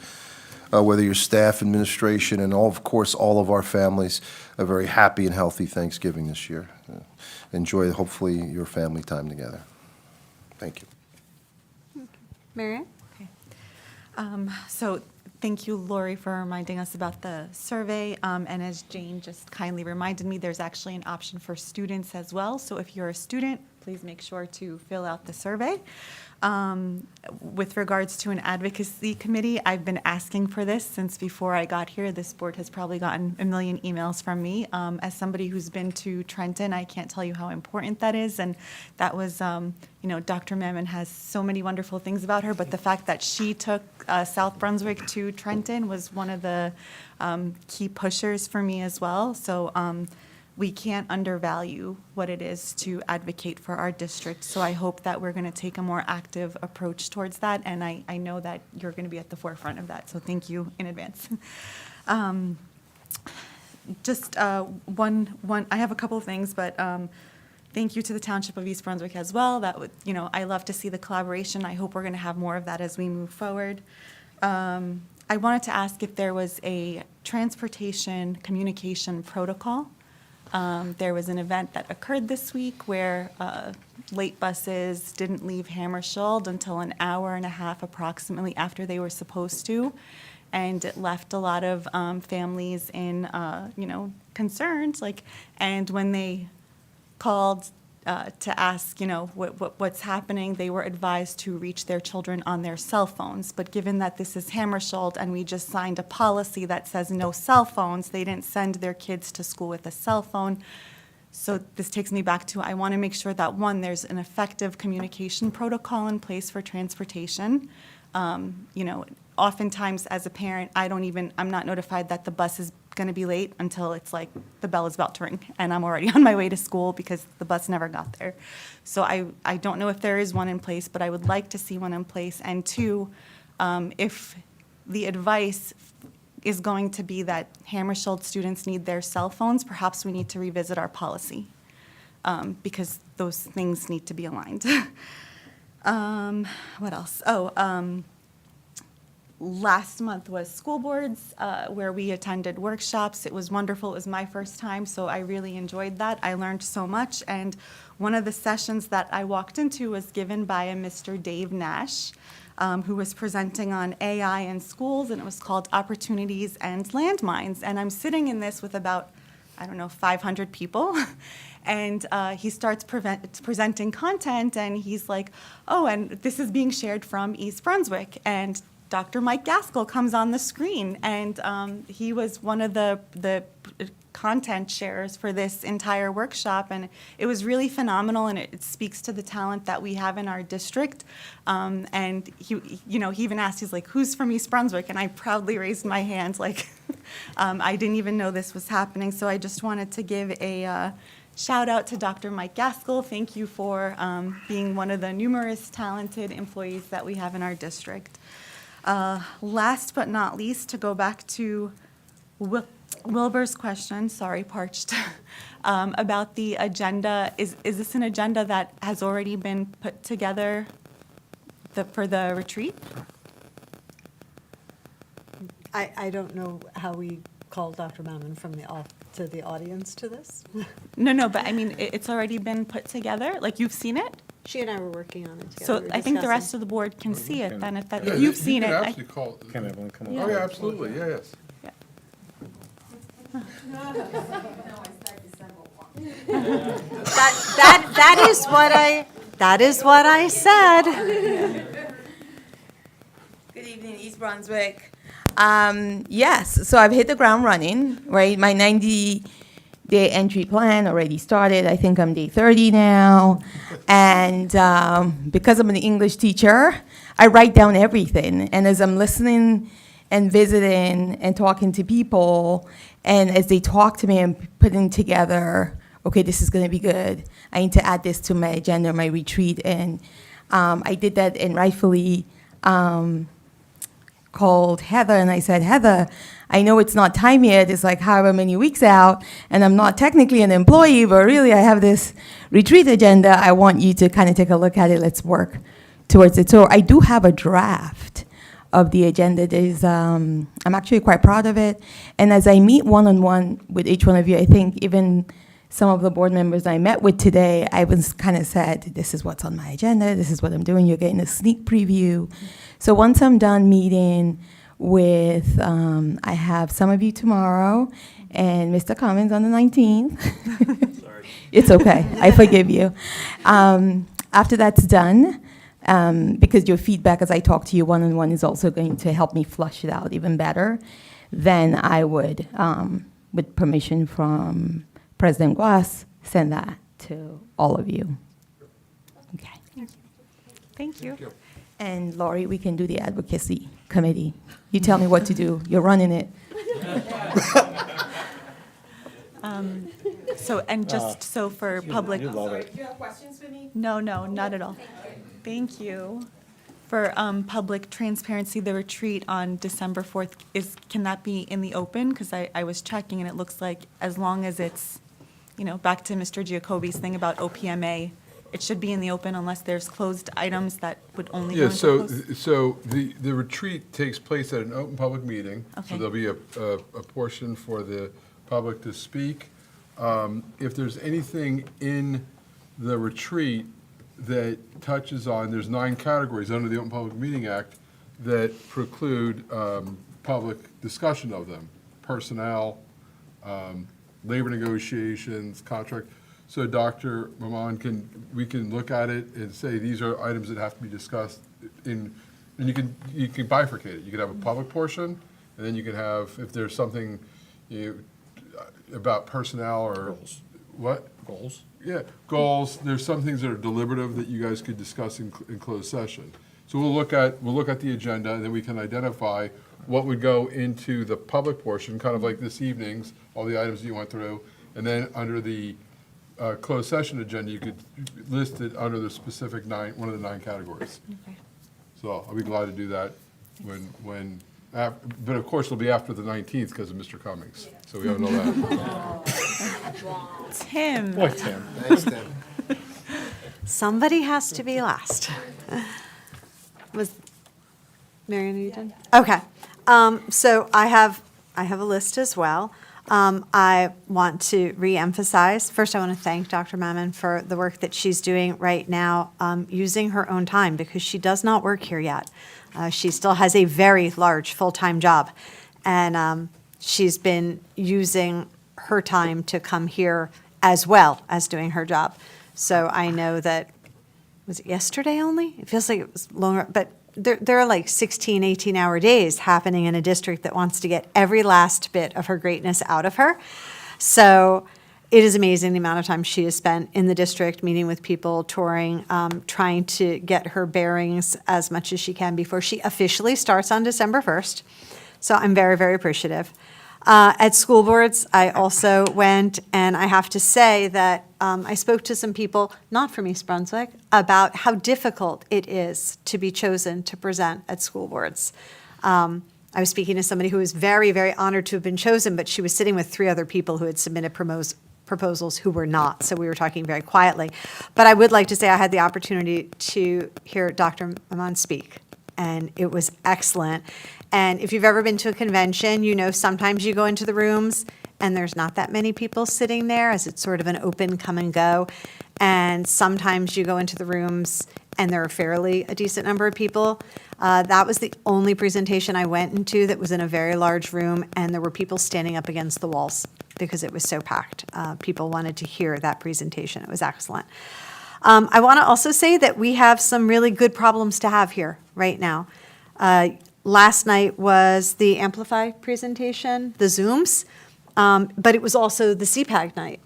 whether your staff, administration, and of course, all of our families, a very happy and healthy Thanksgiving this year. Enjoy, hopefully, your family time together. Thank you. Marianne? So thank you, Lori, for reminding us about the survey. And as Jane just kindly reminded me, there's actually an option for students as well. So if you're a student, please make sure to fill out the survey. With regards to an advocacy committee, I've been asking for this since before I got here. This board has probably gotten a million emails from me. As somebody who's been to Trenton, I can't tell you how important that is. And that was, Dr. Mammon has so many wonderful things about her, but the fact that she took South Brunswick to Trenton was one of the key pushers for me as well. So we can't undervalue what it is to advocate for our district. So I hope that we're going to take a more active approach towards that, and I know that you're going to be at the forefront of that, so thank you in advance. Just one, I have a couple of things, but thank you to the Township of East Brunswick as well. That would, I love to see the collaboration. I hope we're going to have more of that as we move forward. I wanted to ask if there was a transportation communication protocol. There was an event that occurred this week where late buses didn't leave Hammarskjöld until an hour and a half approximately after they were supposed to. And it left a lot of families in, concerned. And when they called to ask, what's happening, they were advised to reach their children on their cell phones. But given that this is Hammarskjöld and we just signed a policy that says no cell phones, they didn't send their kids to school with a cell phone. So this takes me back to, I want to make sure that, one, there's an effective communication protocol in place for transportation. Oftentimes as a parent, I'm not notified that the bus is going to be late until it's like the bell is about to ring and I'm already on my way to school because the bus never got there. So I don't know if there is one in place, but I would like to see one in place. And two, if the advice is going to be that Hammerschild students need their cell phones, perhaps we need to revisit our policy, because those things need to be aligned. What else? Last month was school boards, where we attended workshops. It was wonderful. It was my first time, so I really enjoyed that. I learned so much, and one of the sessions that I walked into was given by a Mr. Dave Nash, who was presenting on AI in schools, and it was called Opportunities and Landmines. And I'm sitting in this with about, 500 people. And he starts presenting content, and he's like, oh, and this is being shared from East Brunswick. And Dr. Mike Gaskell comes on the screen, and he was one of the content sharers for this entire workshop, and it was really phenomenal, and it speaks to the talent that we have in our district. And he even asked, he's like, who's from East Brunswick? And I proudly raised my hand, like, I didn't even know this was happening. So I just wanted to give a shout out to Dr. Mike Gaskell. Thank you for being one of the numerous talented employees that we have in our district. Last but not least, to go back to Wilbur's question, sorry, parched, about the agenda. Is this an agenda that has already been put together for the retreat? I don't know how we call Dr. Bauman from to the audience to this. No, but I mean, it's already been put together? Like, you've seen it? She and I were working on it together. So We were I think the rest discussing. of the board can see it then, if Yeah, you've seen it. You can I- absolutely call. Can everyone come Yeah. Oh, yeah, absolutely, yes. That is what I said. Good evening, East Brunswick. Yes, so I've hit the ground running, right? My 90-day entry plan already started. I think I'm day 30 now. And because I'm an English teacher, I write down everything. And as I'm listening and visiting and talking to people, and as they talk to me and putting together, okay, this is going to be good. I need to add this to my agenda, my retreat. And I did that and rightfully called Heather, and I said, Heather, I know it's not time yet. It's like however many weeks out, and I'm not technically an employee, but really I have this retreat agenda. I want you to kind of take a look at it. Let's work towards it. So I do have a draft of the agenda. I'm actually quite proud of it. And as I meet one-on-one with each one of you, I think even some of the board members I met with today, I was kind of said, this is what's on my agenda, this is what I'm doing, you're getting a sneak preview. So once I'm done meeting with, I have some of you tomorrow, and Mr. Cummins on the 19th. Sorry. It's okay, I forgive you. After that's done, because your feedback as I talk to you one-on-one is also going to help me flush it out even better, then I would, with permission from President Glass, send that to all of you. Okay. Thank you. And Laurie, we can do the advocacy committee. You tell me what to do. You're running it. So for public. You love it. Do you have questions for me? No, not at all. Thank you. For public transparency, the retreat on December 4th, can that be in the open? Because I was checking, and it looks like as long as it's, back to Mr. Giacobbe's thing about OPMA, it should be in the open unless there's closed items that would only go Yeah, into so, closed. so the retreat takes place at an open public meeting. So Okay. there'll be a portion for the public to speak. If there's anything in the retreat that touches on, there's 9 categories under the Open Public Meeting Act that preclude public discussion of them. Personnel, labor negotiations, contract. So Dr. Maman, we can look at it and say, these are items that have to be discussed and you can bifurcate it. You can have a public portion, and then you can have, if there's something about personnel or. Goals. What? Goals. Yeah, goals, there's some things that are deliberative that you guys could discuss in closed session. So we'll look at the agenda, and then we can identify what would go into the public portion, kind of like this evening's, all the items that you went through. And then under the closed session agenda, you could list it under the specific one of the 9 categories. So I'll be glad to do that but of course it'll be after the 19th because of Mr. Cummings. So we don't know that. Tim. Boy, Tim. Thanks, Tim. Somebody has to be last. Was, Marion, are you done? Okay. So I have a list as well. I want to reemphasize, first I want to thank Dr. Mammon for the work that she's doing right now, using her own time, because she does not work here yet. She still has a very large full-time job, and she's been using her time to come here as well as doing her job. So I know that, was it yesterday only? It feels like it was longer, but there are like 16, 18-hour days happening in a district that wants to get every last bit of her greatness out of her. So it is amazing the amount of time she has spent in the district, meeting with people, touring, trying to get her bearings as much as she can before she officially starts on December 1st. So I'm very, very appreciative. At school boards, I also went, and I have to say that I spoke to some people, not from East Brunswick, about how difficult it is to be chosen to present at school boards. I was speaking to somebody who was very, very honored to have been chosen, but she was sitting with 3 other people who had submitted proposals who were not, so we were talking very quietly. But I would like to say I had the opportunity to hear Dr. Mammon speak, and it was excellent. And if you've ever been to a convention, you know sometimes you go into the rooms and there's not that many people sitting there, as it's sort of an open come and go. And sometimes you go into the rooms and there are a decent number of people. That was the only presentation I went into that was in a very large room, and there were people standing up against the walls because it was so packed. People wanted to hear that presentation. It was excellent. I want to also say that we have some really good problems to have here right now. Last night was the Amplify presentation, the Zooms, but it was also the CPAG night.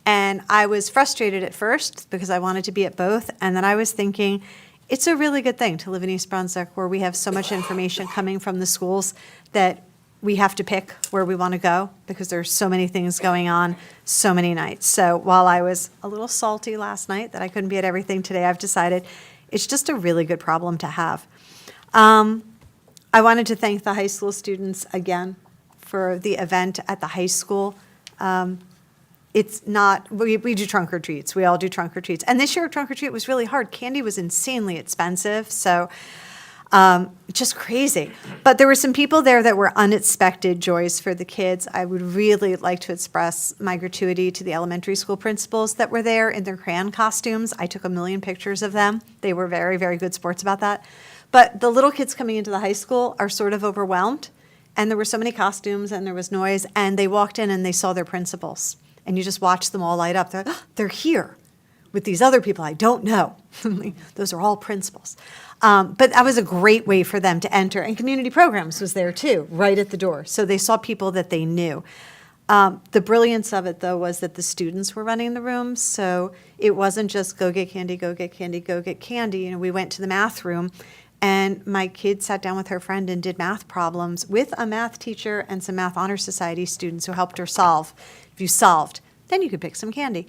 And I was frustrated at first because I wanted to be at both, and then I was thinking, it's a really good thing to live in East Brunswick where we have so much information coming from the schools that we have to pick where we want to go because there's so many things going on, so many nights. So while I was a little salty last night that I couldn't be at everything today, I've decided it's just a really good problem to have. I wanted to thank the high school students again for the event at the high school. It's not, we do trunk or treats. We all do trunk or treats. And this year, trunk or treat was really hard. Candy was insanely expensive, so just crazy. But there were some people there that were unexpected joys for the kids. I would really like to express my gratuity to the elementary school principals that were there in their crayon costumes. I took 1 million pictures of them. They were very, very good sports about that. But the little kids coming into the high school are sort of overwhelmed, and there were so many costumes and there was noise, and they walked in and they saw their principals, and you just watched them all light up. They're here with these other people I don't know. Those are all principals. But that was a great way for them to enter, and community programs was there too, right at the door. So they saw people that they knew. The brilliance of it, though, was that the students were running the rooms, so it wasn't just go get candy, go get candy, go get candy. You know, we went to the math room, and my kid sat down with her friend and did math problems with a math teacher and some Math Honor Society students who helped her solve. If you solved, then you could pick some candy.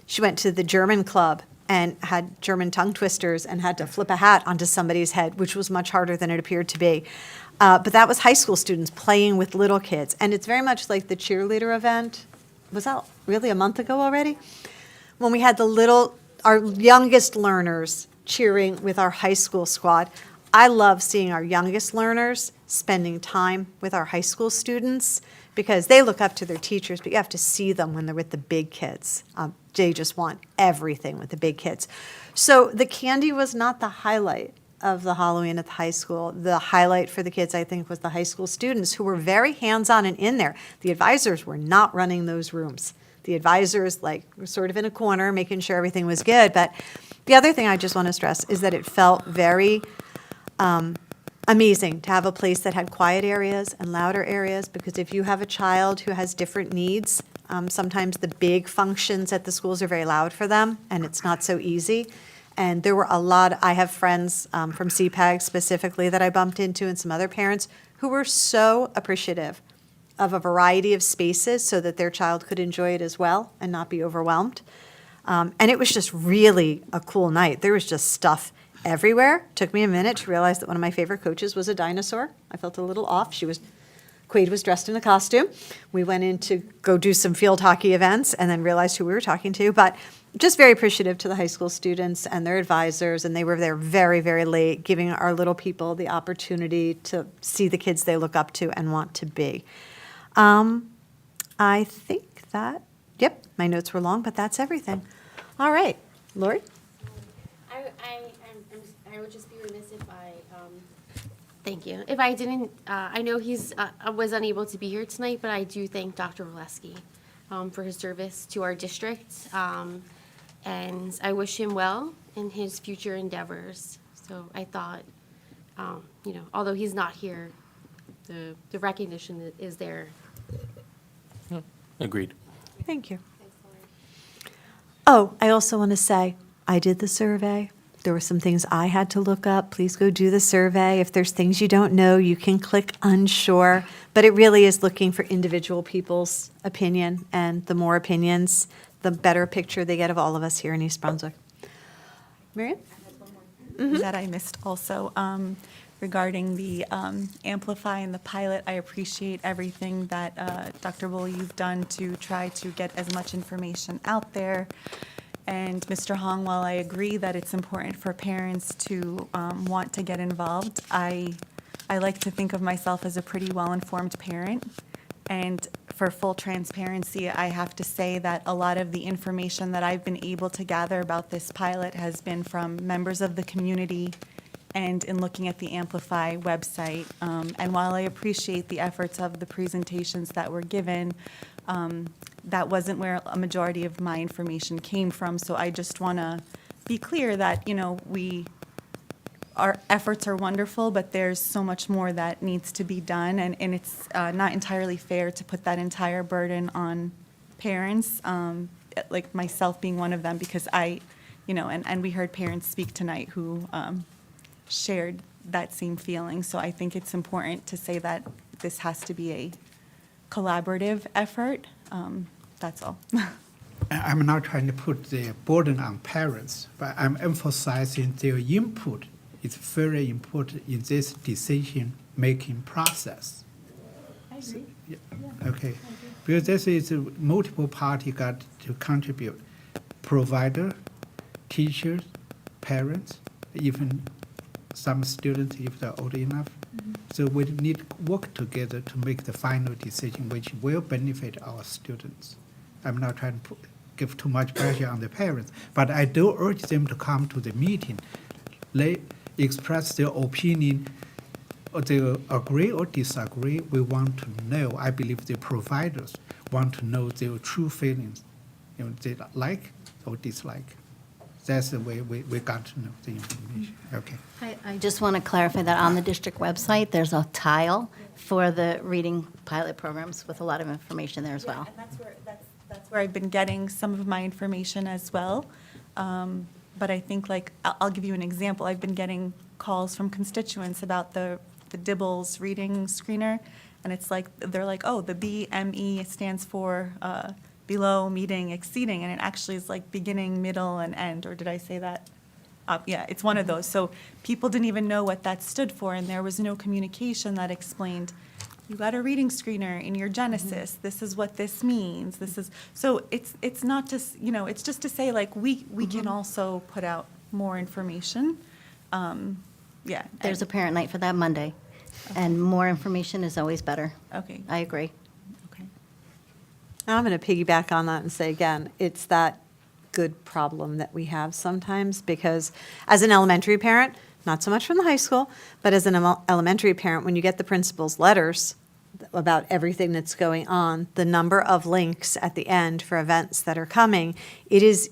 She went to the German club and had German tongue twisters and had to flip a hat onto somebody's head, which was much harder than it appeared to be. But that was high school students playing with little kids. And it's very much like the cheerleader event. Was that really a month ago already? When we had our youngest learners cheering with our high school squad. I love seeing our youngest learners spending time with our high school students because they look up to their teachers, but you have to see them when they're with the big kids. They just want everything with the big kids. So the candy was not the highlight of the Halloween at the high school. The highlight for the kids, I think, was the high school students who were very hands-on and in there. The advisors were not running those rooms. The advisors, were sort of in a corner, making sure everything was good. But the other thing I just want to stress is that it felt very amazing to have a place that had quiet areas and louder areas, because if you have a child who has different needs, sometimes the big functions at the schools are very loud for them, and it's not so easy. And there were a lot, I have friends from CPAG specifically that I bumped into, and some other parents who were so appreciative of a variety of spaces so that their child could enjoy it as well and not be overwhelmed. And it was just really a cool night. There was just stuff everywhere. Took me a minute to realize that one of my favorite coaches was a dinosaur. I felt a little off. Quaid was dressed in a costume. We went in to go do some field hockey events and then realized who we were talking to. But just very appreciative to the high school students and their advisors, and they were there very, very late, giving our little people the opportunity to see the kids they look up to and want to be. I think that, yep, my notes were long, but that's everything. All right, Lori? I would just be remiss if thank you. If I didn't, I know was unable to be here tonight, but I do thank Dr. Valesky for his service to our district. And I wish him well in his future endeavors. So I thought, although he's not here, the recognition is there. Agreed. Thank you. Oh, I also want to say, I did the survey. There were some things I had to look up. Please go do the survey. If there's things you don't know, you can click unsure. But it really is looking for individual people's opinion, and the more opinions, the better picture they get of all of us here in East Brunswick. Miriam? That I missed also. Regarding the Amplify and the pilot, I appreciate everything that Dr. Bull, you've done to try to get as much information out there. And Mr. Hong, while I agree that it's important for parents to want to get involved, I like to think of myself as a pretty well-informed parent. And for full transparency, I have to say that a lot of the information that I've been able to gather about this pilot has been from members of the community and in looking at the Amplify website. And while I appreciate the efforts of the presentations that were given, that wasn't where a majority of my information came from. So I just want to be clear that, our efforts are wonderful, but there's so much more that needs to be done. And it's not entirely fair to put that entire burden on parents, like myself being one of them, because and we heard parents speak tonight who shared that same feeling. So I think it's important to say that this has to be a collaborative effort. That's all. I'm not trying to put the burden on parents, but I'm emphasizing their input is very important in this decision-making process. I agree. Yeah. Okay, because this is a multiple party got to contribute: provider, teachers, parents, even some students if they're old enough. So we need to work together to make the final decision which will benefit our students. I'm not trying to give too much pressure on the parents, but I do urge them to come to the meeting. They express their opinion, or they agree or disagree. We want to know. I believe the providers want to know their true feelings. They like or dislike. That's the way we got to know the information. Okay. I just want to clarify that on the district website, there's a tile for the reading pilot programs with a lot of information there as well. And that's where I've been getting some of my information as well. But I think, I'll give you an example. I've been getting calls from constituents about the Dibbles reading screener, and it's they're like, oh, the BME stands for below, meeting, exceeding, and it actually is beginning, middle, and end, or did I say that? Yeah, it's one of those. So people didn't even know what that stood for, and there was no communication that explained, you got a reading screener in your Genesis. This is what this means. So it's not just, it's just to say we can also put out more information. Yeah. There's a parent night for that Monday, and more information is always better. Okay. I agree. Okay. I'm going to piggyback on that and say again, it's that good problem that we have sometimes, because as an elementary parent, not so much from the high school, but as an elementary parent, when you get the principal's letters about everything that's going on, the number of links at the end for events that are coming, it is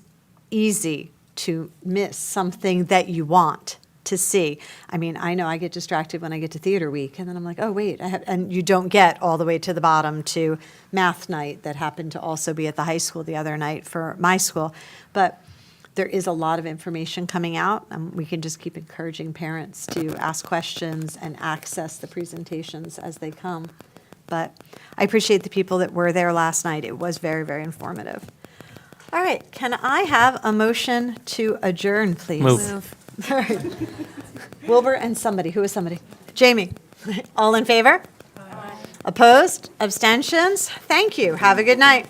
easy to miss something that you want to see. I mean, I know I get distracted when I get to theater week, and then I'm like, oh, wait, and you don't get all the way to the bottom to math night that happened to also be at the high school the other night for my school. But There is a lot of information coming out, and we can just keep encouraging parents to ask questions and access the presentations as they come. But I appreciate the people that were there last night. It was very, very informative. All right, can I have a motion to adjourn, please? Move. All right. Wilbur and somebody. Who is somebody? Jamie. All in favor? Opposed? Abstentions? Thank you. Have a good night.